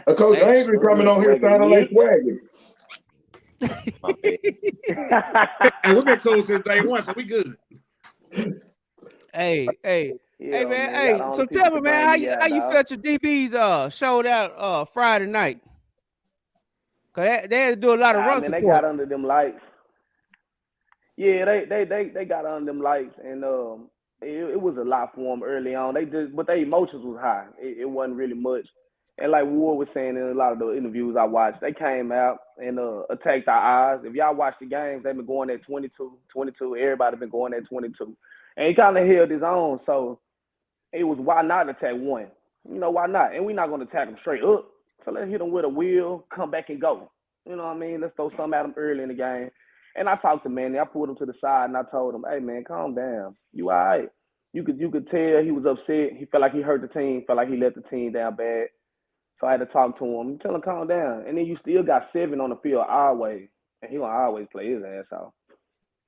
Speaker 1: Coach Angry coming on here sounding like Swagger.
Speaker 14: Hey, we've been cool since day one, so we good.
Speaker 7: Hey,
Speaker 4: yeah,
Speaker 7: man. Hey, so tell me, man, how you felt your DBs showed out Friday night? Cause they had to do a lot of run support.
Speaker 4: They got under them lights. Yeah, they got under them lights, and it was a lot for them early on. But their emotions was high. It wasn't really much. And like Ward was saying in a lot of the interviews I watched, they came out and attacked our eyes. If y'all watch the games, they've been going at 22. Everybody been going at 22. And he kind of held his own. So it was why not attack one? You know, why not? And we're not going to attack him straight up. So let's hit him with a wheel, come back and go. You know what I mean? Let's throw something at him early in the game. And I talked to Manny. I pulled him to the side and I told him, hey, man, calm down. You all right. You could tell he was upset. He felt like he hurt the team, felt like he let the team down bad. So I had to talk to him, tell him calm down. And then you still got 7 on the field our way. And he gonna always play his ass off.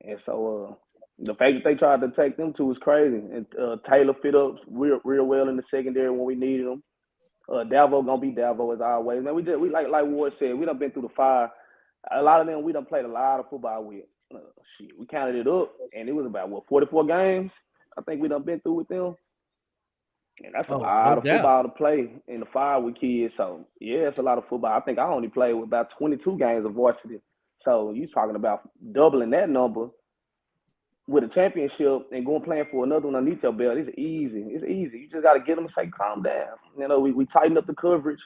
Speaker 4: And so the fact that they tried to take them two is crazy. And Taylor fit up real well in the secondary when we needed him. Davo gonna be Davo as always. Man, we like Ward said, we done been through the fire. A lot of them we done played a lot of football with. We counted it up, and it was about 44 games. I think we done been through with them. And that's a lot of football to play in the fire with kids. So yeah, it's a lot of football. I think I only played with about 22 games of varsity. So you talking about doubling that number with a championship and going playing for another one underneath your belt. It's easy. It's easy. You just got to get them to say, calm down. You know, we tightened up the coverage.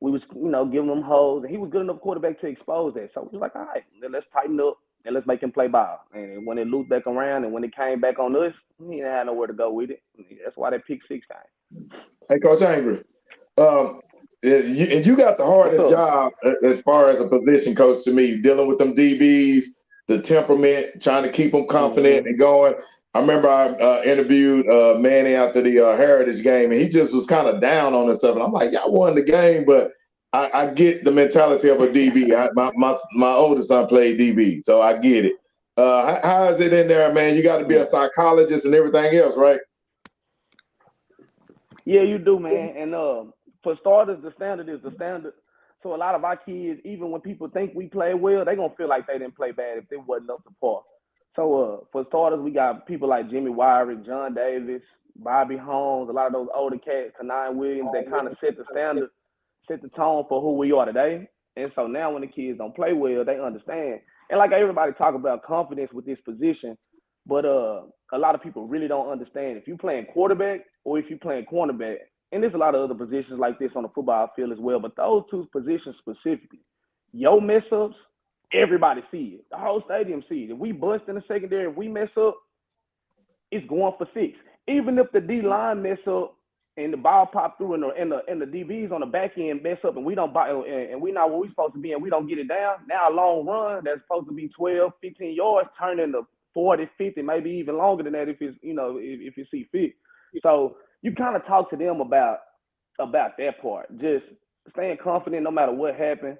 Speaker 4: We was, giving them holes. And he was good enough quarterback to expose that. So we was like, all right, then let's tighten up and let's make him play ball. And when it looped back around and when it came back on us, he didn't have nowhere to go with it. That's why that pick 6 came.
Speaker 1: Hey, Coach Angry, you got the hardest job as far as a position coach to me, dealing with them DBs, the temperament, trying to keep them confident and going. I remember I interviewed Manny after the Heritage game, and he just was kind of down on himself. And I'm like, y'all won the game, but I get the mentality of a DB. My oldest son played DB, so I get it. How is it in there, man? You got to be a psychologist and everything else, right?
Speaker 4: Yeah, you do, man. And for starters, the standard is the standard. So a lot of our kids, even when people think we play well, they're going to feel like they didn't play bad if they wasn't up to par. So for starters, we got people like Jimmy Wyrick, John Davis, Bobby Holmes, a lot of those older cats, Kanine Williams, that kind of set the standard, set the tone for who we are today. And so now when the kids don't play well, they understand. And like everybody talk about confidence with this position, but a lot of people really don't understand if you're playing quarterback or if you're playing cornerback. And there's a lot of other positions like this on the football field as well, but those two positions specifically, your mess ups, everybody see it. The whole stadium see it. If we bust in the secondary, if we mess up, it's going for 6. Even if the D line mess up and the ball pop through and the DBs on the back end mess up and we don't buy and we not where we're supposed to be and we don't get it down, now a long run that's supposed to be 12, 15 yards turn into 40, 50, maybe even longer than that if it's, if you see fit. So you kind of talk to them about that part. Just staying confident no matter what happened.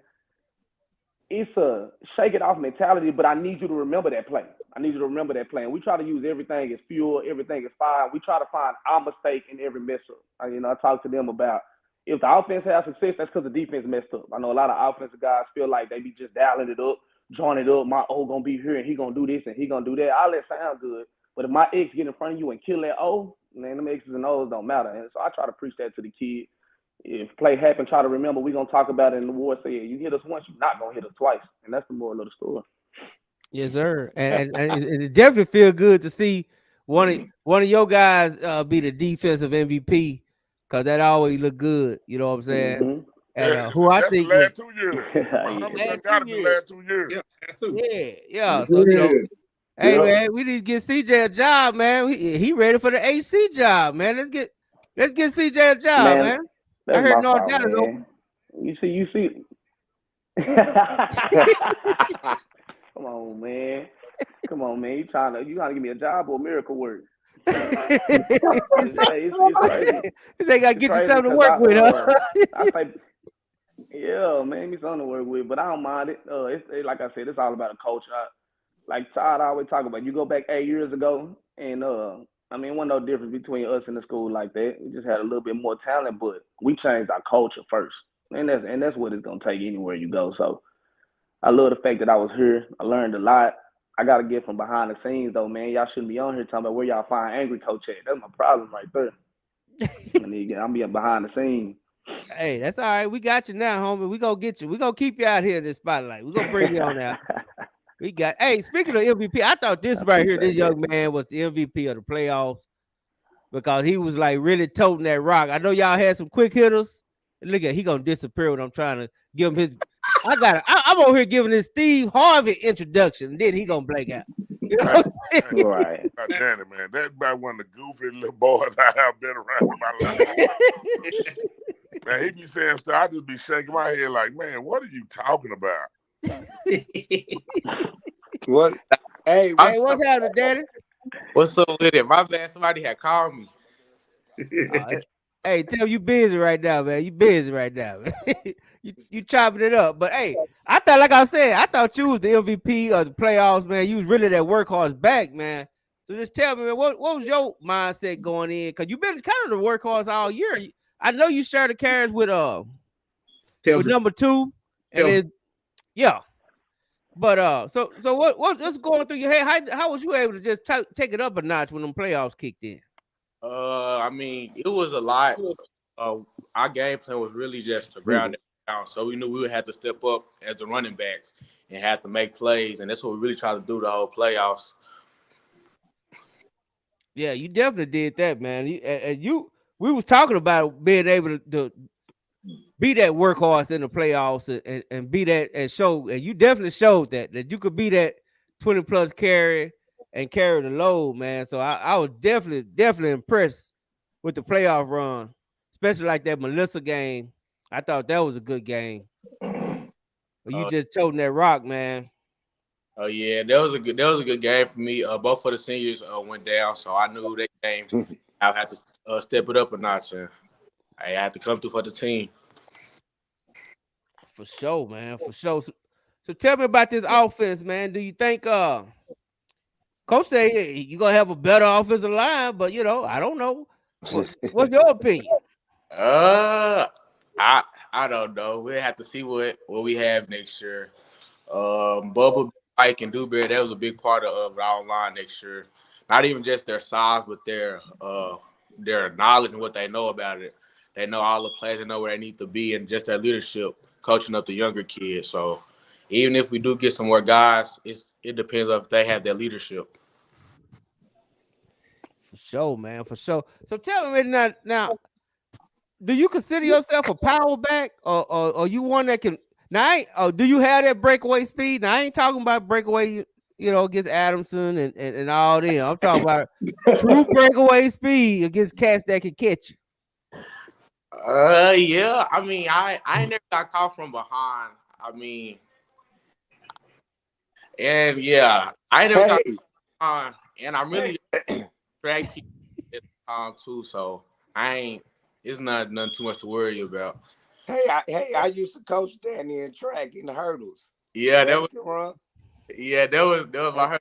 Speaker 4: It's a shake it off mentality, but I need you to remember that play. I need you to remember that play. And we try to use everything as fuel, everything as fire. We try to find our mistake in every mess up. I talk to them about if the offense has success, that's because the defense messed up. I know a lot of offensive guys feel like they be just dialing it up, drawing it up. My O gonna be here and he gonna do this and he gonna do that. All that sound good. But if my X get in front of you and kill that O, man, them X's and O's don't matter. And so I try to preach that to the kid. If play happen, try to remember we're gonna talk about it in the war. Say you hit us once, you're not gonna hit us twice, and that's the moral of the story.
Speaker 7: Yes, sir. And it definitely feel good to see one of your guys be the defensive MVP, because that always look good. You know what I'm saying?
Speaker 18: Mm-hmm.
Speaker 7: And who I think
Speaker 18: the last 2 years. The last 2 years.
Speaker 7: Yeah. So hey man, we need to get CJ a job, man. He ready for the AC job, man. Let's get CJ a job, man. I heard North Dallas open.
Speaker 4: You see. Come on, man. You trying to give me a job or miracle work? It's crazy.
Speaker 7: They gotta get you something to work with, huh?
Speaker 4: I say, yeah, man, me something to work with, but I don't mind it. It's like I said, it's all about a culture. Like Todd always talk about, you go back 8 years ago, and it wasn't no difference between us and the school like that. We just had a little bit more talent, but we changed our culture first, and that's what it's gonna take anywhere you go. So I love the fact that I was here. I learned a lot. I got to get from behind the scenes, though, man. Y'all shouldn't be on here talking about where y'all find Angry Coach at. That's my problem right there. I'm being behind the scenes.
Speaker 7: Hey, that's all right. We got you now, homie. We gonna get you. We gonna keep you out here in this spotlight. We gonna bring you on out. Hey, speaking of MVP, I thought this right here, this young man was the MVP of the playoffs because he was like really toting that rock. I know y'all had some quick hitters. Look at he gonna disappear when I'm trying to give him his. I'm over here giving this Steve Harvey introduction, and then he gonna blank out. You know what I'm saying?
Speaker 4: Right.
Speaker 18: God damn it, man. That's about one of the goofiest little boys I have been around in my life. Man, he be saying stuff. I just be shaking my head like, man, what are you talking about?
Speaker 17: What? Hey,
Speaker 7: Hey, what's happening, Daddy?
Speaker 3: What's up with it? My bad. Somebody had called me.
Speaker 7: Hey, tell you busy right now, man. You busy right now, man. you chopping it up. But hey, I thought, like I said, I thought you was the MVP of the playoffs, man. You was really that workhorse back, man. So just tell me, man, what was your mindset going in? Because you've been kind of the workhorse all year. I know you shared the carries with number 2, and then yeah. But so what's going through your head? How was you able to just take it up a notch when them playoffs kicked in?
Speaker 3: I mean, it was a lot. Our game plan was really just to ground it down. So we knew we would have to step up as the running backs and have to make plays, and that's what we really tried to do the whole playoffs.
Speaker 7: Yeah, you definitely did that, man. We was talking about being able to be that workhorse in the playoffs and be that and show, and you definitely showed that you could be that 20+ carry and carry the load, man. So I was definitely impressed with the playoff run, especially like that Melissa game. I thought that was a good game. But you just toting that rock, man.
Speaker 3: Oh yeah, that was a good game for me. Both of the seniors went down, so I knew that game I had to step it up a notch. I had to come through for the team.
Speaker 7: For sure, man. For sure. So tell me about this offense, man. Do you think Coach say you're gonna have a better offensive line, but I don't know. What's your opinion?
Speaker 3: I don't know. We'll have to see what we have next year. Bubba, Mike, and Dewberry, that was a big part of our line next year. Not even just their size, but their knowledge and what they know about it. They know all the players, they know where they need to be, and just their leadership, coaching up the younger kids. So even if we do get some more guys, it depends on if they have their leadership.
Speaker 7: For sure, man. For sure. So tell me now, do you consider yourself a power back, or you one that can? Now, do you have that breakaway speed? Now, I ain't talking about breakaway, against Adamson and all them. I'm talking about true breakaway speed against cats that can catch you.
Speaker 3: Yeah. I mean, I ain't never got caught from behind. I mean, and yeah, I ain't never got caught from behind, and I'm really track at the time too. So it's not nothing too much to worry about.
Speaker 17: I used to coach Danny in track in the hurdles.
Speaker 3: Yeah, that was my hurdles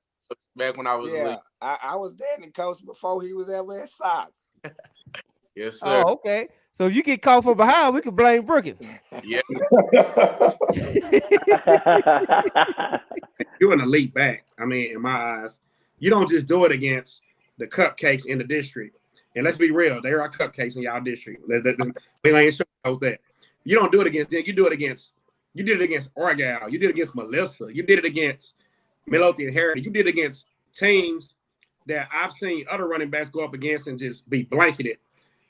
Speaker 3: back when I was
Speaker 17: yeah.
Speaker 3: little.
Speaker 17: I was Danny coach before he was ever at SOC.
Speaker 3: Yes, sir.
Speaker 7: Oh, okay. So if you get caught from behind, we can blame Brookins.
Speaker 3: Yeah.
Speaker 14: You're an elite back. I mean, in my eyes, you don't just do it against the cupcakes in the district. And let's be real, there are cupcakes in y'all district. We ain't sure that. You don't do it against them. You did it against Argyle. You did it against Melissa. You did it against Midlothian Heritage. You did it against teams that I've seen other running backs go up against and just be blanketed.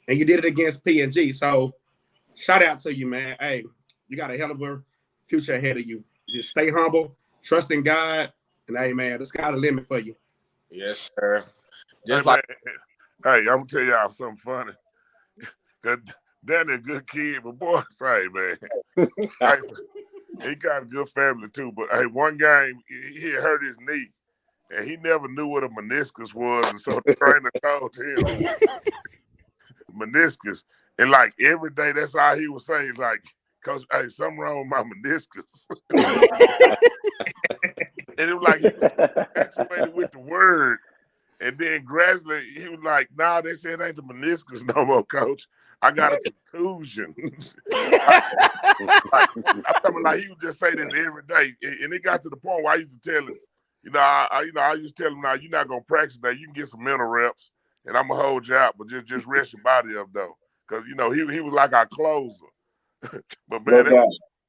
Speaker 14: And you did it against P&G. So shout out to you, man. Hey, you got a hell of a future ahead of you. Just stay humble, trust in God, and hey, man, the sky's the limit for you.
Speaker 3: Yes, sir.
Speaker 18: Just hey, I'm gonna tell y'all something funny. Danny a good kid, but boy, say man, he got a good family too. But hey, one game he hurt his knee, and he never knew what a meniscus was, and so the trainer told him meniscus, and like every day, that's all he was saying, like, "Coach, hey, something wrong with my meniscus." And it was like he was infatuated with the word. And then gradually he was like, "Nah, they said it ain't the meniscus no more, Coach. I got a contusion." I'm talking like he would just say this every day, and it got to the point where I used to tell him, I used to tell him, "Now you're not gonna practice today. You can get some mental reps, and I'm gonna hold you out, but just rest your body up though, because he was like our closer." But man,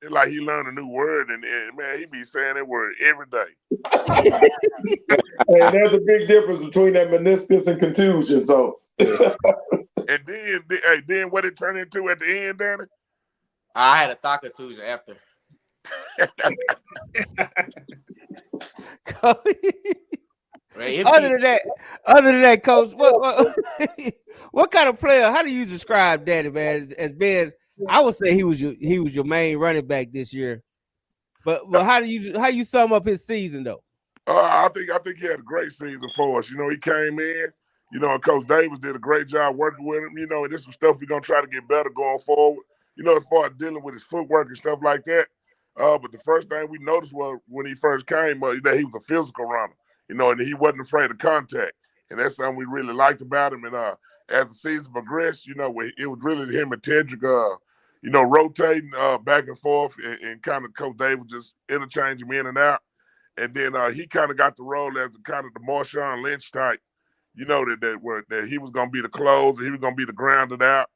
Speaker 18: it's like he learned a new word, and man, he be saying that word every day.
Speaker 1: Hey, there's a big difference between that meniscus and contusion. So,
Speaker 18: and then what it turned into at the end, Danny?
Speaker 3: I had a thought contusion after. Man,
Speaker 7: Other than that, coach, what kind of player? How do you describe Danny, man, as being? I would say he was your main running back this year. But how you sum up his season though?
Speaker 18: I think he had a great season for us. You know, he came in. You know, and Coach Davis did a great job working with him. You know, and there's some stuff we're gonna try to get better going forward. You know, as far as dealing with his footwork and stuff like that. But the first thing we noticed was when he first came, that he was a physical runner. You know, and he wasn't afraid of contact, and that's something we really liked about him. And as the season progressed, you know, it was really him and Tedrick, you know, rotating back and forth, and kind of Coach Davis just interchanging him in and out. And then he kind of got the role as kind of the Marshawn Lynch type, you know, that he was going to be the closer, he was going to be the grounded out,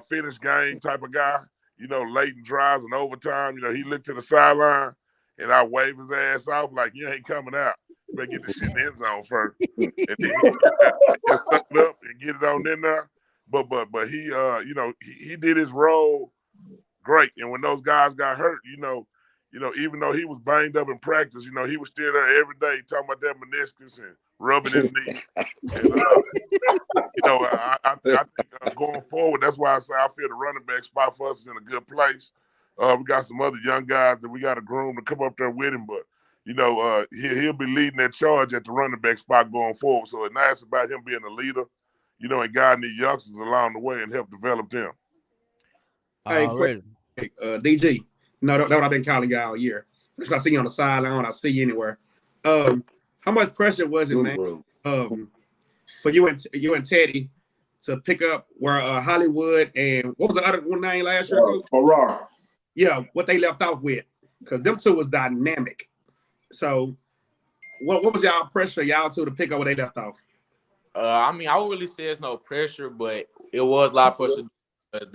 Speaker 18: finish game type of guy, you know, late in drives and overtime. You know, he looked to the sideline, and I waved his ass off like, you ain't coming out. You better get the shit in the end zone first. And then he just stuck it up and get it on in there. But he, you know, he did his role great. And when those guys got hurt, you know, even though he was banged up in practice, you know, he was still there every day talking about that meniscus and rubbing his knee. And, you know, I think going forward, that's why I say I feel the running back spot for us is in a good place. We got some other young guys that we got to groom to come up there with him, but, you know, he'll be leading that charge at the running back spot going forward. So it's nice about him being a leader, you know, and guiding these youngsters along the way and help develop them.
Speaker 14: Hey, quick, DG. No, that's what I've been calling you all year. Because I see you on the sideline, I see you anywhere. How much pressure was it, man, for you and Teddy to pick up where Hollywood and what was the other one name last year, Coach?
Speaker 1: Farrar.
Speaker 14: Yeah, what they left off with, because them two was dynamic. So, what was y'all pressure y'all two to pick up what they left off?
Speaker 3: I mean, I wouldn't really say it's no pressure, but it was a lot for us to do because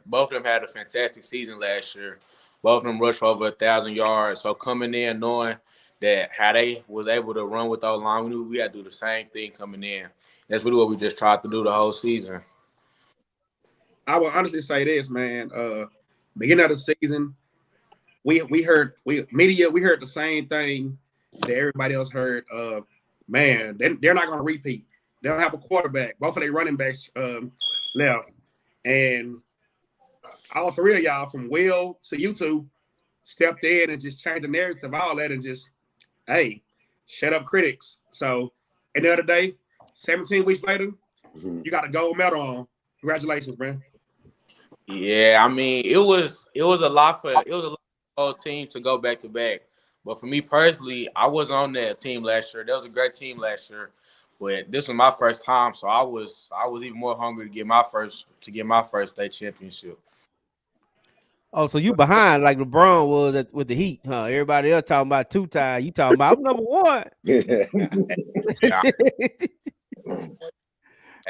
Speaker 3: both of them had a fantastic season last year. Both of them rushed for over 1,000 yards. So coming in knowing that how they was able to run with our line, we knew we had to do the same thing coming in. That's really what we just tried to do the whole season.
Speaker 14: I will honestly say this, man. Beginning of the season, we heard the same thing that everybody else heard. Man, they're not going to repeat. They don't have a quarterback. Both of their running backs left, and all three of y'all, from Will to you two, stepped in and just changed the narrative, all that, and just, hey, shut up critics. So at the end of the day, 17 weeks later, you got a gold medal on. Congratulations, man.
Speaker 3: Yeah, I mean, it was a lot for the whole team to go back to back. But for me personally, I wasn't on that team last year. That was a great team last year. But this was my first time, so I was even more hungry to get my first state championship.
Speaker 7: Oh, so you behind like LeBron was with the Heat, huh? Everybody else talking about 2-time. You talking about I'm number one.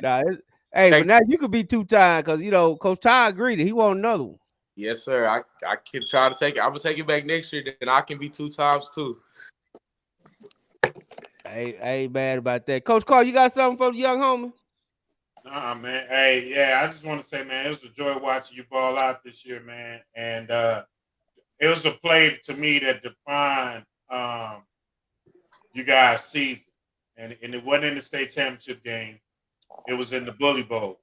Speaker 7: But now you could be 2-time because you know Coach Ty agreed he want another one.
Speaker 3: Yes, sir. I can try to take it. I'm gonna take it back next year, then I can be 2 times too.
Speaker 7: I ain't bad about that. Coach Carl, you got something for the young homie?
Speaker 10: Nah, man. Hey, yeah, I just want to say, man, it was a joy watching you ball out this year, man. And it was a play to me that defined you guys' season. And it wasn't in the state championship game. It was in the Bully Bowl.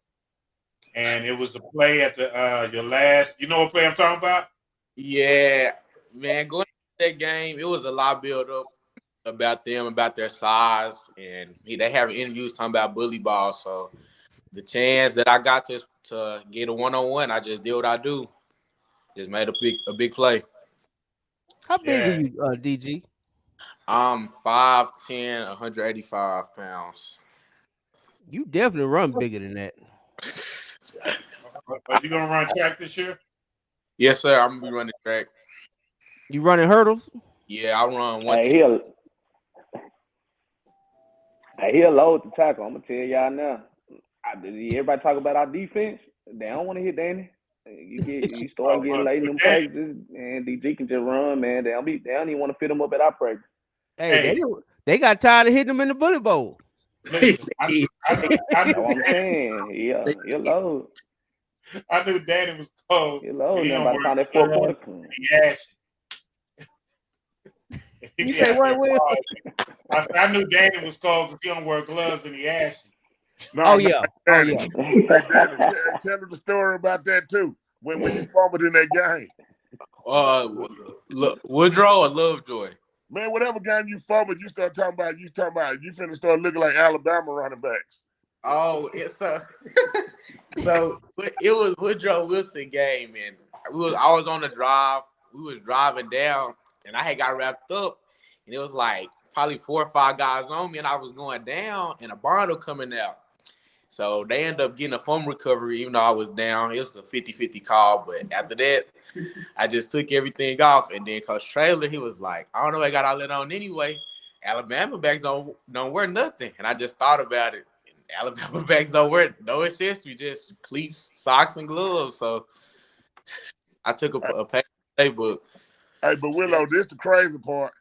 Speaker 10: And it was a play at the your last, you know what play I'm talking about?
Speaker 3: Yeah, man, going into that game, it was a lot built up about them, about their size, and they have interviews talking about bully ball. So the chance that I got to get a one-on-one, I just did what I do. Just made a big play.
Speaker 7: How big are you, DG?
Speaker 3: I'm 5'10", 185 pounds.
Speaker 7: You definitely run bigger than that.
Speaker 10: Are you gonna run track this year?
Speaker 3: Yes, sir. I'm gonna be running track.
Speaker 7: You running hurdles?
Speaker 3: Yeah, I run one.
Speaker 4: He'll load the tackle. I'm gonna tell y'all now. Everybody talk about our defense. They don't want to hit Danny. You start getting late in them practices, and DG can just run, man. They don't even want to fit him up at our practice.
Speaker 7: Hey. They got tired of hitting him in the Bully Bowl.
Speaker 10: Listen, I
Speaker 4: That's what I'm saying. He'll load.
Speaker 10: I knew Danny was cold.
Speaker 4: He'll load. Now by the time that fourth quarter comes.
Speaker 7: You say what, Will?
Speaker 10: I knew Danny was cold because he don't wear gloves and he asked you.
Speaker 7: Oh yeah.
Speaker 18: Danny. Hey, Danny, tell him the story about that too. When you fumbled in that game.
Speaker 3: Woodrow or Lovejoy?
Speaker 18: Man, whatever game you fumbled, you finna start looking like Alabama running backs.
Speaker 3: Oh, it's so it was Woodrow Wilson game, and I was on the drive. We was driving down, and I had got wrapped up, and it was like probably 4 or 5 guys on me, and I was going down, and a bundle coming out. So they ended up getting a fumble recovery, even though I was down. It was a 50-50 call, but after that, I just took everything off. And then Coach Traylor, he was like, I don't know, I got all that on anyway. Alabama backs don't wear nothing. And I just thought about it. Alabama backs don't wear no accessory, just cleats, socks, and gloves. So I took a playbook.
Speaker 18: Hey, but Willow, this the crazy part.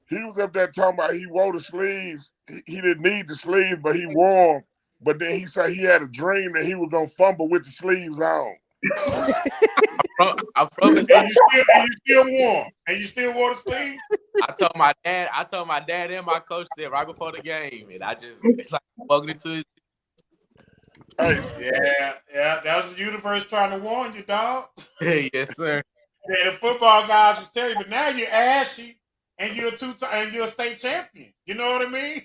Speaker 18: He was up there talking about he wore the sleeves. He didn't need the sleeves, but he wore them. But then he said he had a dream that he was gonna fumble with the sleeves on.
Speaker 3: I promise.
Speaker 10: And you still wore. And you still wore the sleeves?
Speaker 3: I told my dad and my coach that right before the game, and it's like bugging into his.
Speaker 10: Yeah, that was the universe trying to warn you, dog.
Speaker 3: Yes, sir.
Speaker 10: Yeah, the football guys was telling you, but now you're ashy and you're a state champion. You know what I mean?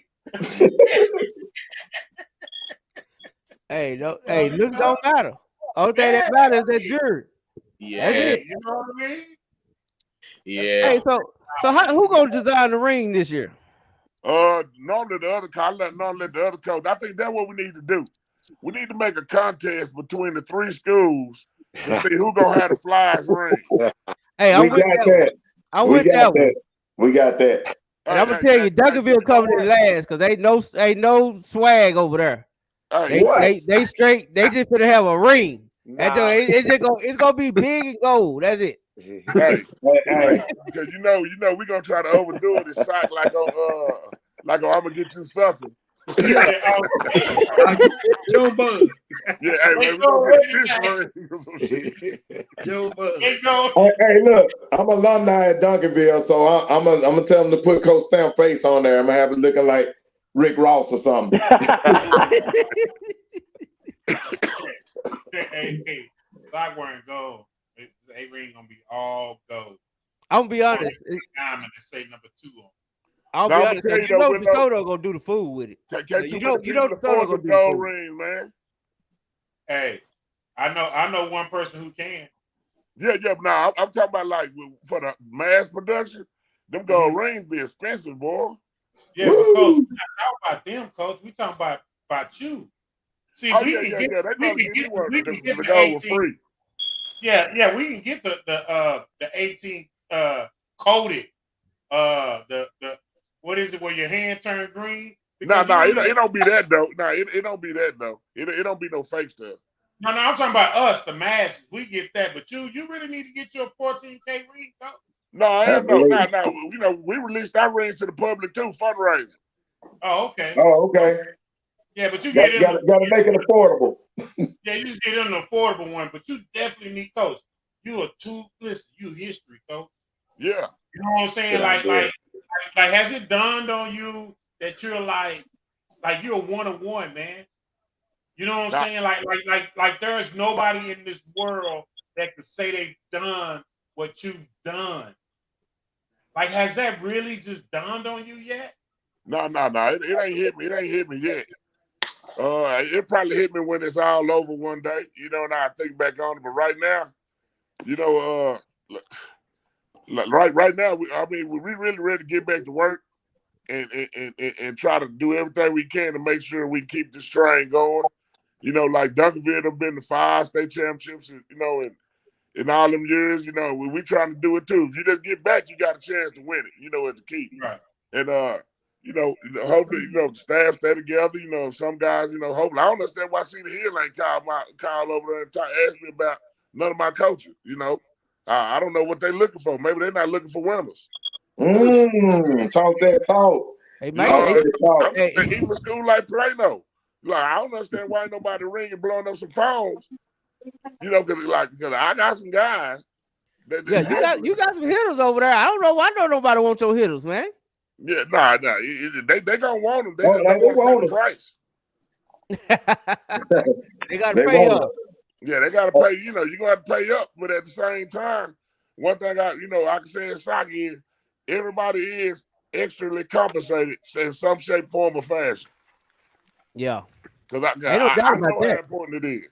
Speaker 7: Hey, look don't matter. Only thing that matters is that jury.
Speaker 3: Yeah.
Speaker 7: That's it.
Speaker 10: You know what I mean?
Speaker 3: Yeah.
Speaker 7: Hey, so who gonna design the ring this year?
Speaker 18: Normally the other coach. Normally the other coach. I think that's what we need to do. We need to make a contest between the 3 schools to see who gonna have the Flyers ring.
Speaker 7: Hey, I'm with that. I'm with that one.
Speaker 1: We got that.
Speaker 7: And I'm gonna tell you, Duncanville coming in last because ain't no swag over there. They straight. They just gonna have a ring. Nah. It's gonna be big and gold. That's it.
Speaker 18: Hey, because you know we're gonna try to overdo it. It's like I'm gonna get you sucker.
Speaker 3: Joe Bug.
Speaker 18: Yeah, hey, man, we gonna get this ring.
Speaker 3: Joe Bug.
Speaker 1: Hey, look, I'm alumni at Duncanville, so I'm gonna tell them to put Coach Sam face on there. I'm gonna have it looking like Rick Ross or something.
Speaker 10: Hey, Black wearing gold. A ring gonna be all gold.
Speaker 7: I'm gonna be honest.
Speaker 10: Diamond to say number 2 on.
Speaker 7: I'll be honest. You know DeSoto gonna do the food with it. You know DeSoto gonna do the
Speaker 18: gold ring, man.
Speaker 10: Hey, I know one person who can.
Speaker 18: Yeah. Nah, I'm talking about like for the mass production. Them gold rings be expensive, boy.
Speaker 10: Yeah, but Coach, we not talking about them, Coach. We talking about you. See, we can get the gold free. Yeah, we can get the 18 coated. The what is it where your hand turn green?
Speaker 18: It don't be that though. It don't be that though. It don't be no fake stuff.
Speaker 10: No, I'm talking about us, the masses. We get that, but you really need to get your 14K ring, though.
Speaker 18: No, I am no. You know, we released our rings to the public too, fundraising.
Speaker 10: Oh, okay. Yeah, but you
Speaker 1: gotta make it affordable.
Speaker 10: Yeah, you just get an affordable one, but you definitely need Coach. You history, Coach.
Speaker 18: Yeah.
Speaker 10: You know what I'm saying? Like, has it dawned on you that you're like you're a 1-of-1, man? You know what I'm saying? Like there's nobody in this world that could say they've done what you've done. Like, has that really just dawned on you yet?
Speaker 18: No. It ain't hit me. It ain't hit me yet. It probably hit me when it's all over one day, you know, and I think back on it. But right now, you know, right now, we really ready to get back to work and try to do everything we can to make sure we keep this train going. You know, like Duncanville have been to 5 state championships, you know, in all them years, you know, we trying to do it too. If you just get back, you got a chance to win it, you know, it's the key.
Speaker 10: Right.
Speaker 18: And, you know, hopefully, you know, the staff stay together. You know, some guys, you know, hopefully, I don't understand why Cedar Hill ain't call over there and ask me about none of my coaches. You know, I don't know what they're looking for. Maybe they're not looking for winners.
Speaker 1: Talk that talk.
Speaker 7: Hey, man,
Speaker 18: even a school like Plano, like I don't understand why ain't nobody ringing, blowing up some phones. You know, because I got some guys
Speaker 7: Yeah, you got some hitters over there. I don't know why nobody wants your hitters, man.
Speaker 18: Yeah, nah. They gonna want them. They
Speaker 1: Oh,
Speaker 18: just
Speaker 1: they
Speaker 18: don't want to
Speaker 1: want
Speaker 18: pay the price.
Speaker 7: They got to
Speaker 1: They
Speaker 7: pay
Speaker 1: want
Speaker 7: up.
Speaker 18: Yeah, they gotta pay. You know, you're gonna have to pay up, but at the same time, one thing I can say in soccer is everybody is extremely compensated in some shape, form, or fashion.
Speaker 7: Yeah,
Speaker 18: Because
Speaker 7: ain't no
Speaker 18: I
Speaker 7: doubt about
Speaker 18: know how
Speaker 7: that.
Speaker 18: important it is.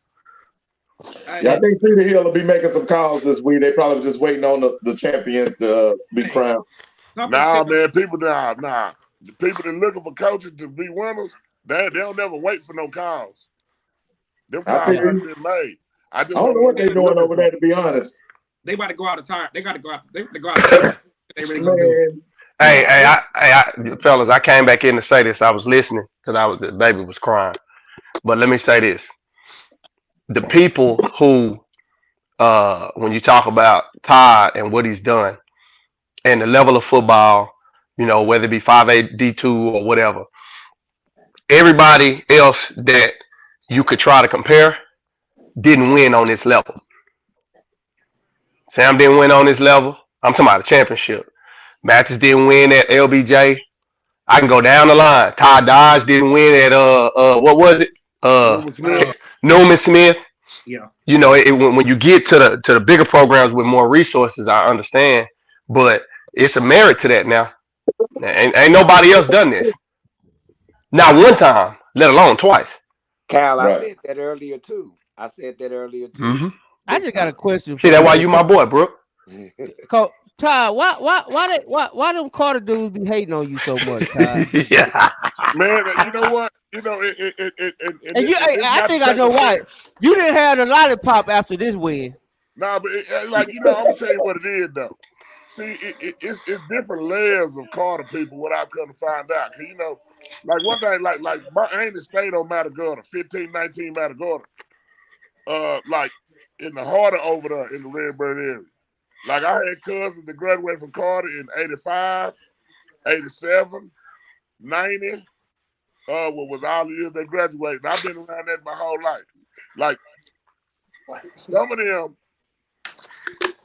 Speaker 1: Yeah, I think Peter Hill will be making some calls this week. They probably just waiting on the champions to be crowned.
Speaker 18: Nah, man, people nah. The people that looking for coaches to be winners, they don't never wait for no calls. Them
Speaker 1: I
Speaker 18: calls
Speaker 1: figure.
Speaker 18: already been made. I
Speaker 1: I
Speaker 18: just
Speaker 1: don't
Speaker 18: want
Speaker 1: know
Speaker 18: to
Speaker 1: what
Speaker 18: know
Speaker 1: they're
Speaker 18: what
Speaker 1: doing
Speaker 18: they're
Speaker 1: over
Speaker 18: looking
Speaker 1: there,
Speaker 18: for.
Speaker 1: to be honest.
Speaker 9: They about to go out of time. They got to go out. They got to go out. They really gonna do it.
Speaker 22: Hey, fellas, I came back in to say this. I was listening because the baby was crying. But let me say this: the people who, when you talk about Todd and what he's done and the level of football, whether it be 5A D2 or whatever, everybody else that you could try to compare didn't win on this level. Sam didn't win on this level. I'm talking about a championship. Mathis didn't win at LBJ. I can go down the line. Todd Dodge didn't win at what was it?
Speaker 18: Newman Smith.
Speaker 22: Newman Smith.
Speaker 9: Yeah.
Speaker 22: When you get to the bigger programs with more resources, I understand, but it's a merit to that now. Ain't nobody else done this. Not one time, let alone twice.
Speaker 17: Cal, I
Speaker 1: Right.
Speaker 17: said that earlier too.
Speaker 22: Mm-hmm.
Speaker 7: I just got a question.
Speaker 22: See, that's why you my boy, bro.
Speaker 7: Todd, why them Carter dudes be hating on you so much, Todd?
Speaker 22: Yeah.
Speaker 18: Man, you know what? I
Speaker 7: think I know why. You didn't have the lollipop after this win.
Speaker 18: Nah, but I'm gonna tell you what it is though. See, it's different layers of Carter people. What I've come to find out, 'cause like one thing, like I ain't stayed on Matagorda, 1519 Matagorda, like in the heart of over there in the Redbird area. Like I had cousins that graduated from Carter in 85, 87, 90. What was all the years they graduated. I've been around that my whole life. Like some of them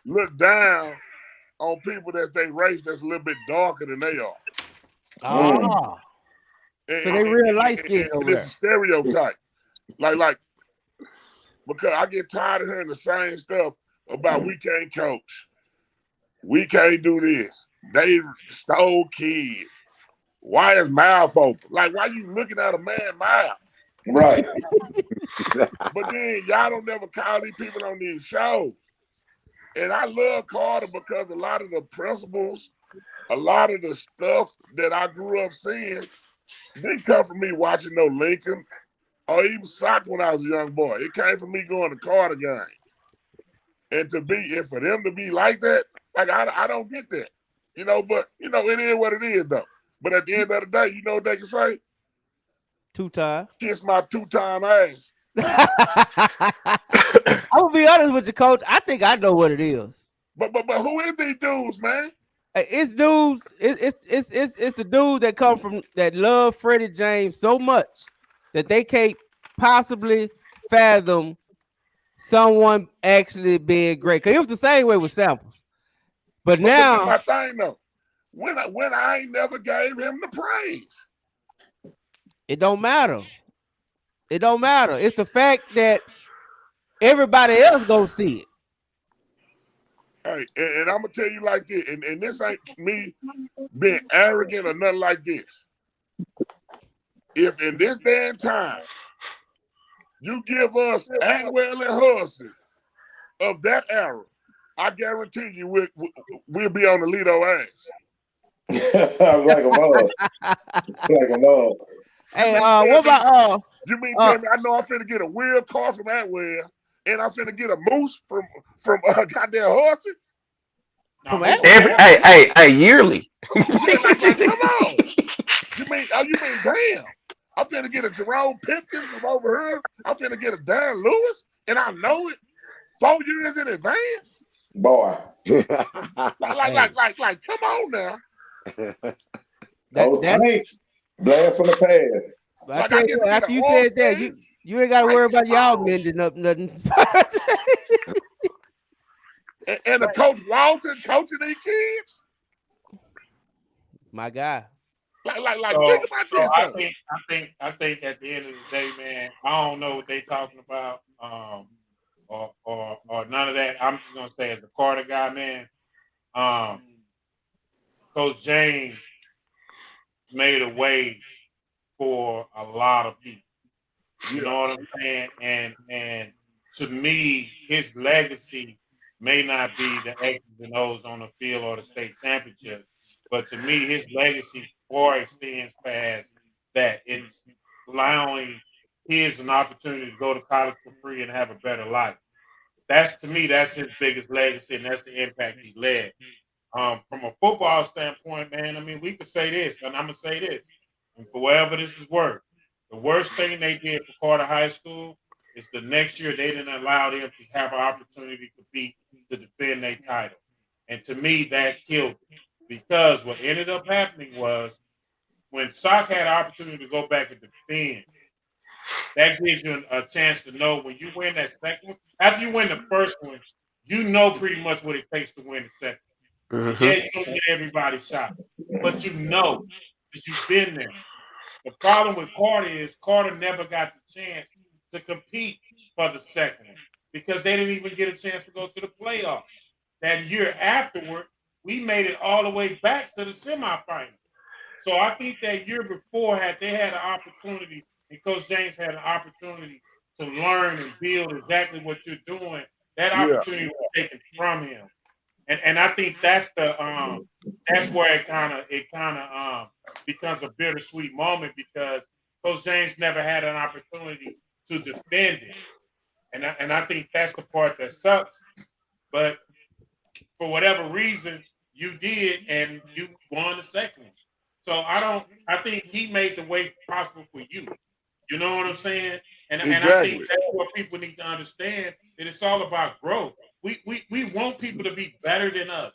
Speaker 18: look down on people that's their race that's a little bit darker than they are.
Speaker 7: Ah. So they real light skinned over there.
Speaker 18: It's a stereotype. Like because I get tired of hearing the same stuff about we can't coach. We can't do this. They stole kids. Why is mouth open? Like, why you looking at a man's mouth?
Speaker 1: Right.
Speaker 18: But then y'all don't never call these people on these shows. And I love Carter because a lot of the principles, a lot of the stuff that I grew up seeing didn't come from me watching no Lincoln or even soccer when I was a young boy. It came from me going to Carter games. And for them to be like that, like I don't get that. But it is what it is though. But at the end of the day, you know what they can say?
Speaker 7: Two-time.
Speaker 18: Kiss my two-time ass.
Speaker 7: I'm gonna be honest with you, Coach. I think I know what it is.
Speaker 18: But who is these dudes, man?
Speaker 7: It's dudes. It's the dudes that come from that love Freddie James so much that they can't possibly fathom someone actually being great. Cause it was the same way with Samples, but now
Speaker 18: my thing though, when I ain't never gave him the praise,
Speaker 7: it don't matter. It don't matter. It's the fact that everybody else gonna see it.
Speaker 18: Hey, and I'm gonna tell you like this, and this ain't me being arrogant or nothing like this. If in this damn time you give us Angwell and Hudson of that era, I guarantee you we'll be on the Lido ass.
Speaker 1: Like a mug. Like a mug.
Speaker 7: Hey, what about
Speaker 18: You mean tell me I know I'm finna get a wheel car from Atwell and I'm finna get a moose from goddamn Hudson?
Speaker 22: Hey, yearly.
Speaker 18: Yeah, like come on. You mean damn? I'm finna get a Jerome Pimpkins from over here. I'm finna get a Dan Lewis, and I know it 4 years in advance.
Speaker 1: Boy.
Speaker 18: like, come on now.
Speaker 1: Tank. Blast from the pad.
Speaker 7: I tell you, after you said that, you ain't got to worry about y'all mending up nothing.
Speaker 18: And the coach Walton coaching these kids.
Speaker 7: My guy.
Speaker 18: Like
Speaker 10: So,
Speaker 18: think about this
Speaker 10: I
Speaker 18: though.
Speaker 10: think at the end of the day, man, I don't know what they talking about, or none of that. I'm just gonna say as a Carter guy, man, Coach James made a way for a lot of people. You know what I'm saying? And to me, his legacy may not be the X's and O's on the field or the state championship, but to me, his legacy far extends past that. It's allowing kids an opportunity to go to college for free and have a better life. That's to me, that's his biggest legacy, and that's the impact he led. From a football standpoint, man, I mean, we could say this, and I'm gonna say this, and for whatever this is worth, the worst thing they did for Carter High School is the next year they didn't allow them to have an opportunity to compete to defend their title, and to me that killed it because what ended up happening was when Sock had an opportunity to go back and defend, that gives you a chance to know when you win that second one. After you win the first one, you know pretty much what it takes to win the second. And yeah, you don't get everybody shot, but you know because you've been there. The problem with Carter is Carter never got the chance to compete for the second one because they didn't even get a chance to go to the playoffs. That year afterward, we made it all the way back to the semifinals. So I think that year before, had they had an opportunity, and Coach James had an opportunity to learn and build exactly what you're doing, that opportunity was taken from him. And I think that's where it kind of becomes a bittersweet moment because Coach James never had an opportunity to defend it, and I think that's the part that sucks. But for whatever reason, you did, and you won the second one. So I think he made the way possible for you. You know what I'm saying? And I think that's what people need to understand that it's all about growth. We want people to be better than us.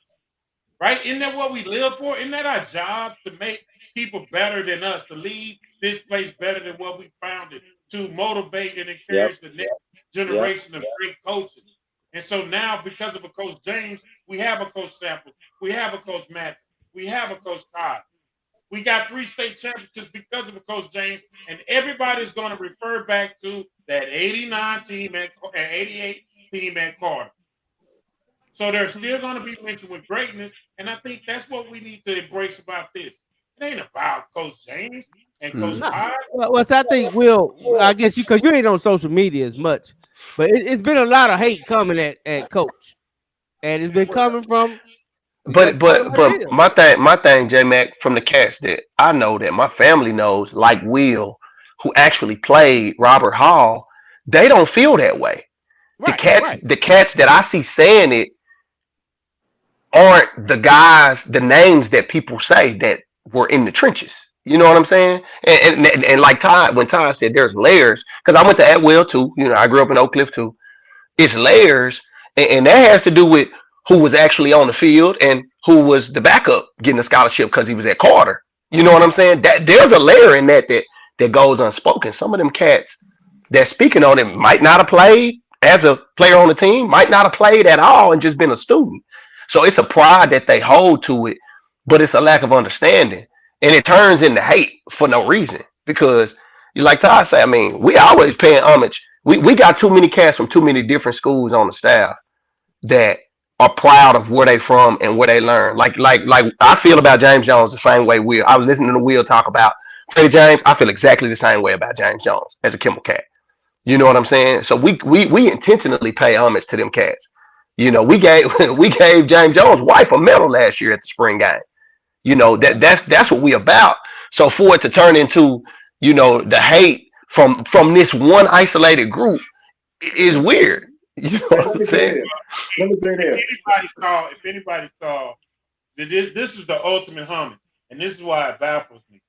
Speaker 10: Right? Isn't that what we live for? Isn't that our jobs to make people better than us, to leave this place better than what we found it, to motivate and encourage the next generation of great coaches? And so now, because of a Coach James, we have a Coach Sample, we have a Coach Matt, we have a Coach Todd. We got 3 state championships because of a Coach James, and everybody's going to refer back to that 89 team and 88 team at Carter. So they're still going to be mentioned with greatness, and I think that's what we need to embrace about this. It ain't about Coach James and Coach Todd.
Speaker 7: Well, so I think I guess because you ain't on social media as much, but it's been a lot of hate coming at Coach, and it's been coming from.
Speaker 22: But my thing, J Mac, from the cats that I know that my family knows, like Will, who actually played Robert Hall, they don't feel that way. The cats that I see saying it aren't the guys, the names that people say that were in the trenches. You know what I'm saying? And like Todd, when Todd said there's layers, because I went to Atwell too. You know, I grew up in Oak Cliff too. It's layers, and that has to do with who was actually on the field and who was the backup getting a scholarship because he was at Carter. You know what I'm saying? That there's a layer in that goes unspoken. Some of them cats that speaking on it might not have played as a player on the team, might not have played at all and just been a student. So it's a pride that they hold to it, but it's a lack of understanding. And it turns into hate for no reason. Because you like Todd say, I mean, we always paying homage. We got too many cats from too many different schools on the staff that are proud of where they from and where they learn. Like I feel about James Jones the same way Will. I was listening to Will talk about Freddie James. I feel exactly the same way about James Jones as a Kimball cat. You know what I'm saying? So we intentionally pay homage to them cats. You know, we gave James Jones' wife a medal last year at the spring game. You know, that's what we about. So for it to turn into, you know, the hate from this one isolated group is weird. You know what I'm saying?
Speaker 10: If anybody saw this is the ultimate homage, and this is why it baffles me.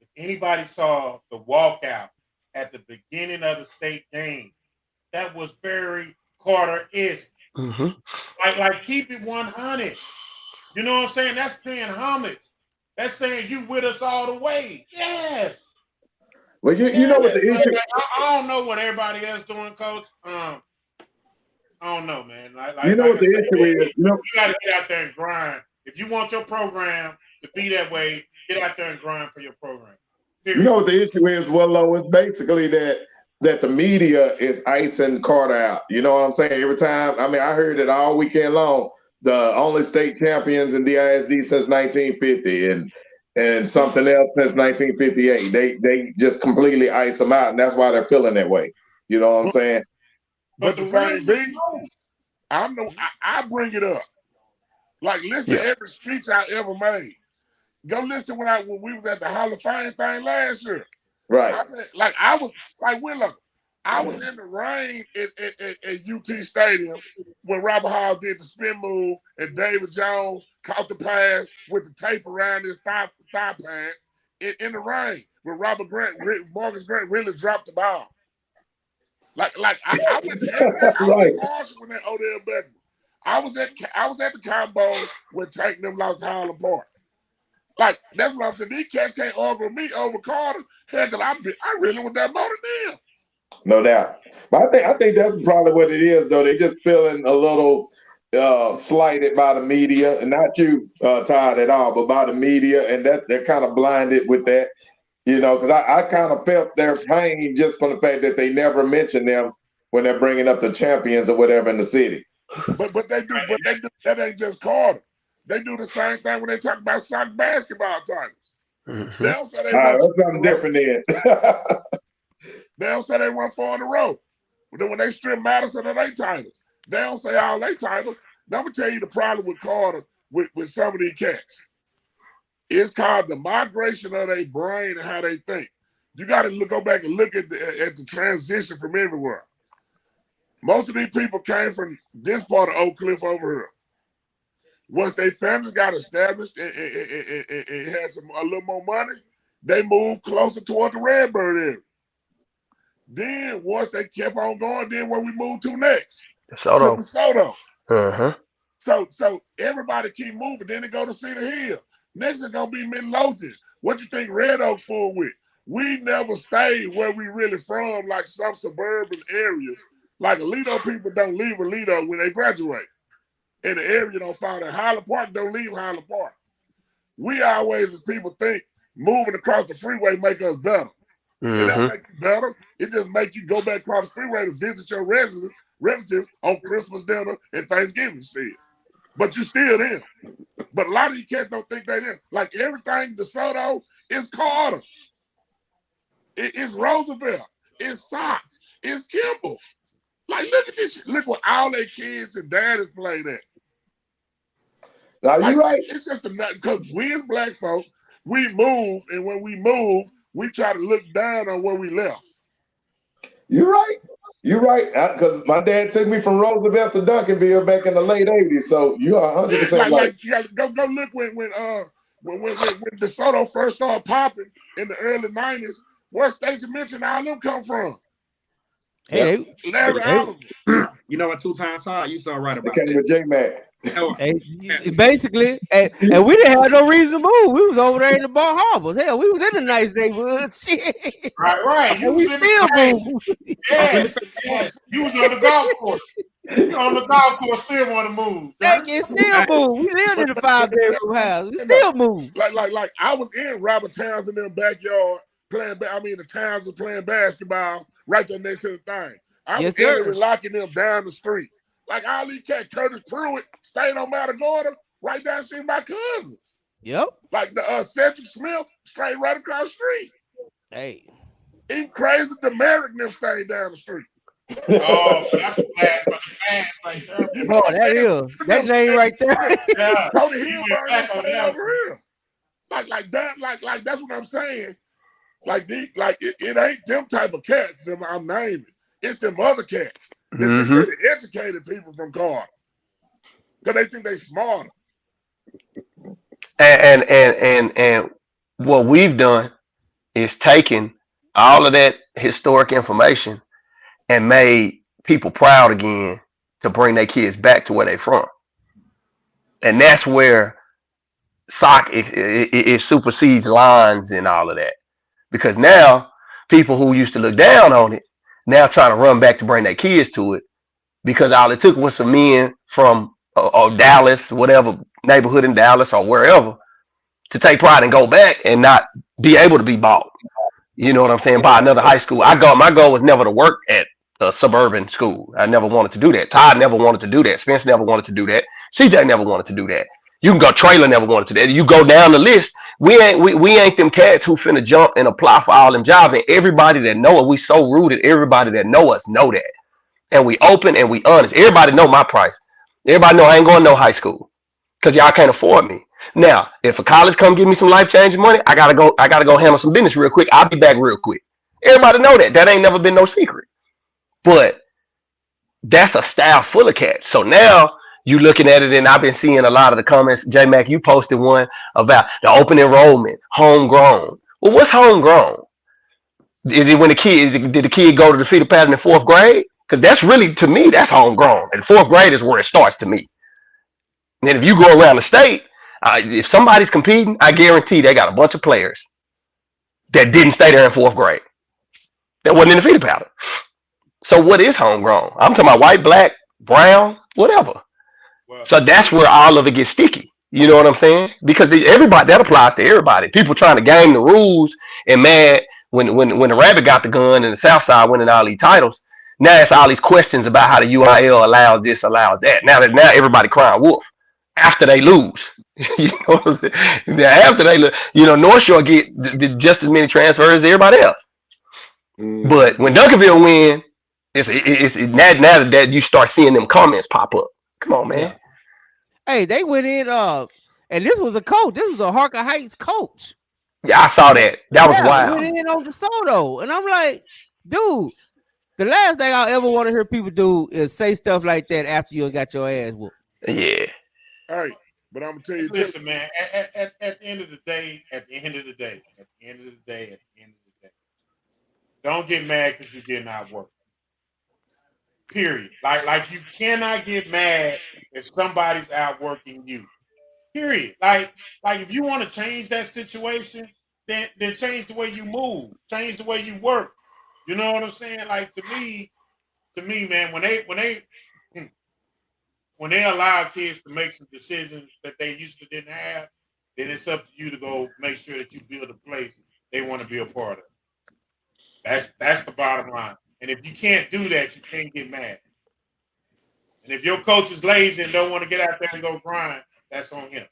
Speaker 10: If anybody saw the walkout at the beginning of the state game, that was very Carter-esque. Like keep it 100. You know what I'm saying? That's paying homage. That's saying you with us all the way. Yes.
Speaker 1: Well, you know what the issue.
Speaker 10: I don't know what everybody else doing, Coach. I don't know, man. Like
Speaker 1: what
Speaker 10: I
Speaker 1: the
Speaker 10: said,
Speaker 1: issue is?
Speaker 10: you got to get out there and grind. If you want your program to be that way, get out there and grind for your program.
Speaker 1: You know what the issue is, Willow? It's basically that the media is icing Carter out. You know what I'm saying? Every time, I mean, I heard it all weekend long. The only state champions in DISD since 1950, and something else since 1958. They just completely ice them out, and that's why they're feeling that way. You know what I'm saying?
Speaker 18: But the thing be, I bring it up. Like, listen to every speech I ever made. Go listen when we was at the Hall of Fame thing last year.
Speaker 1: Right.
Speaker 18: I was like Willow. I was in the rain at UT Stadium when Robert Hall did the spin move and David Jones caught the pass with the tape around his thigh pad in the rain when Marcus Grant really dropped the ball. I went to every game. I was in Marshall when that Odell Beckham. I was at the combo when Tank them lost Highland Park. Like, that's what I'm saying. These cats can't argue with me over Carter. Heck, I really was that more than them.
Speaker 1: No doubt. But I think that's probably what it is, though. They just feeling a little slighted by the media, and not you, Todd, at all, but by the media, and that they're kind of blinded with that, you know, because I kind of felt their pain just from the fact that they never mention them when they're bringing up the champions or whatever in the city.
Speaker 18: But they do that ain't just Carter. They do the same thing when they talk about soccer basketball titles.
Speaker 1: Mm-hmm.
Speaker 18: They don't say they
Speaker 1: that's something different then.
Speaker 18: They don't say they won 4 in a row. But then when they strip Madison of their titles, they don't say all their titles. Now, I'm going to tell you the problem with Carter, with some of these cats. It's called the migration of their brain and how they think. You got to go back and look at the transition from everywhere. Most of these people came from this part of Oak Cliff over here. Once their families got established and had a little more money, they moved closer toward the Redbird area. Then once they kept on going, then where we moved to next?
Speaker 22: DeSoto.
Speaker 18: To DeSoto.
Speaker 22: Uh-huh.
Speaker 18: So everybody keep moving. Then they go to Cedar Hill. Next is gonna be Midlothian. What you think Red Oak full with? We never stayed where we really from, like some suburban areas. Like Alito people don't leave Alito when they graduate. And the area don't follow that. Highland Park don't leave Highland Park. We always, as people think, moving across the freeway make us better. It don't make you better. It just make you go back across the freeway to visit your relatives on Christmas dinner and Thanksgiving still. But you still there. But a lot of you cats don't think they there. Like everything DeSoto is Carter. It's Roosevelt. It's Sox. It's Kimball. Like, look at this. Look what all their kids and daddies played at.
Speaker 1: Are you right?
Speaker 18: It's just because we as black folk, we move, and when we move, we try to look down on where we left.
Speaker 1: You're right. You're right. Because my dad took me from Roosevelt to Duncanville back in the late 80s. So you are 100% right.
Speaker 18: Like you gotta go look when DeSoto first started popping in the early 90s, where Stacey mentioned all them come from.
Speaker 7: Hey,
Speaker 18: Larry Allen.
Speaker 9: You know what? 2 times high. You saw right about
Speaker 1: that. With J-Mac.
Speaker 7: Hey, basically, and we didn't have no reason to move. We was over there in the Bar Harbors. Hell, we was in a nice neighborhood. Shit.
Speaker 10: Right.
Speaker 7: And we still moved.
Speaker 10: Yes. You was on the golf course. You on the golf course, still want to move.
Speaker 7: They can still move. We lived in a 5-bedroom house. We still move.
Speaker 18: Like I was in Robert Townsend in their backyard playing. The Towns was playing basketball right there next to the thing. I was locking them down the street. Like all these cats, Curtis Pruitt stayed on Matagorda, right down the street, my cousins.
Speaker 7: Yep.
Speaker 18: Like the Cedric Smith, straight right across the street.
Speaker 7: Hey.
Speaker 18: Even crazy, the Merrick them stayed down the street.
Speaker 10: Oh, that's a blast for the fans right there.
Speaker 18: You know
Speaker 7: that name right there.
Speaker 10: Yeah.
Speaker 18: Tony Hilberg over here. Like that's what I'm saying. It ain't them type of cats that I'm naming. It's them other cats. They're educated people from Carter. Because they think they smarter.
Speaker 22: And what we've done is taken all of that historic information and made people proud again to bring their kids back to where they're from. And that's where soccer it supersedes lines and all of that. Because now people who used to look down on it now trying to run back to bring their kids to it because all it took was some men from or Dallas, whatever neighborhood in Dallas or wherever, to take pride and go back and not be able to be bought. You know what I'm saying? By another high school. My goal was never to work at a suburban school. I never wanted to do that. Todd never wanted to do that. Spence never wanted to do that. CJ never wanted to do that. You can go. Trailer never wanted to do that. You go down the list. We ain't them cats who finna jump and apply for all them jobs. And everybody that know it, we so rooted. Everybody that know us know that. And we open and we honest. Everybody know my price. Everybody know I ain't going to no high school because y'all can't afford me. Now, if a college come give me some life-changing money, I gotta go handle some business real quick. I'll be back real quick. Everybody know that. That ain't never been no secret. But that's a style full of cats. So now you looking at it, and I've been seeing a lot of the comments. J Mac, you posted one about the open enrollment, homegrown. Well, what's homegrown? Is it when did the kid go to the feeder pattern in 4th grade? Because that's really, to me, that's homegrown. And 4th grade is where it starts to me. And then if you go around the state, if somebody's competing, I guarantee they got a bunch of players that didn't stay there in 4th grade. That wasn't in the feeder pattern. So what is homegrown? I'm talking about white, black, brown, whatever. So that's where all of it gets sticky. You know what I'm saying? Because everybody, that applies to everybody. People trying to game the rules and mad when the Rabbit got the gun and the Southside winning all these titles. Now it's all these questions about how the UIL allows this, allows that. Now everybody crying wolf after they lose. You know what I'm saying? Now after they lose, North Shore get just as many transfers as everybody else. But when Duncanville win, it's now that you start seeing them comments pop up. Come on, man.
Speaker 7: Yeah. Hey, they went in, and this was a coach. This was a Harker Heights coach.
Speaker 22: Yeah, I saw that. That was wild.
Speaker 7: Went in on DeSoto, and I'm like, dude, the last thing I ever want to hear people do is say stuff like that after you got your ass whooped.
Speaker 22: Yeah.
Speaker 18: Hey, but I'm gonna tell you.
Speaker 10: Listen, man. At the end of the day, don't get mad because you're getting out work. Period. Like you cannot get mad if somebody's outworking you. Period. Like if you want to change that situation, then change the way you move, change the way you work. You know what I'm saying? Like to me, man, when they allow kids to make some decisions that they used to didn't have, then it's up to you to go make sure that you build a place they want to be a part of. That's the bottom line. And if you can't do that, you can't get mad. And if your coach is lazy and don't want to get out there and go grind, that's on him.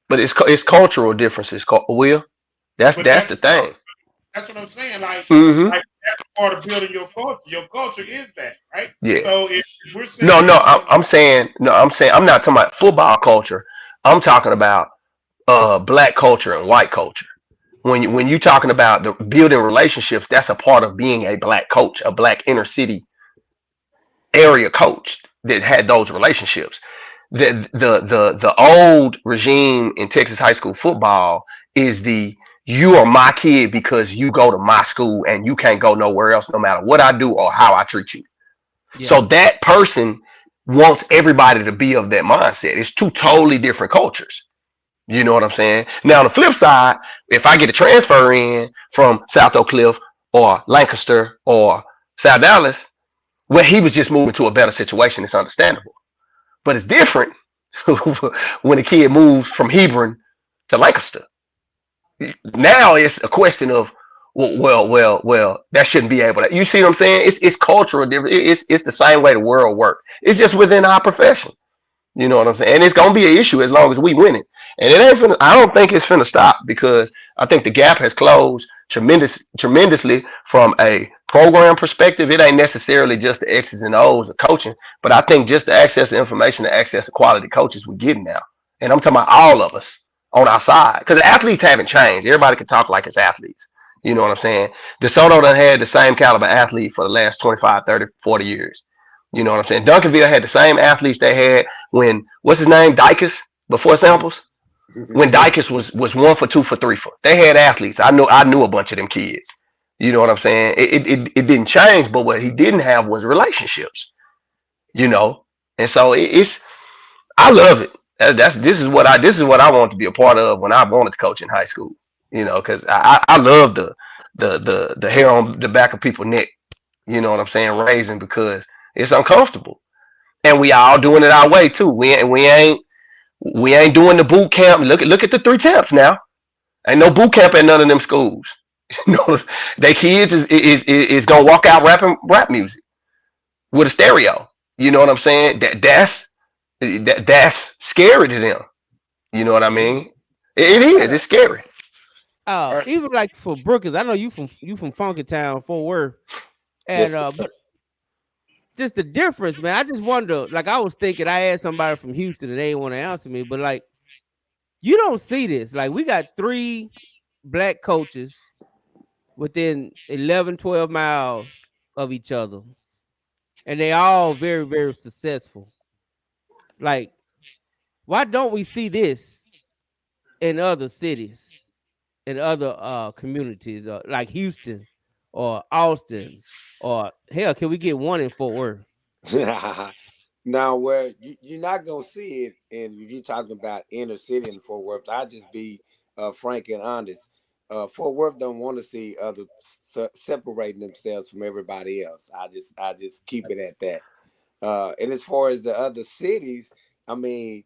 Speaker 22: But it's cultural differences, Will. That's the thing.
Speaker 10: That's what I'm saying. Like,
Speaker 22: mm-hmm.
Speaker 10: like that's part of building your culture. Your culture is that, right?
Speaker 22: Yeah.
Speaker 10: So if we're saying
Speaker 22: I'm not talking about football culture. I'm talking about black culture and white culture. When you're talking about the building relationships, that's a part of being a black coach, a black inner city area coach that had those relationships. The old regime in Texas high school football is you are my kid because you go to my school and you can't go nowhere else no matter what I do or how I treat you. Yeah. So that person wants everybody to be of that mindset. It's two totally different cultures. You know what I'm saying? Now, on the flip side, if I get a transfer in from South Oak Cliff or Lancaster or South Dallas, well, he was just moving to a better situation. It's understandable. But it's different when a kid moves from Hebron to Lancaster. Now it's a question of, well, that shouldn't be able to. You see what I'm saying? It's cultural different. It's the same way the world works. It's just within our profession. You know what I'm saying? And it's gonna be an issue as long as we win it. And it ain't finna, I don't think it's finna stop because I think the gap has closed tremendously from a program perspective. It ain't necessarily just the X's and O's of coaching, but I think just the access to information, the access to quality coaches we're getting now. And I'm talking about all of us on our side. Because athletes haven't changed. Everybody can talk like it's athletes. You know what I'm saying? DeSoto done had the same caliber athlete for the last 25, 30, 40 years. You know what I'm saying? Duncanville had the same athletes they had when, what's his name? Dykes before Samples? When Dykes was 1 for 2 for 3 for. They had athletes. I knew a bunch of them kids. You know what I'm saying? It didn't change, but what he didn't have was relationships. You know? And so I love it. This is what I wanted to be a part of when I wanted to coach in high school. You know, because I love the hair on the back of people's neck. You know what I'm saying? Raising because it's uncomfortable. and we all doing it our way too. We ain't doing the boot camp. Look at the 3 temps now. Ain't no boot camp at none of them schools. You know, they kids is gonna walk out rapping rap music with a stereo. You know what I'm saying? That's scary to them. You know what I mean? It is. It's scary.
Speaker 7: Even like for Brookers, I know you from Funky Town, Fort Worth, and
Speaker 17: Yes, sir.
Speaker 7: but just the difference, man. I just wonder. Like I was thinking, I asked somebody from Houston and they didn't want to answer me, but like you don't see this. Like we got 3 black coaches within 11, 12 miles of each other, and they all very, very successful. Like, why don't we see this in other cities, in other communities, like Houston or Austin, or hell, can we get one in Fort Worth?
Speaker 17: Now, where you're not gonna see it, and if you're talking about inner city in Fort Worth, I just be frank and honest. Fort Worth don't want to see other separating themselves from everybody else. I just keep it at that. And as far as the other cities, I mean,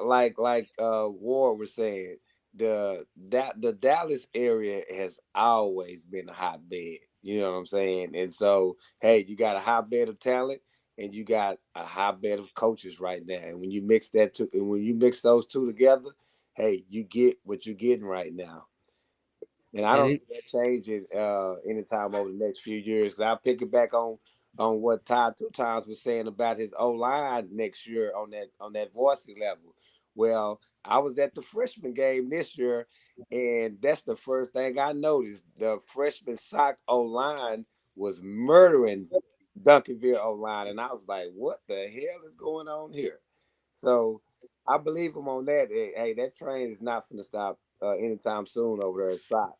Speaker 17: like Ward was saying, the Dallas area has always been a hotbed. You know what I'm saying? And so, hey, you got a hotbed of talent, and you got a hotbed of coaches right now. And when you mix those two together, hey, you get what you're getting right now. And I don't see that changing anytime over the next few years. I'll pick it back on what Todd 2 Times was saying about his O-line next year on that varsity level. Well, I was at the freshman game this year, and that's the first thing I noticed. The freshman sock O-line was murdering Duncanville O-line, and I was like, what the hell is going on here? So I believe him on that. Hey, that train is not going to stop anytime soon over there at sock.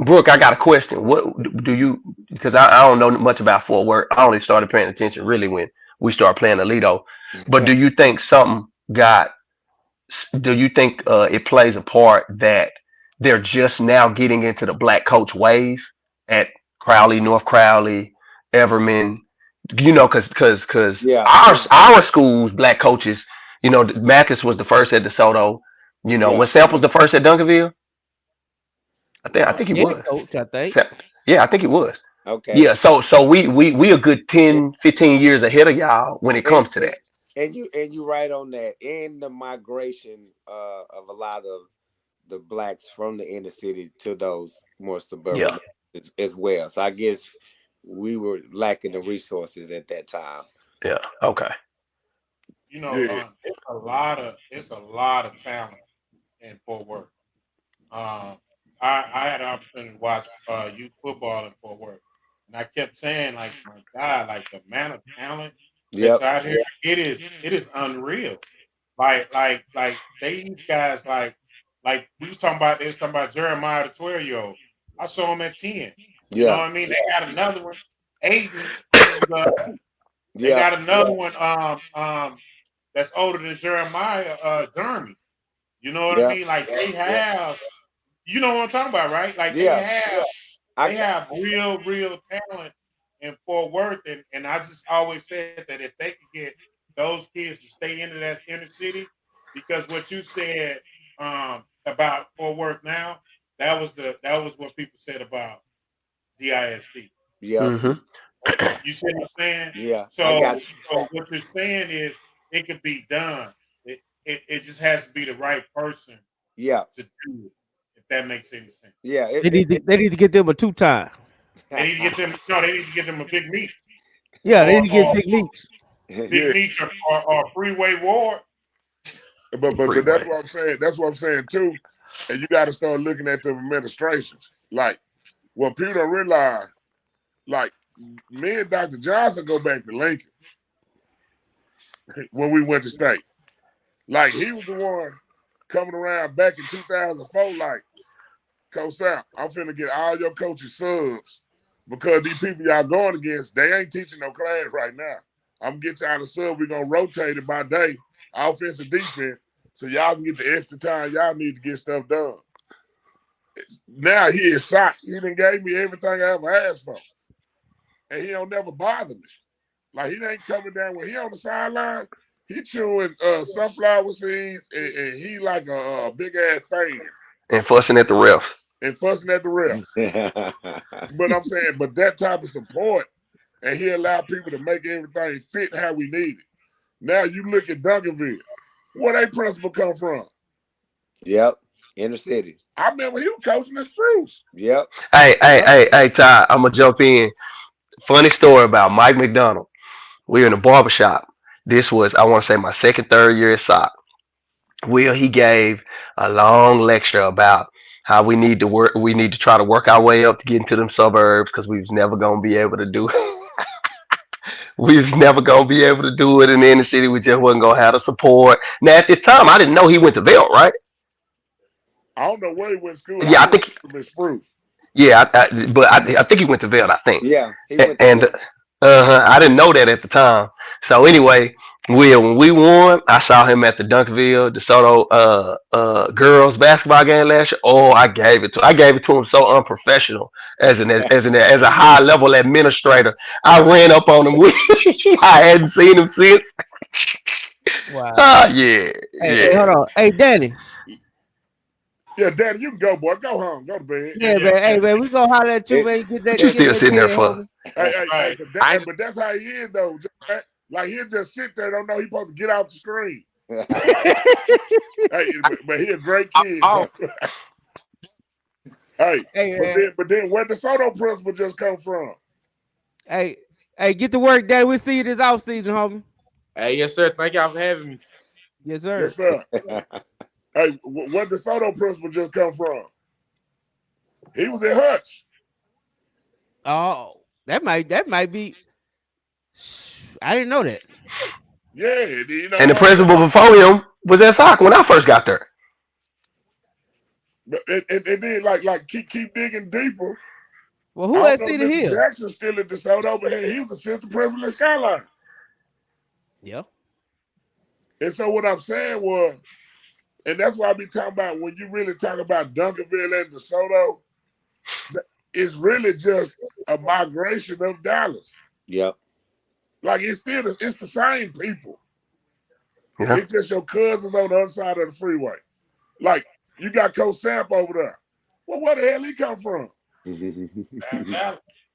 Speaker 22: Brooke, I got a question. What do you? Because I don't know much about Fort Worth. I only started paying attention really when we started playing Alito. But do you think something got? Do you think it plays a part that they're just now getting into the black coach wave at Crowley, North Crowley, Everman? You know, because our schools black coaches. You know, Mathis was the first at DeSoto. You know, was Samples the first at Duncanville? I think he was.
Speaker 7: Coach, I think.
Speaker 22: Yeah, I think he was.
Speaker 17: Okay.
Speaker 22: Yeah, so we a good 10, 15 years ahead of y'all when it comes to that.
Speaker 17: And you right on that. And the migration of a lot of the blacks from the inner city to those more suburban as well. So I guess we were lacking the resources at that time.
Speaker 22: Yeah. Okay.
Speaker 10: You know, it's a lot of talent in Fort Worth. I had an opportunity to watch youth football in Fort Worth, and I kept saying, like, my God, like the amount of talent that's out here, it is unreal. Like these guys, like we was talking about Jeremiah, the 12-year-old. I saw him at 10. You know what I mean? They got another one, Aiden. They got another one that's older than Jeremiah, Jeremy. You know what I mean? Like they have, you know what I'm talking about, right? Like they have real talent in Fort Worth, and I just always said that if they could get those kids to stay into that inner city, because what you said about Fort Worth now, that was what people said about DISD.
Speaker 17: Yeah.
Speaker 22: Mm-hmm.
Speaker 10: You see what I'm saying?
Speaker 17: Yeah.
Speaker 10: So what you're saying is it could be done. It just has to be the right person.
Speaker 17: Yeah.
Speaker 10: To do it, if that makes any sense.
Speaker 17: Yeah.
Speaker 7: They need to get them a 2-time.
Speaker 10: They need to get them. No, they need to get them a big meat.
Speaker 7: Yeah, they need to get big meats.
Speaker 10: Big meats or freeway ward.
Speaker 18: But that's what I'm saying. That's what I'm saying too. And you got to start looking at the administrations. Like, what people don't realize, like, me and Dr. Johnson go back to Lincoln when we went to state. Like, he was the one coming around back in 2004, like, Coach Sam, I'm finna get all your coaches subs because these people y'all going against, they ain't teaching no class right now. I'm gonna get y'all the sub. We're gonna rotate it by day, offense and defense, so y'all can get the extra time y'all need to get stuff done. Now he is socked. He done gave me everything I ever asked for. And he don't never bother me. Like he ain't coming down when he on the sideline. He chewing sunflower seeds and he like a big ass fan
Speaker 22: And fussing at the refs.
Speaker 18: and fussing at the refs. But I'm saying, but that type of support, and he allowed people to make everything fit how we need it. Now you look at Duncanville. Where they principal come from?
Speaker 17: Yep, inner city.
Speaker 18: I remember he was coaching the Spruce.
Speaker 17: Yep.
Speaker 22: Hey, Ty, I'm gonna jump in. Funny story about Mike McDonald. We were in a barbershop. This was, I want to say, my second, third year at SOC. Will, he gave a long lecture about how we need to work. We need to try to work our way up to get into them suburbs because we was never gonna be able to do it. We was never gonna be able to do it in the inner city. We just wasn't gonna have the support. Now at this time, I didn't know he went to Belt, right?
Speaker 18: I don't know where he went to school.
Speaker 22: Yeah, I think.
Speaker 18: From Spruce.
Speaker 22: Yeah, I think he went to Veld. I think.
Speaker 17: Yeah, he went to
Speaker 22: And
Speaker 17: Veld.
Speaker 22: I didn't know that at the time. So anyway, when we won, I saw him at the Dunkerville DeSoto girls basketball game last year. Oh, I gave it to him so unprofessional as a high level administrator. I ran up on him. I hadn't seen him since.
Speaker 7: Wow.
Speaker 22: Yeah.
Speaker 7: Hey, hold on. Hey, Danny.
Speaker 18: Yeah, Daddy, you can go, boy. Go home. Go to bed.
Speaker 7: Yeah, man. Hey, man, we gonna holler at you, man. Get that.
Speaker 22: You still sitting there for?
Speaker 18: Hey, but that's how he is, though. Like he'll just sit there, don't know he's supposed to get off the screen. Hey, but he a great kid. Hey, but then where the Soto principal just come from?
Speaker 7: Hey, get to work, Daddy. We'll see you this off season, homie.
Speaker 3: Hey, yes, sir. Thank y'all for having me.
Speaker 7: Yes, sir.
Speaker 18: Yes, sir. Hey, where the Soto principal just come from? He was at Hutch.
Speaker 7: Oh, that might be. I didn't know that.
Speaker 18: Yeah, you know.
Speaker 22: And the principal before him was at SOC when I first got there.
Speaker 18: But and then like keep digging deeper.
Speaker 7: Well, who at Cedar Hill?
Speaker 18: Jackson's still at DeSoto, but he was assistant principal at Skyline.
Speaker 7: Yeah.
Speaker 18: And so what I'm saying was, and that's why I be talking about when you really talk about Duncanville and DeSoto, it's really just a migration of Dallas.
Speaker 17: Yep.
Speaker 18: Like it's the same people.
Speaker 22: Yeah.
Speaker 18: It's just your cousins on the other side of the freeway. Like you got Coach Samp over there. Well, where the hell he come from?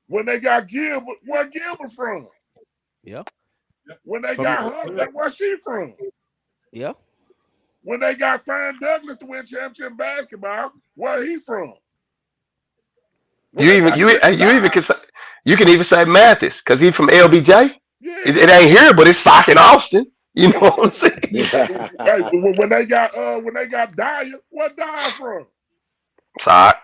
Speaker 18: When they got Gilbert, where Gilbert from?
Speaker 7: Yeah.
Speaker 18: When they got Hudson, where she from?
Speaker 7: Yeah.
Speaker 18: When they got Fern Douglas to win championship basketball, where he from?
Speaker 22: You can even say Mathis because he's from LBJ.
Speaker 18: Yeah.
Speaker 22: It ain't here, but it's SOC in Austin. You know what I'm saying?
Speaker 18: Hey, when they got Dyer, where Dyer from?
Speaker 22: SOC.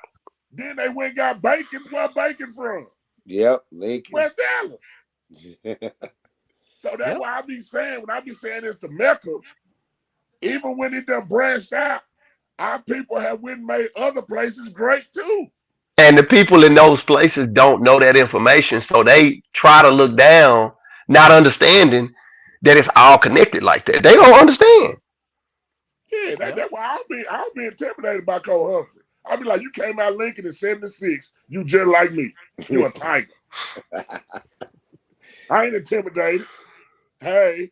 Speaker 18: Then they went and got Bacon. Where Bacon from?
Speaker 17: Yep, Lincoln.
Speaker 18: Where Dallas? So that's why I be saying, when I be saying this to Mecca, even when it done branched out, our people have went and made other places great too.
Speaker 22: And the people in those places don't know that information, so they try to look down, not understanding that it's all connected like that. They don't understand.
Speaker 18: Yeah, that's why I'll be intimidated by Cole Humphrey. I'll be like, you came out Lincoln in '76, you just like me. You a tiger. I ain't intimidated. Hey.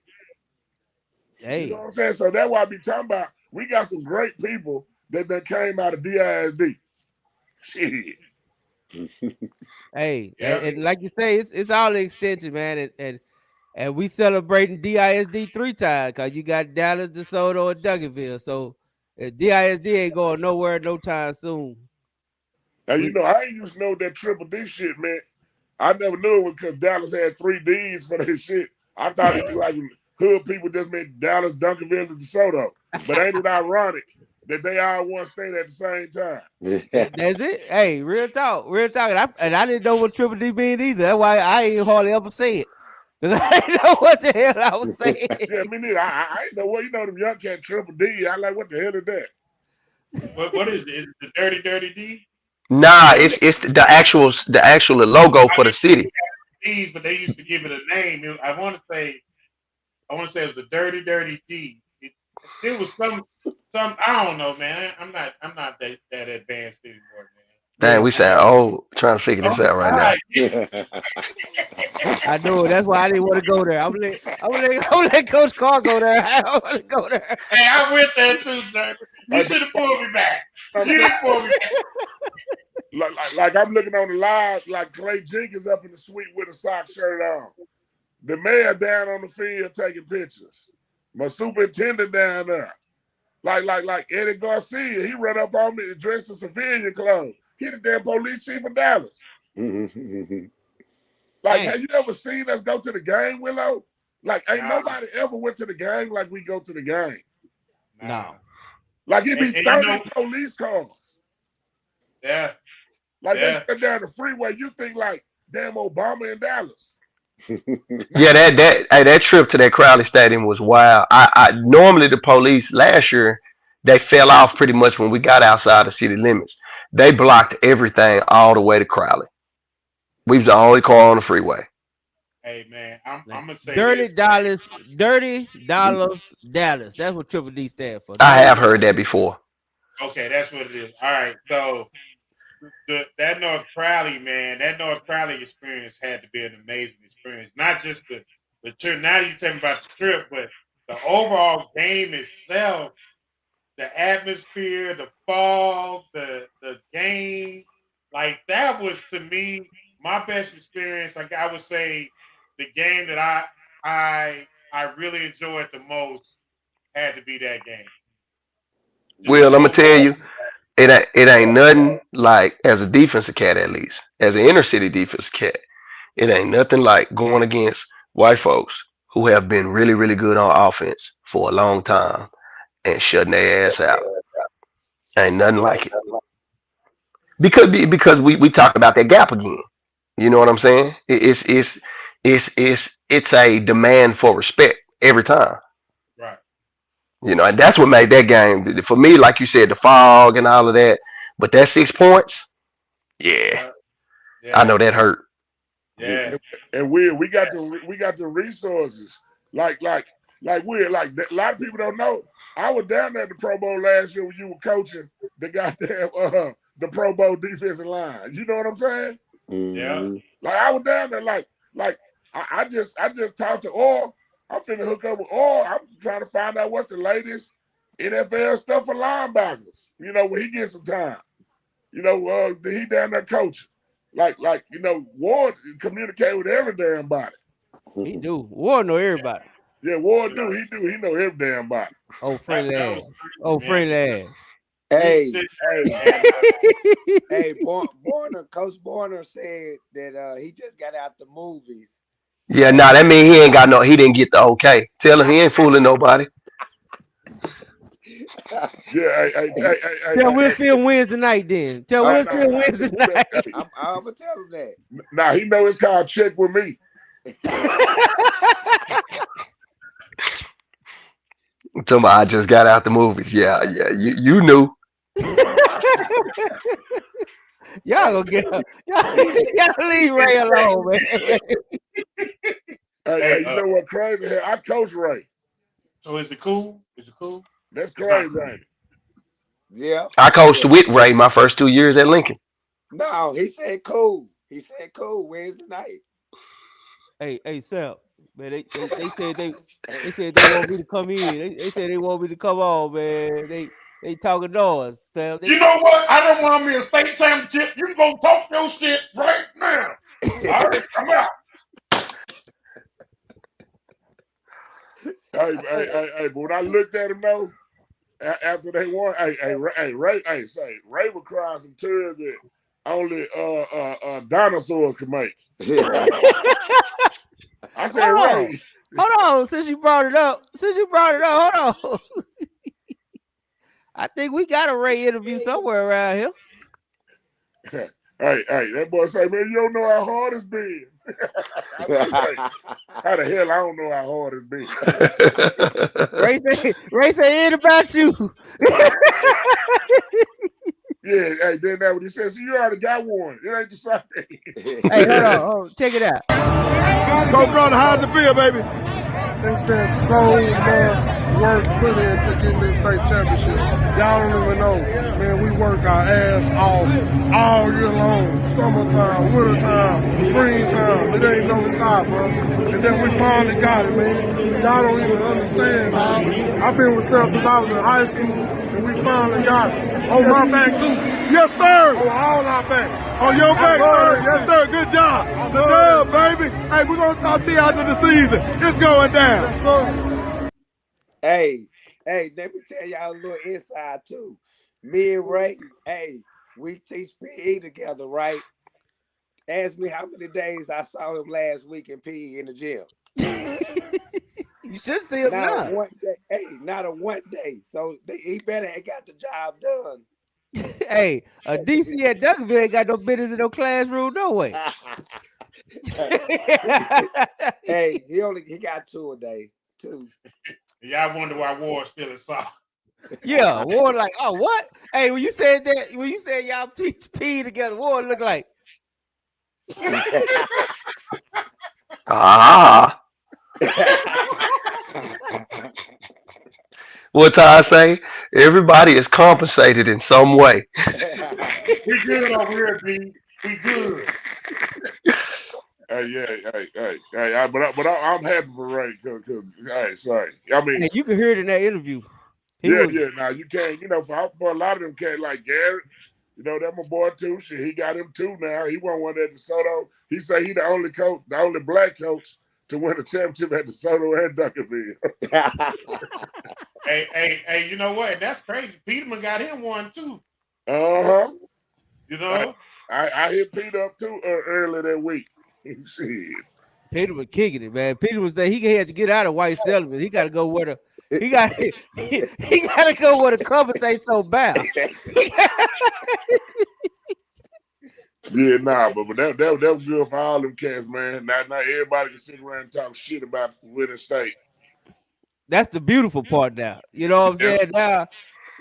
Speaker 18: You know what I'm saying? So that's why I be talking about we got some great people that came out of DISD. Shit.
Speaker 7: Hey, and like you say, it's all the extension, man, and we celebrating DISD 3 times because you got Dallas, DeSoto, and Duncanville. So DISD ain't going nowhere no time soon.
Speaker 18: Now you know I ain't used to know that triple D shit, man. I never knew it because Dallas had 3 Ds for that shit. I thought it was like hood people just meant Dallas, Duncanville, and DeSoto. But ain't it ironic that they all one state at the same time?
Speaker 7: That's it. Hey, real talk. And I didn't know what triple D mean either. That's why I ain't hardly ever say it. Because I didn't know what the hell I was saying.
Speaker 18: Yeah, me neither. I ain't know what, you know, them young cat triple D. I like, what the hell is that?
Speaker 10: What is it? Is it the dirty D?
Speaker 22: Nah, it's the actual logo for the city.
Speaker 10: D's, but they used to give it a name. I want to say it was the dirty D. It was some I don't know, man. I'm not that advanced anymore, man.
Speaker 22: Dang, we sound old trying to figure this out right now.
Speaker 7: I know it. That's why I didn't want to go there. I'm gonna let Coach Carr go there. I don't want to go there.
Speaker 10: Hey, I went there too, Jeremy. You should have pulled me back. You didn't pull me back.
Speaker 18: Like I'm looking on the live, like Clay Jenkins up in the suite with a sock shirt on. The mayor down on the field taking pictures. My superintendent down there. Like Eddie Garcia, he run up on me dressed in civilian clothes. He the damn police chief of Dallas. Like, have you ever seen us go to the game, Willow? Like, ain't nobody ever went to the game like we go to the game.
Speaker 7: No.
Speaker 18: Like, it be
Speaker 10: And
Speaker 18: 30 police cars.
Speaker 10: Yeah.
Speaker 18: Like, they step down the freeway, you think like, damn Obama in Dallas.
Speaker 22: Yeah, that trip to that Crowley Stadium was wild. I normally the police last year they fell off pretty much when we got outside the city limits. They blocked everything all the way to Crowley. We was the only car on the freeway.
Speaker 10: Hey man, I'm gonna say
Speaker 7: $30,
Speaker 10: this.
Speaker 7: $30 Dallas. That's what Triple D stands for.
Speaker 22: I have heard that before.
Speaker 10: Okay, that's what it is. All right, so that North Crowley, man, that North Crowley experience had to be an amazing experience. Not just the trip. Now you're talking about the trip, but the overall game itself, the atmosphere, the fog, the game, like that was to me my best experience. Like I would say, the game that I really enjoyed the most had to be that game.
Speaker 22: Well, I'm gonna tell you, it ain't nothing like, as a defensive cat, at least as an inner city defensive cat, it ain't nothing like going against white folks who have been really, really good on offense for a long time and shutting their ass out. Ain't nothing like it. Because we talk about that gap again. You know what I'm saying? It's a demand for respect every time.
Speaker 10: Right.
Speaker 22: You know, and that's what made that game for me. Like you said, the fog and all of that. But that 6 points, yeah. I know that hurt.
Speaker 10: Yeah.
Speaker 18: And we got the resources. Like a lot of people don't know. I was down there at the Pro Bowl last year when you were coaching the goddamn the Pro Bowl defensive line. You know what I'm saying?
Speaker 10: Yeah.
Speaker 18: Like I was down there, I just talked to Orr. I'm finna hook up with Orr. I'm trying to find out what's the latest NFL stuff for linebackers. You know, when he gets some time. You know, he down there coaching. You know, Ward communicate with every damn body.
Speaker 7: He do. Ward know everybody.
Speaker 18: Yeah, Ward do. He know every damn body.
Speaker 7: Oh, friendly ass. Oh, friendly ass.
Speaker 17: Hey, Coach Borner said that he just got out the movies.
Speaker 22: Yeah, nah, that mean he didn't get the okay. Tell him he ain't fooling nobody.
Speaker 18: Yeah,
Speaker 7: Tell Will Smith Wednesday night then. Tell Will Smith Wednesday night.
Speaker 17: I'm gonna tell him that.
Speaker 18: Nah, he know it's called Check With Me.
Speaker 22: Talking about I just got out the movies. Yeah, you knew.
Speaker 7: Y'all gonna get up. Y'all leave Ray alone, man.
Speaker 18: Hey, you know what crazy? I coach Ray.
Speaker 10: So is it cool? Is it cool?
Speaker 18: That's crazy, ain't it?
Speaker 17: Yeah.
Speaker 22: I coached with Ray my first 2 years at Lincoln.
Speaker 17: No, he said cool. He said cool Wednesday night.
Speaker 7: Hey, Sam. Man, they said they want me to come in. They said they want me to come on, man. They talking noise. Sam.
Speaker 10: You know what? I don't want me a state championship. You go talk your shit right now. All right, come out.
Speaker 18: Hey, but when I looked at him though, after they won, Ray was crying some tears that only dinosaurs could make. I said, Ray.
Speaker 7: Hold on, since you brought it up, hold on. I think we got a Ray interview somewhere around here.
Speaker 18: Hey, that boy say, man, you don't know how hard it's been. I said, how the hell I don't know how hard it's been?
Speaker 7: Ray say it about you.
Speaker 18: Yeah, hey, then that what he said. So you already got one. It ain't the same.
Speaker 7: Hey, hold on, check it out.
Speaker 12: Coach Brown, how's it feel, baby? It's been so much work put into getting this state championship. Y'all don't even know. Man, we work our ass off all year long. Summertime, wintertime, springtime. It ain't no stop, bro. And then we finally got it, man. Y'all don't even understand, dog. I've been with Seth since I was in high school, and we finally got it. On my back, too. Yes, sir. On all our backs. On your back, sir. Yes, sir. Good job. Good job, baby. Hey, we're going to talk to you after the season. It's going down. Yes, sir.
Speaker 17: Hey, let me tell y'all a little inside, too. Me and Ray, hey, we teach PE together, right? Ask me how many days I saw him last week in PE in the gym.
Speaker 7: You should see him
Speaker 17: Not
Speaker 7: now.
Speaker 17: a one day. Hey, not a one day. So he better have got the job done.
Speaker 7: Hey, a DC at Duncanville ain't got no business in no classroom, no way.
Speaker 17: Hey, he got 2 a day. 2.
Speaker 10: Y'all wonder why Ward's still in soccer.
Speaker 7: Yeah, Ward like, oh, what? Hey, when you said y'all pee together, Ward look like.
Speaker 22: Ah. What I say? Everybody is compensated in some way.
Speaker 10: We good over here, B. We good.
Speaker 18: But I'm happy for Ray because hey, sorry. I mean,
Speaker 7: Hey, you can hear it in that interview.
Speaker 18: Yeah. Now you can't, for a lot of them cats like Garrett, that's my boy too. Shit, he got him too now. He won one at DeSoto. He say he the only coach, the only black coach to win a championship at DeSoto and Duncanville.
Speaker 10: Hey, you know what? That's crazy. Peterman got him one too.
Speaker 18: Uh-huh.
Speaker 10: I
Speaker 18: hit Pete up too earlier that week. Shit.
Speaker 7: Peter was kicking it, man. Peter was saying he had to get out of White Settlement. He got to go where he got to go where the covers ain't so bad.
Speaker 18: Yeah, but that was good for all them cats, man. Now everybody can sit around and talk shit about winning state.
Speaker 7: That's the beautiful part now. You know what I'm saying?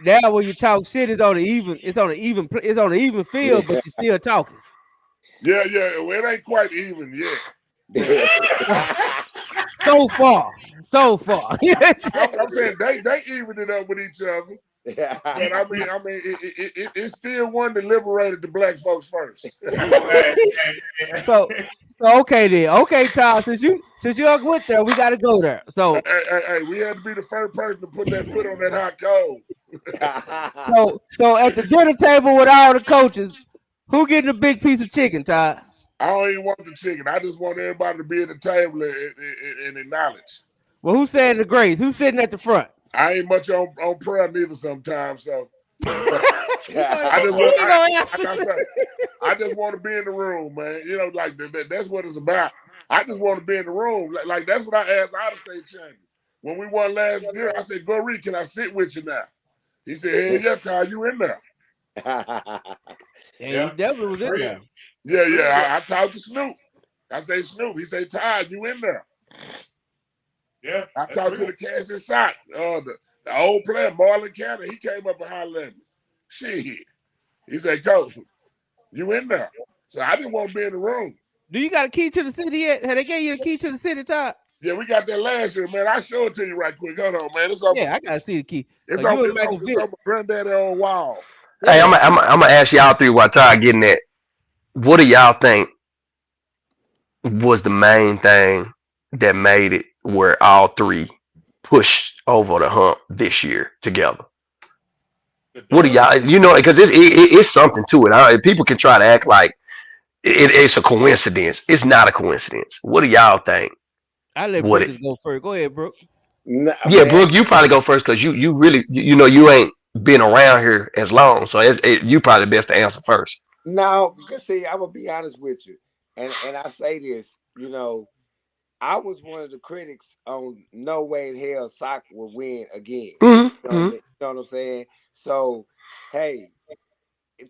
Speaker 7: Now when you talk shit, it's on an even field, but you're still talking.
Speaker 18: Yeah. Well, it ain't quite even yet.
Speaker 7: So far.
Speaker 18: I'm saying they even it up with each other. But I mean, it's still one that liberated the black folks first.
Speaker 7: So okay then. Okay, Todd, since you went there, we gotta go there. So
Speaker 18: hey, we had to be the first person to put that foot on that hot coal.
Speaker 7: so at the dinner table with all the coaches, who getting a big piece of chicken, Todd?
Speaker 18: I don't even want the chicken. I just want everybody to be at the table and acknowledge.
Speaker 7: Well, who's saying the grace? Who's sitting at the front?
Speaker 18: I ain't much on prayer neither sometimes, so I just want to be in the room, man. Like that's what it's about. I just want to be in the room. Like that's what I asked out-of-state champion. When we won last year, I said, "Go read, can I sit with you now?" He said, "Hey, yeah, Ty, you in there?"
Speaker 7: He definitely was in there.
Speaker 18: Yeah. I talked to Snoop. I say, Snoop. He say, Ty, you in there?
Speaker 10: Yeah.
Speaker 18: I talked to the cast inside. The old player, Marlon Cannon, he came up and hollered at me. Shit. He said, Coach, you in there? So I didn't want to be in the room.
Speaker 7: Do you got a key to the city yet? Have they gave you a key to the city, Todd?
Speaker 18: Yeah, we got that last year, man. I'll show it to you right quick. Hold on, man. It's over.
Speaker 7: Yeah, I gotta see the key.
Speaker 18: It's on my granddaddy on wall.
Speaker 22: Hey, I'm gonna ask y'all three while Todd getting that. What do y'all think was the main thing that made it where all three pushed over the hump this year together? What do y'all, because it's something to it. People can try to act like it's a coincidence. It's not a coincidence. What do y'all think?
Speaker 7: I let Brooke go first. Go ahead, Brooke.
Speaker 22: Nah, yeah, man. Brooke, you probably go first because you really, you ain't been around here as long, so you probably best to answer first.
Speaker 17: No, because see, I'm gonna be honest with you, and I say this, I was one of the critics on no way in hell Sock will win again.
Speaker 22: Mm-hmm.
Speaker 17: You know what I'm saying? So, hey,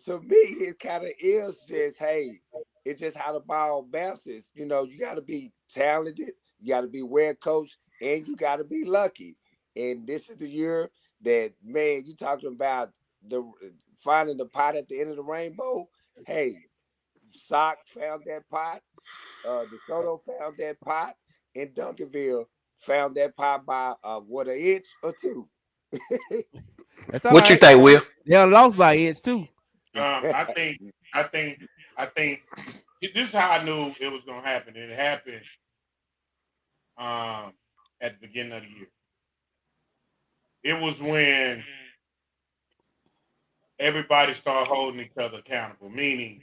Speaker 17: to me, it kind of is just, hey, it's just how the ball bounces. You got to be talented, you got to be well coached, and you got to be lucky. And this is the year that, man, you talking about finding the pot at the end of the rainbow. Hey, Sock found that pot. DeSoto found that pot, and Duncanville found that pie by what, an inch or two.
Speaker 7: That's all
Speaker 22: What you
Speaker 7: right.
Speaker 22: think, Will?
Speaker 7: They lost by inch too.
Speaker 10: I think this is how I knew it was gonna happen. It happened at the beginning of the year. It was when everybody started holding each other accountable. Meaning,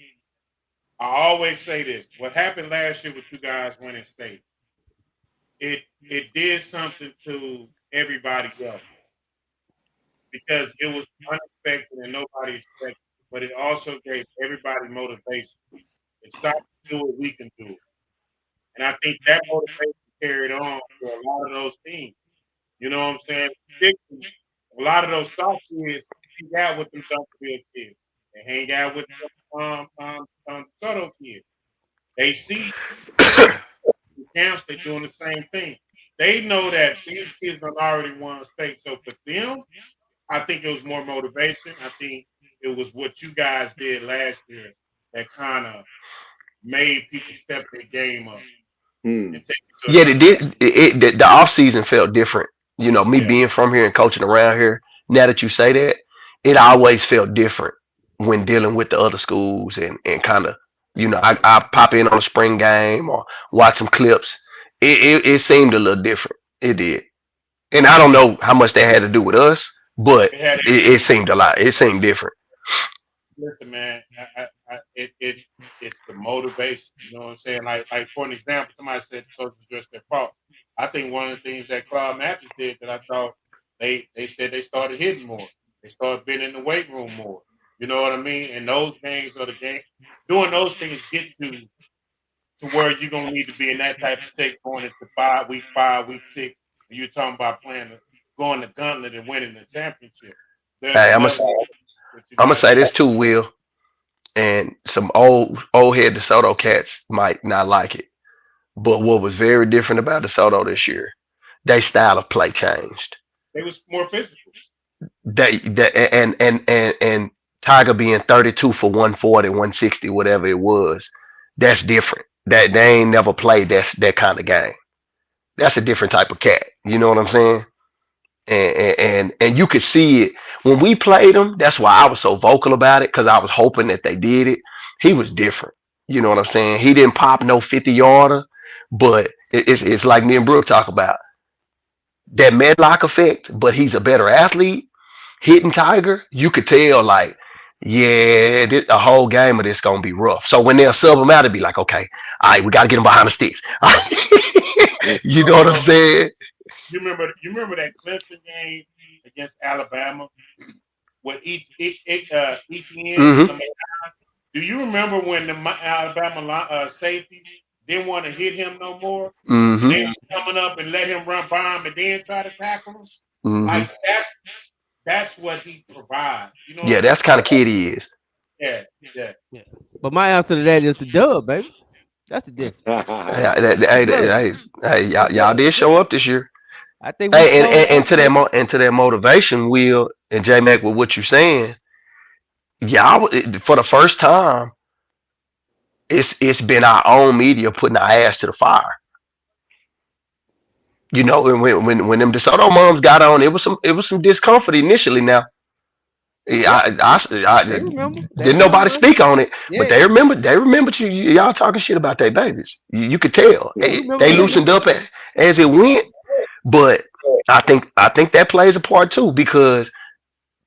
Speaker 10: I always say this: what happened last year with you guys winning state, it did something to everybody else because it was unexpected and nobody expected. But it also gave everybody motivation. If South can do it, we can do it. And I think that motivation carried on for a lot of those teams. You know what I'm saying? Particularly, a lot of those South kids hang out with them Dunkerville kids. They hang out with Soto kids. They see the camps, they're doing the same thing. They know that these kids have already won state. So for them, I think it was more motivation. I think it was what you guys did last year that kind of made people step their game up. And take it to
Speaker 22: Yeah,
Speaker 10: another
Speaker 22: the off season felt different. You know, me being from here and coaching around here. Now that you say that, it always felt different when dealing with the other schools and kind of, you know, I pop in on a spring game or watch some clips. It seemed a little different. It did, and I don't know how much that had to do with us, but
Speaker 10: It had
Speaker 22: it seemed a lot. It seemed different.
Speaker 10: Listen, man, it's the motivation. You know what I'm saying? Like for an example, somebody said the coaches addressed their fault. I think one of the things that Claude Matthews did that I thought they said they started hitting more. They started being in the weight room more. You know what I mean? And those games are the game. Doing those things get you to where you're gonna need to be in that type of shape going into week 5, week 6. And you're talking about going the gauntlet and winning the championship. There's a
Speaker 22: Hey,
Speaker 10: level that you
Speaker 22: I'm gonna
Speaker 10: got.
Speaker 22: say this too, Will, and some old head DeSoto cats might not like it. But what was very different about DeSoto this year, their style of play changed.
Speaker 10: They was more physical.
Speaker 22: And Tiger being 32 for 140, 160, whatever it was, that's different. That they ain't never played that kind of game. That's a different type of cat. You know what I'm saying? And you could see it when we played him. That's why I was so vocal about it because I was hoping that they did it. He was different. You know what I'm saying? He didn't pop no 50-yarder, but it's like me and Brooke talk about that Medlock effect. But he's a better athlete. Hitting Tiger, you could tell like, yeah, a whole game of this gonna be rough. So when they'll sub him out, it'd be like, okay, all right, we gotta get him behind the sticks. You know what I'm saying?
Speaker 10: You remember that Clemson game against Alabama with ETN
Speaker 22: Mhm.
Speaker 10: number 9? Do you remember when the Alabama safety didn't want to hit him no more? And they
Speaker 22: Mhm.
Speaker 10: was coming up and let him run by him and then try to tackle him?
Speaker 22: Mhm.
Speaker 10: Like that's what he provides. You know what
Speaker 22: Yeah,
Speaker 10: I'm
Speaker 22: that's kind of kid he is.
Speaker 10: saying? Yeah.
Speaker 7: But my answer to that is the dub, baby. That's the difference.
Speaker 22: Hey, y'all did show up this year.
Speaker 7: I think we
Speaker 22: Hey,
Speaker 7: showed
Speaker 22: and
Speaker 7: up,
Speaker 22: to
Speaker 7: baby.
Speaker 22: to that motivation, Will and J Mac, with what you're saying, y'all for the first time, it's been our own media putting our ass to the fire. You know, when them DeSoto moms got on, it was some discomfort initially. Now,
Speaker 7: Yeah,
Speaker 22: I
Speaker 7: they remember. They
Speaker 22: didn't nobody
Speaker 7: remember.
Speaker 22: speak on it,
Speaker 7: Yeah,
Speaker 22: but they remember. They remembered y'all talking shit about their babies. You could tell
Speaker 7: they remember
Speaker 22: they
Speaker 7: that
Speaker 22: loosened
Speaker 7: now.
Speaker 22: up as it went. But I think that plays a part too because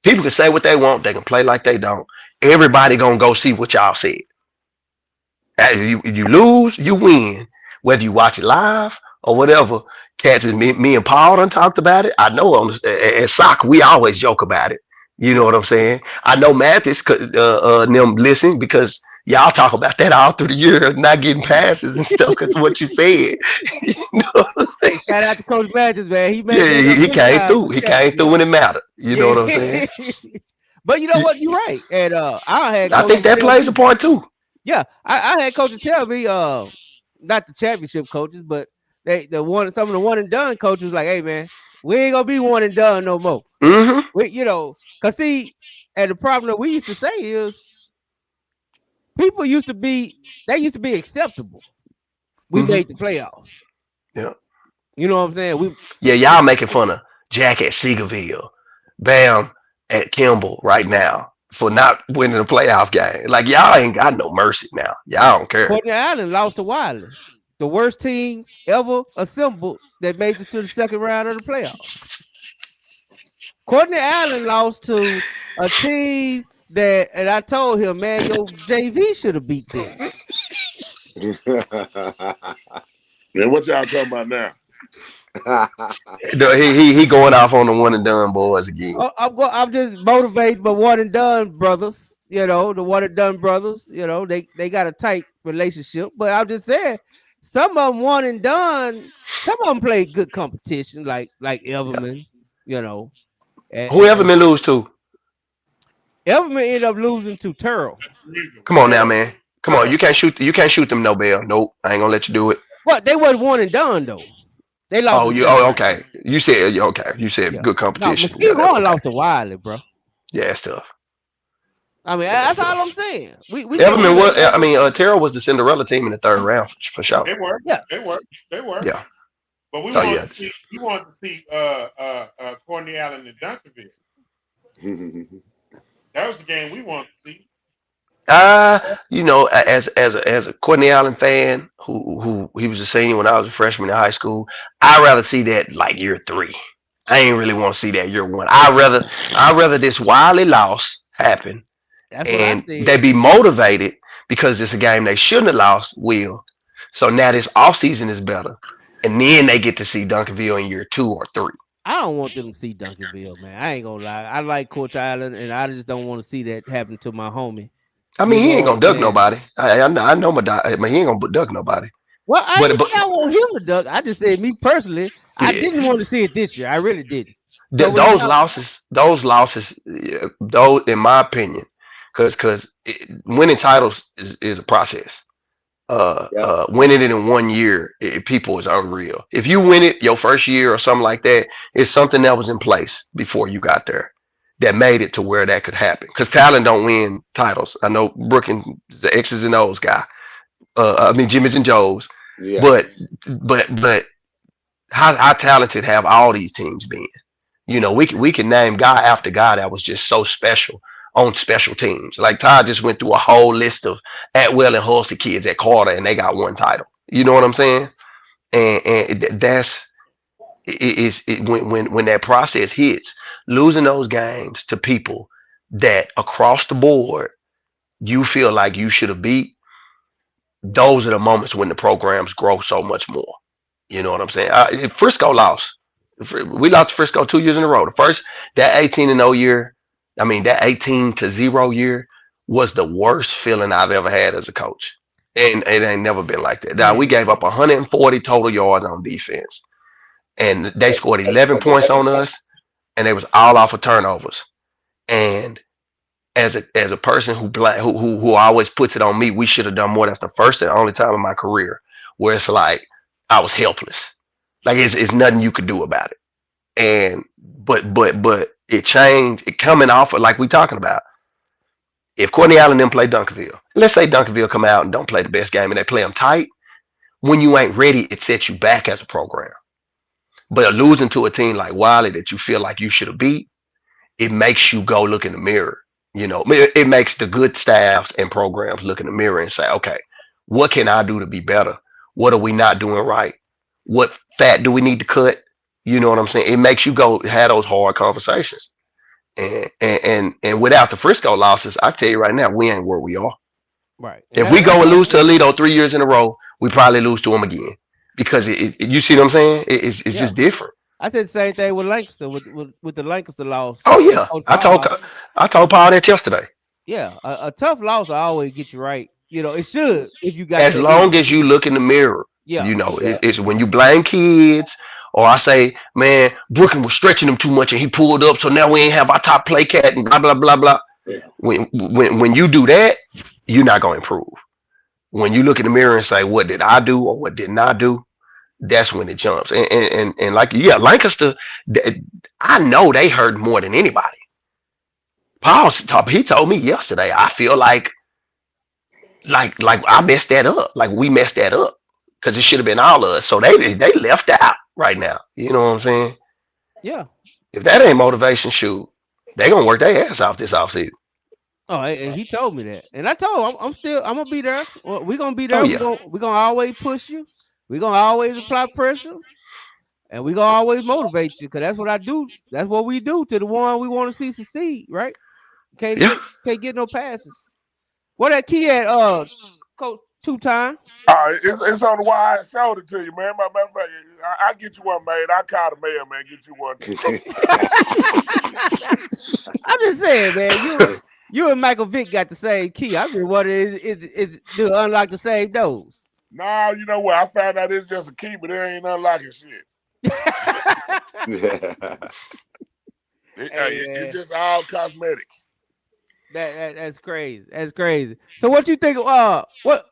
Speaker 22: people can say what they want, they can play like they don't. Everybody gonna go see what y'all said. You lose, you win. Whether you watch it live or whatever. Cats and me and Paul done talked about it. I know at soccer we always joke about it. You know what I'm saying? I know Mathis them listen because y'all talk about that all through the year, not getting passes and stuff because of what you said. You know what I'm saying?
Speaker 7: Hey, shout out to Coach Matthews, man. He
Speaker 22: Yeah,
Speaker 7: made that
Speaker 22: he came
Speaker 7: emphasize
Speaker 22: through.
Speaker 7: the
Speaker 22: He came through
Speaker 7: championship.
Speaker 22: when it mattered. You know
Speaker 7: Yeah.
Speaker 22: what I'm saying?
Speaker 7: But you know what? You're right. And I had
Speaker 22: I think
Speaker 7: coaches
Speaker 22: that
Speaker 7: tell
Speaker 22: plays a
Speaker 7: me,
Speaker 22: part too.
Speaker 7: yeah, I had coaches tell me, not the championship coaches, but some of the one and done coaches was like, hey man, we ain't gonna be one and done no more.
Speaker 22: Mm-hmm.
Speaker 7: Cause see, and the problem that we used to say is people used to be acceptable. We
Speaker 22: Mm-hmm.
Speaker 7: made the playoffs.
Speaker 22: Yeah.
Speaker 7: You know what I'm saying?
Speaker 22: Yeah, y'all making fun of Jack at Seagerville, Bam at Kimball right now for not winning a playoff game. Like y'all ain't got no mercy now. Y'all don't care.
Speaker 7: Courtney Allen lost to Wiley, the worst team ever assembled that made it to the second round of the playoffs. Courtney Allen lost to a team that, and I told him, man, your JV should have beat them.
Speaker 18: Man, what y'all talking about now?
Speaker 22: He going off on the one and done boys again.
Speaker 7: I'm just motivated by one and done brothers. You know, the one and done brothers. You know, they got a tight relationship. But I'm just saying, some of them one and done. Some of them play good competition, like Everman. You know,
Speaker 22: who Everman lose to?
Speaker 7: Everman ended up losing to Turl.
Speaker 22: Come on now, man. Come on, you can't shoot them no bell. Nope, I ain't gonna let you do it.
Speaker 7: What, they wasn't one and done though. They lost.
Speaker 22: Okay. You said good competition.
Speaker 7: No, Mesquite lost to Wiley, bro.
Speaker 22: Yeah, it's tough.
Speaker 7: I mean, that's all I'm saying. We
Speaker 22: Everman was. I mean, Terrell was the Cinderella team in the third round for sure.
Speaker 10: They were.
Speaker 7: Yeah,
Speaker 10: they were.
Speaker 22: Yeah.
Speaker 10: But we wanted to see Courtney Allen and Duncanville. That was the game we wanted to see.
Speaker 22: You know, as a Courtney Allen fan who he was a senior when I was a freshman in high school, I'd rather see that like year 3. I ain't really want to see that year 1. I'd rather this Wiley loss happen.
Speaker 7: That's
Speaker 22: and
Speaker 7: what I said.
Speaker 22: they be motivated because it's a game they shouldn't have lost, Will. So now this offseason is better. And then they get to see Duncanville in year 2 or 3.
Speaker 7: I don't want them to see Duncanville, man. I ain't gonna lie. I like Coach Allen, and I just don't want to see that happen to my homie.
Speaker 22: I mean, he ain't gonna duck nobody. I know he ain't gonna duck nobody.
Speaker 7: Well, I want him to duck. I just said, me personally, I didn't want to see it this year. I really didn't. So
Speaker 22: those losses, those in my opinion, because winning titles is a process. Winning it in 1 year, people is unreal. If you win it your first year or something like that, it's something that was in place before you got there that made it to where that could happen. Because talent don't win titles. I know Brookins is the X's and O's guy. I mean Jimmy's and Joe's.
Speaker 17: Yeah.
Speaker 22: But how talented have all these teams been? You know, we can name guy after guy that was just so special on special teams. Like Todd just went through a whole list of Atwell and Hulsey kids at Carter, and they got 1 title. You know what I'm saying? And that's when that process hits, losing those games to people that across the board you feel like you should have beat. Those are the moments when the programs grow so much more. You know what I'm saying? Frisco lost. We lost to Frisco 2 years in a row. The first, that 18-0 year, I mean, that 18-0 year was the worst feeling I've ever had as a coach. And it ain't never been like that. Now, we gave up 140 total yards on defense. And they scored 11 points on us. And it was all off of turnovers. And as a person who always puts it on me, we should have done more. That's the first and only time in my career where it's like I was helpless. Like it's nothing you could do about it. And but it changed. It coming off of, like we talking about. If Courtney Allen didn't play Duncanville, let's say Duncanville come out and don't play the best game and they play them tight. When you ain't ready, it sets you back as a program. But losing to a team like Wiley that you feel like you should have beat, it makes you go look in the mirror. You know, it makes the good staffs and programs look in the mirror and say, okay, what can I do to be better? What are we not doing right? What fat do we need to cut? You know what I'm saying? It makes you go have those hard conversations. And without the Frisco losses, I tell you right now, we ain't where we are.
Speaker 7: Right.
Speaker 22: If we go and lose to Alito 3 years in a row, we probably lose to them again. Because you see what I'm saying? It's just different.
Speaker 7: I said the same thing with Lancaster, with the Lancaster loss.
Speaker 22: Oh yeah, I told Paul that yesterday.
Speaker 7: Yeah, a tough loss will always get you right. You know, it should if you got.
Speaker 22: As long as you look in the mirror, you know, it's when you blame kids, or I say, man, Brookins was stretching him too much and he pulled up, so now we ain't have our top play cat and blah blah blah blah. Yeah. When you do that, you're not gonna improve. When you look in the mirror and say, what did I do or what didn't I do? That's when it jumps. And like, yeah, Lancaster, I know they hurt more than anybody. Paul, he told me yesterday, I feel like I messed that up. Like we messed that up. because it should have been all of us. So they left out right now. You know what I'm saying?
Speaker 7: Yeah.
Speaker 22: If that ain't motivation, shoot, they gonna work their ass off this offseason.
Speaker 7: Oh, and he told me that, and I told him I'm gonna be there. Well, we gonna be
Speaker 22: Oh
Speaker 7: there.
Speaker 22: yeah.
Speaker 7: We gonna always push you. We gonna always apply pressure, and we gonna always motivate you because that's what I do. That's what we do to the one we want to see succeed. Right?
Speaker 22: Yeah.
Speaker 7: Can't get no passes. What that key at? Coach 2-time.
Speaker 18: It's on the wire. I showed it to you, man. Matter of fact, I get you one, man. I call the mayor, man. Get you one too.
Speaker 7: I'm just saying, man. You and Michael Vick got the same key. I mean, what is to unlock the same doors?
Speaker 18: Nah, you know what? I found out it's just a key, but there ain't unlocking shit. It's just all cosmetic.
Speaker 7: That's crazy. That's crazy. So what you think? What?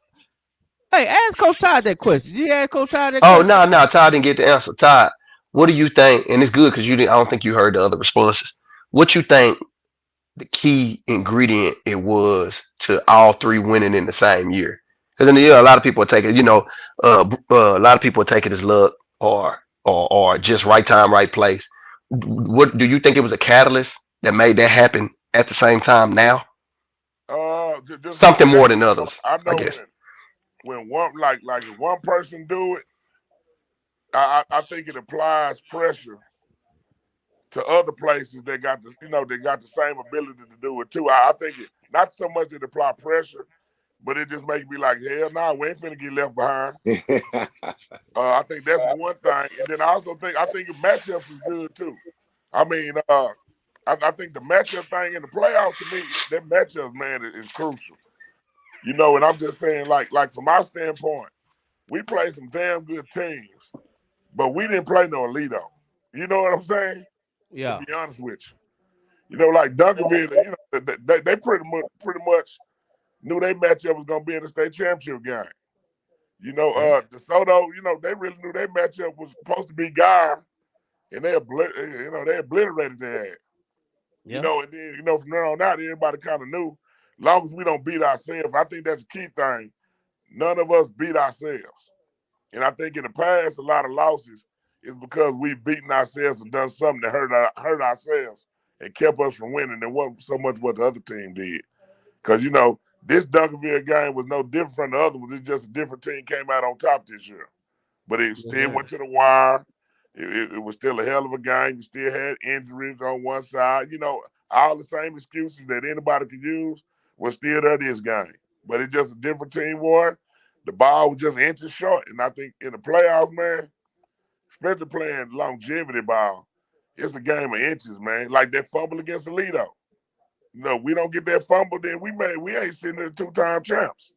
Speaker 7: Hey, ask Coach Todd that question. Did you ask Coach Todd that
Speaker 22: Oh
Speaker 7: question?
Speaker 22: no, Todd didn't get the answer. Todd, what do you think? And it's good because you didn't. I don't think you heard the other responses. What you think the key ingredient it was to all three winning in the same year? Because in the year, a lot of people take it. A lot of people take it as luck or just right time, right place. What do you think it was a catalyst that made that happen at the same time now?
Speaker 18: Just
Speaker 22: Something more than others,
Speaker 18: I
Speaker 22: I
Speaker 18: know
Speaker 22: guess.
Speaker 18: when one like if one person do it, I think it applies pressure to other places that got the same ability to do it too. I think it not so much it apply pressure, but it just makes me like, hell no, we ain't finna get left behind. I think that's one thing, and then I think matchups is good too. I mean, I think the matchup thing in the playoffs to me, that matchup man is crucial. And I'm just saying, like from my standpoint, we played some damn good teams, but we didn't play no Alito. You know what I'm saying?
Speaker 7: Yeah.
Speaker 18: To be honest with you, like Duncanville, they pretty much knew their matchup was gonna be in the state championship game. DeSoto, they really knew their matchup was supposed to be Guy, and they obliterated their ass.
Speaker 7: Yeah.
Speaker 18: And then from there on out, everybody kind of knew. As long as we don't beat ourselves, I think that's a key thing. None of us beat ourselves. And I think in the past, a lot of losses is because we've beaten ourselves and done something that hurt ourselves and kept us from winning. It wasn't so much what the other team did. Because, this Duncanville game was no different from the other ones. It's just a different team came out on top this year. But it still went to the wire. It was still a hell of a game. You still had injuries on one side. All the same excuses that anybody could use was still there this game. But it's just a different team war. The ball was just inches short. And I think in the playoffs, man, especially playing longevity ball, it's a game of inches, man. Like that fumble against Alito. We don't get that fumble, then we ain't sitting there 2-time champs.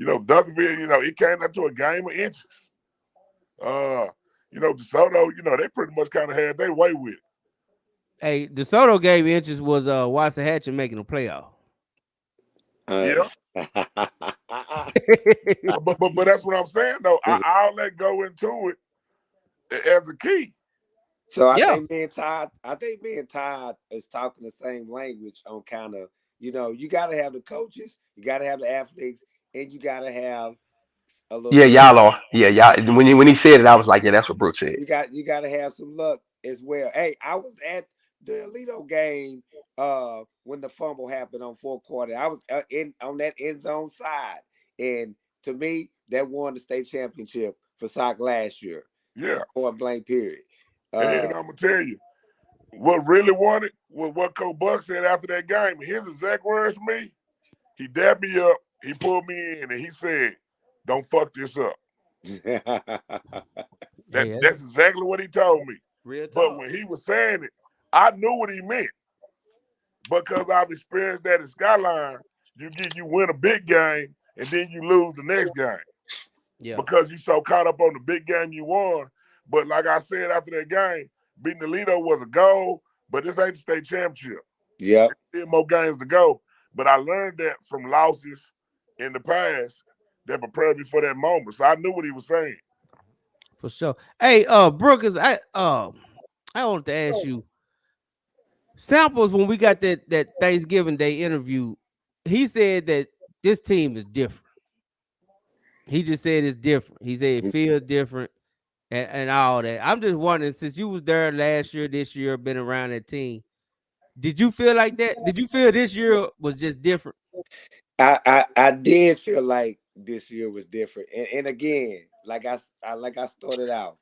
Speaker 18: Duncanville, it came down to a game of inches. DeSoto, they pretty much kind of had their way with it.
Speaker 7: Hey, DeSoto game inches was Waxahachie making a playoff.
Speaker 18: Yeah. but that's what I'm saying though. I'll let go into it as a key.
Speaker 17: So I think me and Todd is talking the same language on kind of, you gotta have the coaches, you gotta have the athletes, and you gotta have a little.
Speaker 22: Yeah, y'all are. Yeah, y'all. When he said it, I was like, yeah, that's what Brooks said.
Speaker 17: You gotta have some luck as well. Hey, I was at the Alito game when the fumble happened on fourth quarter. I was on that end zone side, and to me, that won the state championship for SOC last year.
Speaker 18: Yeah.
Speaker 17: Point blank period.
Speaker 18: And I'm gonna tell you, what really won it was what Coach Buck said after that game. His exact words to me, he dabbed me up, he pulled me in, and he said, "Don't fuck this up." That's exactly what he told me.
Speaker 7: Real talk.
Speaker 18: But when he was saying it, I knew what he meant because I've experienced that in Skyline. You win a big game and then you lose the next game.
Speaker 7: Yeah.
Speaker 18: Because you so caught up on the big game you won. But like I said after that game, beating Alito was a goal, but this ain't the state championship.
Speaker 17: Yeah.
Speaker 18: There's still more games to go. But I learned that from losses in the past that prepared me for that moment. So I knew what he was saying.
Speaker 7: For sure. Hey, Brookers, I wanted to ask you. Samples, when we got that Thanksgiving Day interview, he said that this team is different. He just said it's different. He said it feels different and all that. I'm just wondering, since you was there last year, this year, been around that team, did you feel like that? Did you feel this year was just different?
Speaker 17: I did feel like this year was different, and again, like I started out,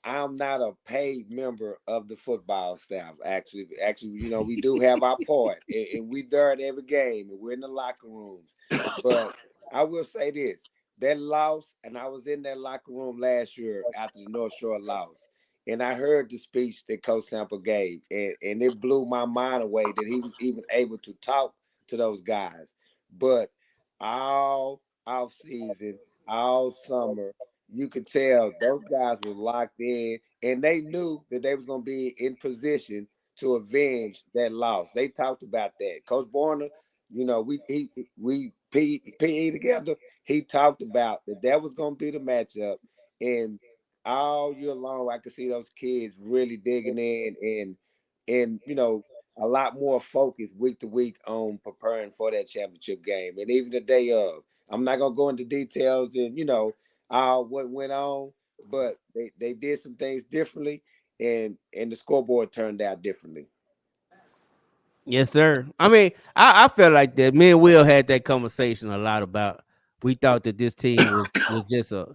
Speaker 17: I'm not a paid member of the football staff. Actually, we do have our part, and we there at every game, and we're in the locker rooms. But I will say this: that loss, and I was in that locker room last year after the North Shore loss, and I heard the speech that Coach Sample gave, and it blew my mind away that he was even able to talk to those guys. But all off season, all summer, you could tell those guys were locked in, and they knew that they was gonna be in position to avenge that loss. They talked about that. Coach Borner, we PE together. He talked about that was gonna be the matchup, and all year long, I could see those kids really digging in and a lot more focus week to week on preparing for that championship game. And even the day of, I'm not gonna go into details and what went on, but they did some things differently, and the scoreboard turned out differently.
Speaker 7: Yes, sir. I mean, I felt like that. Me and Will had that conversation a lot about. We thought that this team was just a,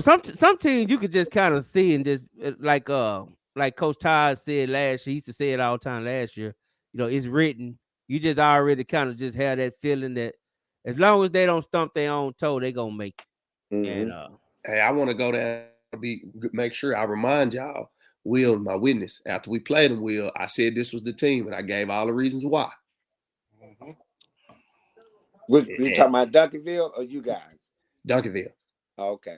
Speaker 7: some teams you could just kind of see and just like Coach Todd said last year. He used to say it all the time last year. It's written. You just already kind of just have that feeling that as long as they don't stump their own toe, they gonna make it.
Speaker 17: Mm-hmm.
Speaker 7: And
Speaker 20: hey, I want to go down make sure I remind y'all, Will, my witness, after we played them, Will, I said this was the team, and I gave all the reasons why.
Speaker 17: Mm-hmm. You talking about Duncanville or you guys?
Speaker 20: Duncanville.
Speaker 17: Oh, okay.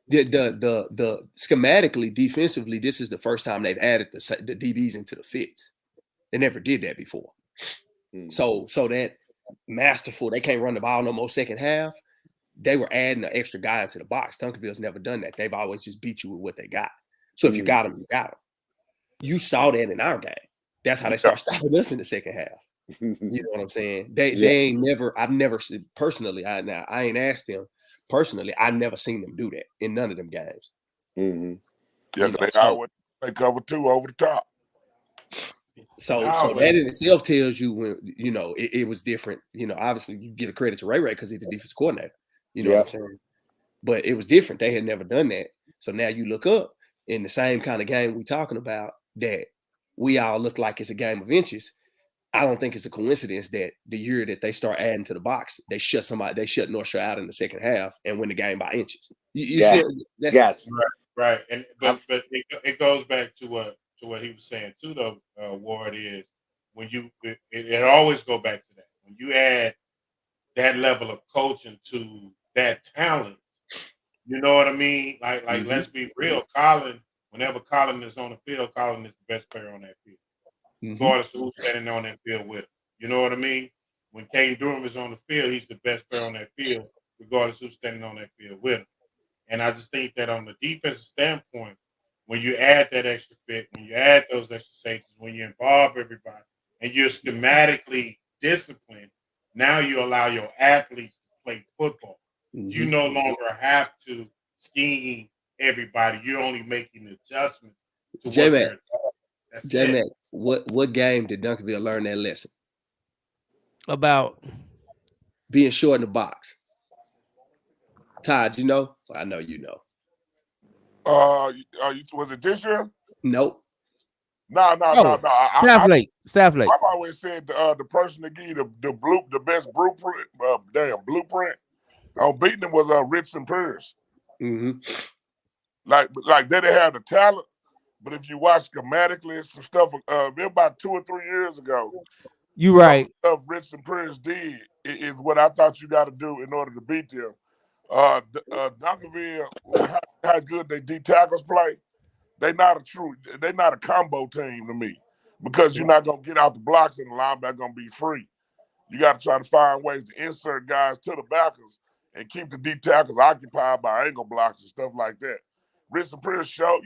Speaker 20: The schematically, defensively, this is the first time they've added the DBs into the fits. They never did that before. Mm. So that masterful, they can't run the ball no more second half. They were adding an extra guy into the box. Duncanville's never done that. They've always just beat you with what they got. So if you got them, you got them. You saw that in our game. That's how they start stopping us in the second half. You know what I'm saying? They ain't never. I've never seen personally. I ain't asked them personally. I never seen them do that in none of them games.
Speaker 17: Mm-hmm.
Speaker 18: Yeah, they cover two over the top.
Speaker 20: So that in itself tells you when it was different. Obviously you get a credit to Ray because he's the defensive coordinator. You know what I'm saying? But it was different. They had never done that. So now you look up in the same kind of game we talking about that we all look like it's a game of inches. I don't think it's a coincidence that the year that they start adding to the box, they shut North Shore out in the second half and win the game by inches.
Speaker 10: Right. And but it goes back to what he was saying too, though. Ward is when it always go back to that when you add that level of coaching to that talent. You know what I mean? Like let's be real. Whenever Colin is on the field, Colin is the best player on that field. Regardless of who's standing on that field with him. You know what I mean? When Kane Durham is on the field, he's the best player on that field, regardless of who's standing on that field with him. And I just think that on the defensive standpoint, when you add that extra fit, when you add those extra safeties, when you involve everybody, and you're schematically disciplined, now you allow your athletes to play football. Mm-hmm. You no longer have to scheme everybody. You're only making adjustments to what they're doing.
Speaker 20: J-Mac, what game did Duncanville learn that lesson?
Speaker 7: About
Speaker 20: being short in the box. Todd, you know? I know you know.
Speaker 18: Was it this year?
Speaker 20: Nope.
Speaker 18: No.
Speaker 7: South Lake.
Speaker 18: I've always said the person that gave the best blueprint on beating them was Richardson Pierce.
Speaker 20: Mm-hmm.
Speaker 18: Like they didn't have the talent, but if you watch schematically, some stuff about 2 or 3 years ago.
Speaker 7: You right.
Speaker 18: Stuff Richardson Pierce did is what I thought you got to do in order to beat them. Duncanville, how good they D tackles play. They're not a combo team to me because you're not gonna get out the blocks and the linebacker gonna be free. You got to try to find ways to insert guys to the backers and keep the D tackles occupied by angle blocks and stuff like that. Richardson Pierce showed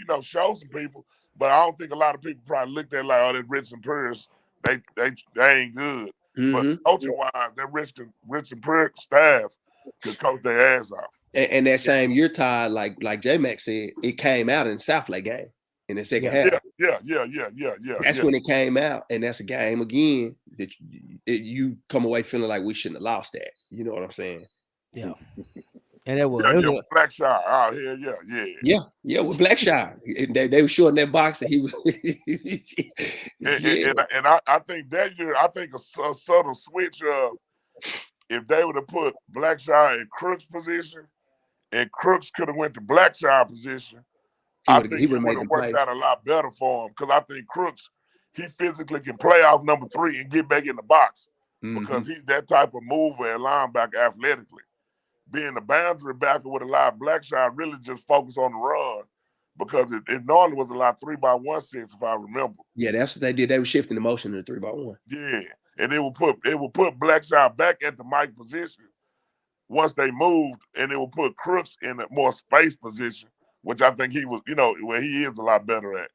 Speaker 18: some people, but I don't think a lot of people probably looked at like, that Richardson Pierce, they ain't good. Mm-hmm. But coaching wise, that Richardson Pierce staff could coach their ass off.
Speaker 20: And that same year, Todd, like J-Mac said, it came out in the Southlake game in the second half.
Speaker 18: Yeah.
Speaker 20: That's when it came out, and that's a game again that you come away feeling like we shouldn't have lost that. You know what I'm saying?
Speaker 7: Yeah. And it was,
Speaker 18: with Blackshire out here,
Speaker 20: yeah, with Blackshire, they were showing that box, and he was.
Speaker 18: and I think that year, I think a subtle switch of if they would have put Blackshire in Crooks' position, and Crooks could have went to Blackshire position, I think he would have worked out a lot better for him, because I think Crooks, he physically can play off number 3 and get back in the box because he's that type of mover and linebacker athletically. Being the boundary backer with a lot of Blackshire really just focus on the run because it normally was a lot 3-by-1 sets, if I remember.
Speaker 20: Yeah, that's what they did. They were shifting the motion to 3-by-1.
Speaker 18: Yeah, and it will put Blackshire back at the Mike position once they moved, and it will put Crooks in a more space position, which I think he was, where he is a lot better at.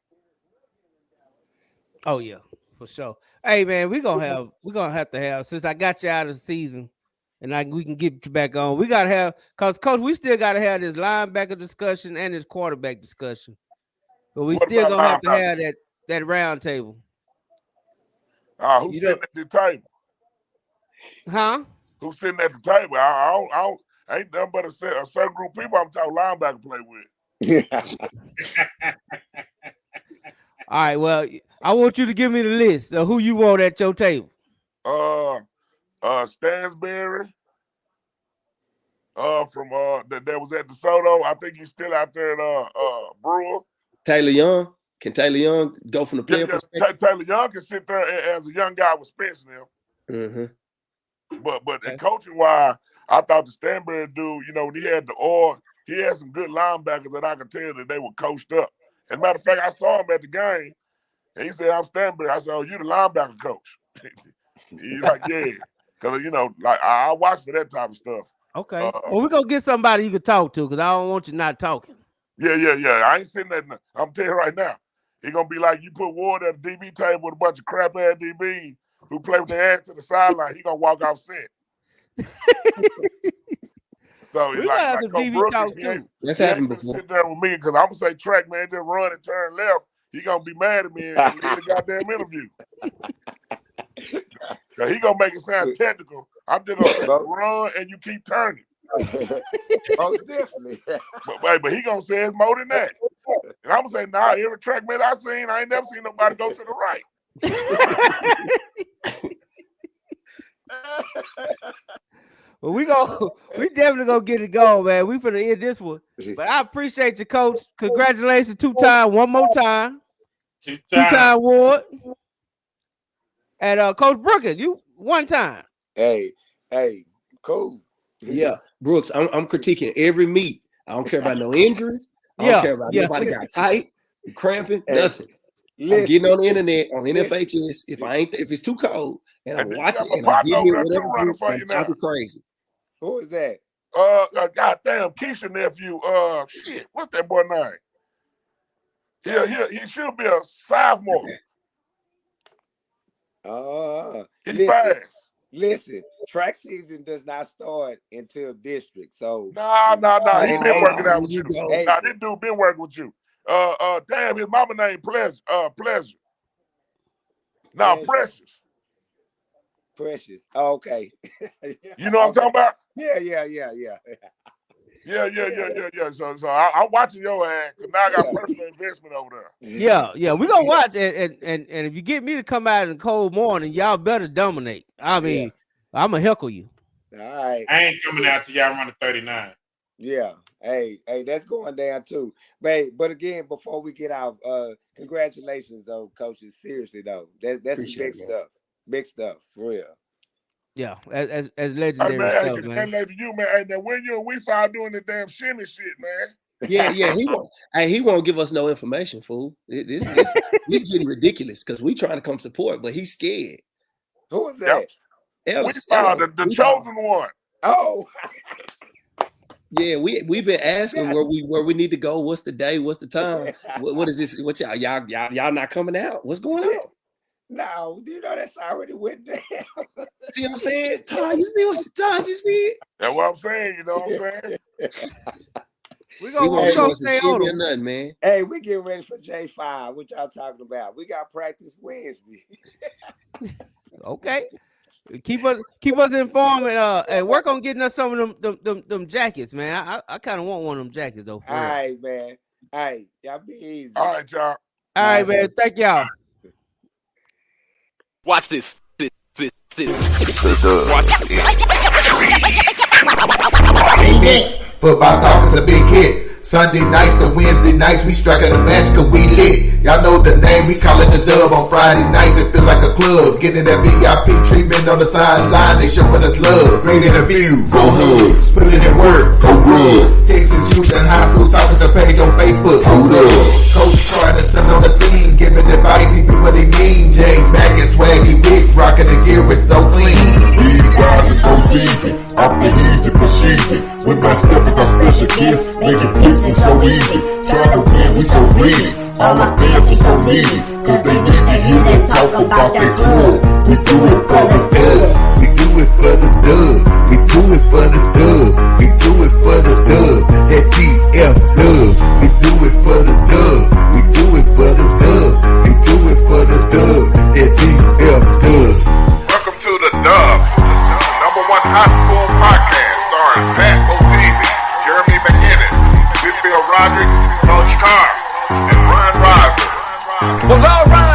Speaker 7: Oh yeah, for sure. Hey man, we're gonna have to have, since I got you out of the season and we can get you back on, we gotta have, because Coach, we still gotta have this linebacker discussion and this quarterback discussion. But we still gonna have to have that round table.
Speaker 18: Who's sitting at the table?
Speaker 7: Huh? Who's
Speaker 18: sitting at the table? I ain't nothing but a certain group of people I'm talking linebacker play with.
Speaker 7: All right, well, I want you to give me the list of who you want at your table.
Speaker 18: Stansberry, from that was at DeSoto. I think he's still out there at Brewer.
Speaker 20: Taylor Young. Can Taylor Young go from the player perspective?
Speaker 18: Taylor Young can sit there as a young guy with Spence now. But coaching wise, I thought the Stanberry dude, when he had he had some good linebackers that I could tell that they were coached up. As a matter of fact, I saw him at the game, and he said, "I'm Stanberry." I said, "Oh, you the linebacker coach?" He's like, "Yeah," because I watch for that type of stuff.
Speaker 7: Okay. Well, we're gonna get somebody you can talk to, because I don't want you not talking.
Speaker 18: Yeah. I ain't sitting there. I'm telling you right now, it's gonna be like you put Ward at a DB table with a bunch of crap ass DBs who play with their ass to the sideline. He gonna walk off set. So
Speaker 7: we like some DB talk too.
Speaker 20: That's happened before.
Speaker 18: Sit there with me because I'm gonna say, "Track man, just run and turn left." He gonna be mad at me and leave the goddamn interview. Cause he gonna make it sound technical. I'm just gonna say, run and you keep turning.
Speaker 17: Oh, definitely.
Speaker 18: But he gonna say it's more than that. And I'm gonna say, nah, every track man I ain't never seen nobody go to the right.
Speaker 7: Well, we definitely gonna get it going, man. We finna end this one. But I appreciate you, Coach. Congratulations, 2-time, one more time. Two-time Ward. And Coach Brooker, you 1 time.
Speaker 17: Hey, cool.
Speaker 20: Yeah, Brooks, I'm critiquing every meet. I don't care about no injuries. I don't care about nobody got tight, cramping, nothing. I'm getting on the internet on NFHS. If it's too cold and I'm watching and I'm getting whatever, I'm talking crazy.
Speaker 17: Who is that?
Speaker 18: Goddamn Keisha nephew. Shit, what's that boy name? He should be a sophomore. He's fast.
Speaker 17: Listen, track season does not start until district. So
Speaker 18: Nah. He been working out with you. Nah, this dude been working with you. Damn, his mama name Pleasure. No, Precious.
Speaker 17: Precious. Oh, okay.
Speaker 18: You know what I'm talking about?
Speaker 17: Yeah.
Speaker 18: Yeah. So I'm watching your ass because now I got personal investment over there.
Speaker 7: Yeah. We're gonna watch and if you get me to come out in the cold morning, y'all better dominate. I mean, I'm gonna heckle you.
Speaker 17: All right.
Speaker 10: I ain't coming out till y'all run a 39.
Speaker 17: Yeah. Hey, that's going down too. But again, before we get out, congratulations though, coaches. Seriously though. That's some big stuff. Big stuff, for real.
Speaker 7: Yeah, as legendary stuff, man.
Speaker 18: You, man. Hey, now when you and we start doing the damn shimmy shit, man.
Speaker 20: Yeah. He won't give us no information, fool. This getting ridiculous because we trying to come support, but he's scared.
Speaker 17: Who is that?
Speaker 20: Ellis,
Speaker 18: the chosen one.
Speaker 17: Oh.
Speaker 20: Yeah, we've been asking where we need to go. What's the day? What's the time? What is this? What y'all not coming out? What's going on?
Speaker 17: No, you know that's already went down.
Speaker 5: See what I'm saying? Todd, you see you see it?
Speaker 18: That's what I'm saying. You know what I'm saying?
Speaker 7: We gonna stay on them.
Speaker 20: Nothing, man.
Speaker 17: Hey, we getting ready for J5. What y'all talking about? We got practice Wednesday.
Speaker 7: Okay. Keep us informed and work on getting us some of them jackets, man. I kind of want one of them jackets though.
Speaker 17: All right, man. All right, y'all be easy.
Speaker 18: All right, y'all.
Speaker 7: All right, man. Thank y'all.
Speaker 2: Watch this.
Speaker 16: Football talk is a big hit. Sunday nights to Wednesday nights, we striking a match cause we lit. Y'all know the name, we call it the Dub. On Friday nights, it feel like a club. Getting that VIP treatment on the sideline, they showing us love. Great interviews, go hugs, putting in work, go rub. Texas youth and high school talking to page on Facebook, hold up. Coach trying to stand on the scene, giving advice, he do what he mean. Jay Mack and Swaggy Big, rocking the gear, it's so clean.
Speaker 23: Big guys and goes easy, off the easy for cheesy. When my steppers are special kids, making plays are so easy. Trying to win, we so greedy. All our fans are so needy, cause they need to hear them talk about that club. We do it for the dub.
Speaker 16: We do it for the dub. We do it for the dub. We do it for the dub. That DFW. We do it for the dub. We do it for the dub. We do it for the dub. That DFW.
Speaker 18: Welcome to the Dub, #1 high school podcast starring Pat O'Teasy, Jeremy McInnes, Whitfield Roderick, Coach Carr, and Ron Riser.
Speaker 2: Well, all right.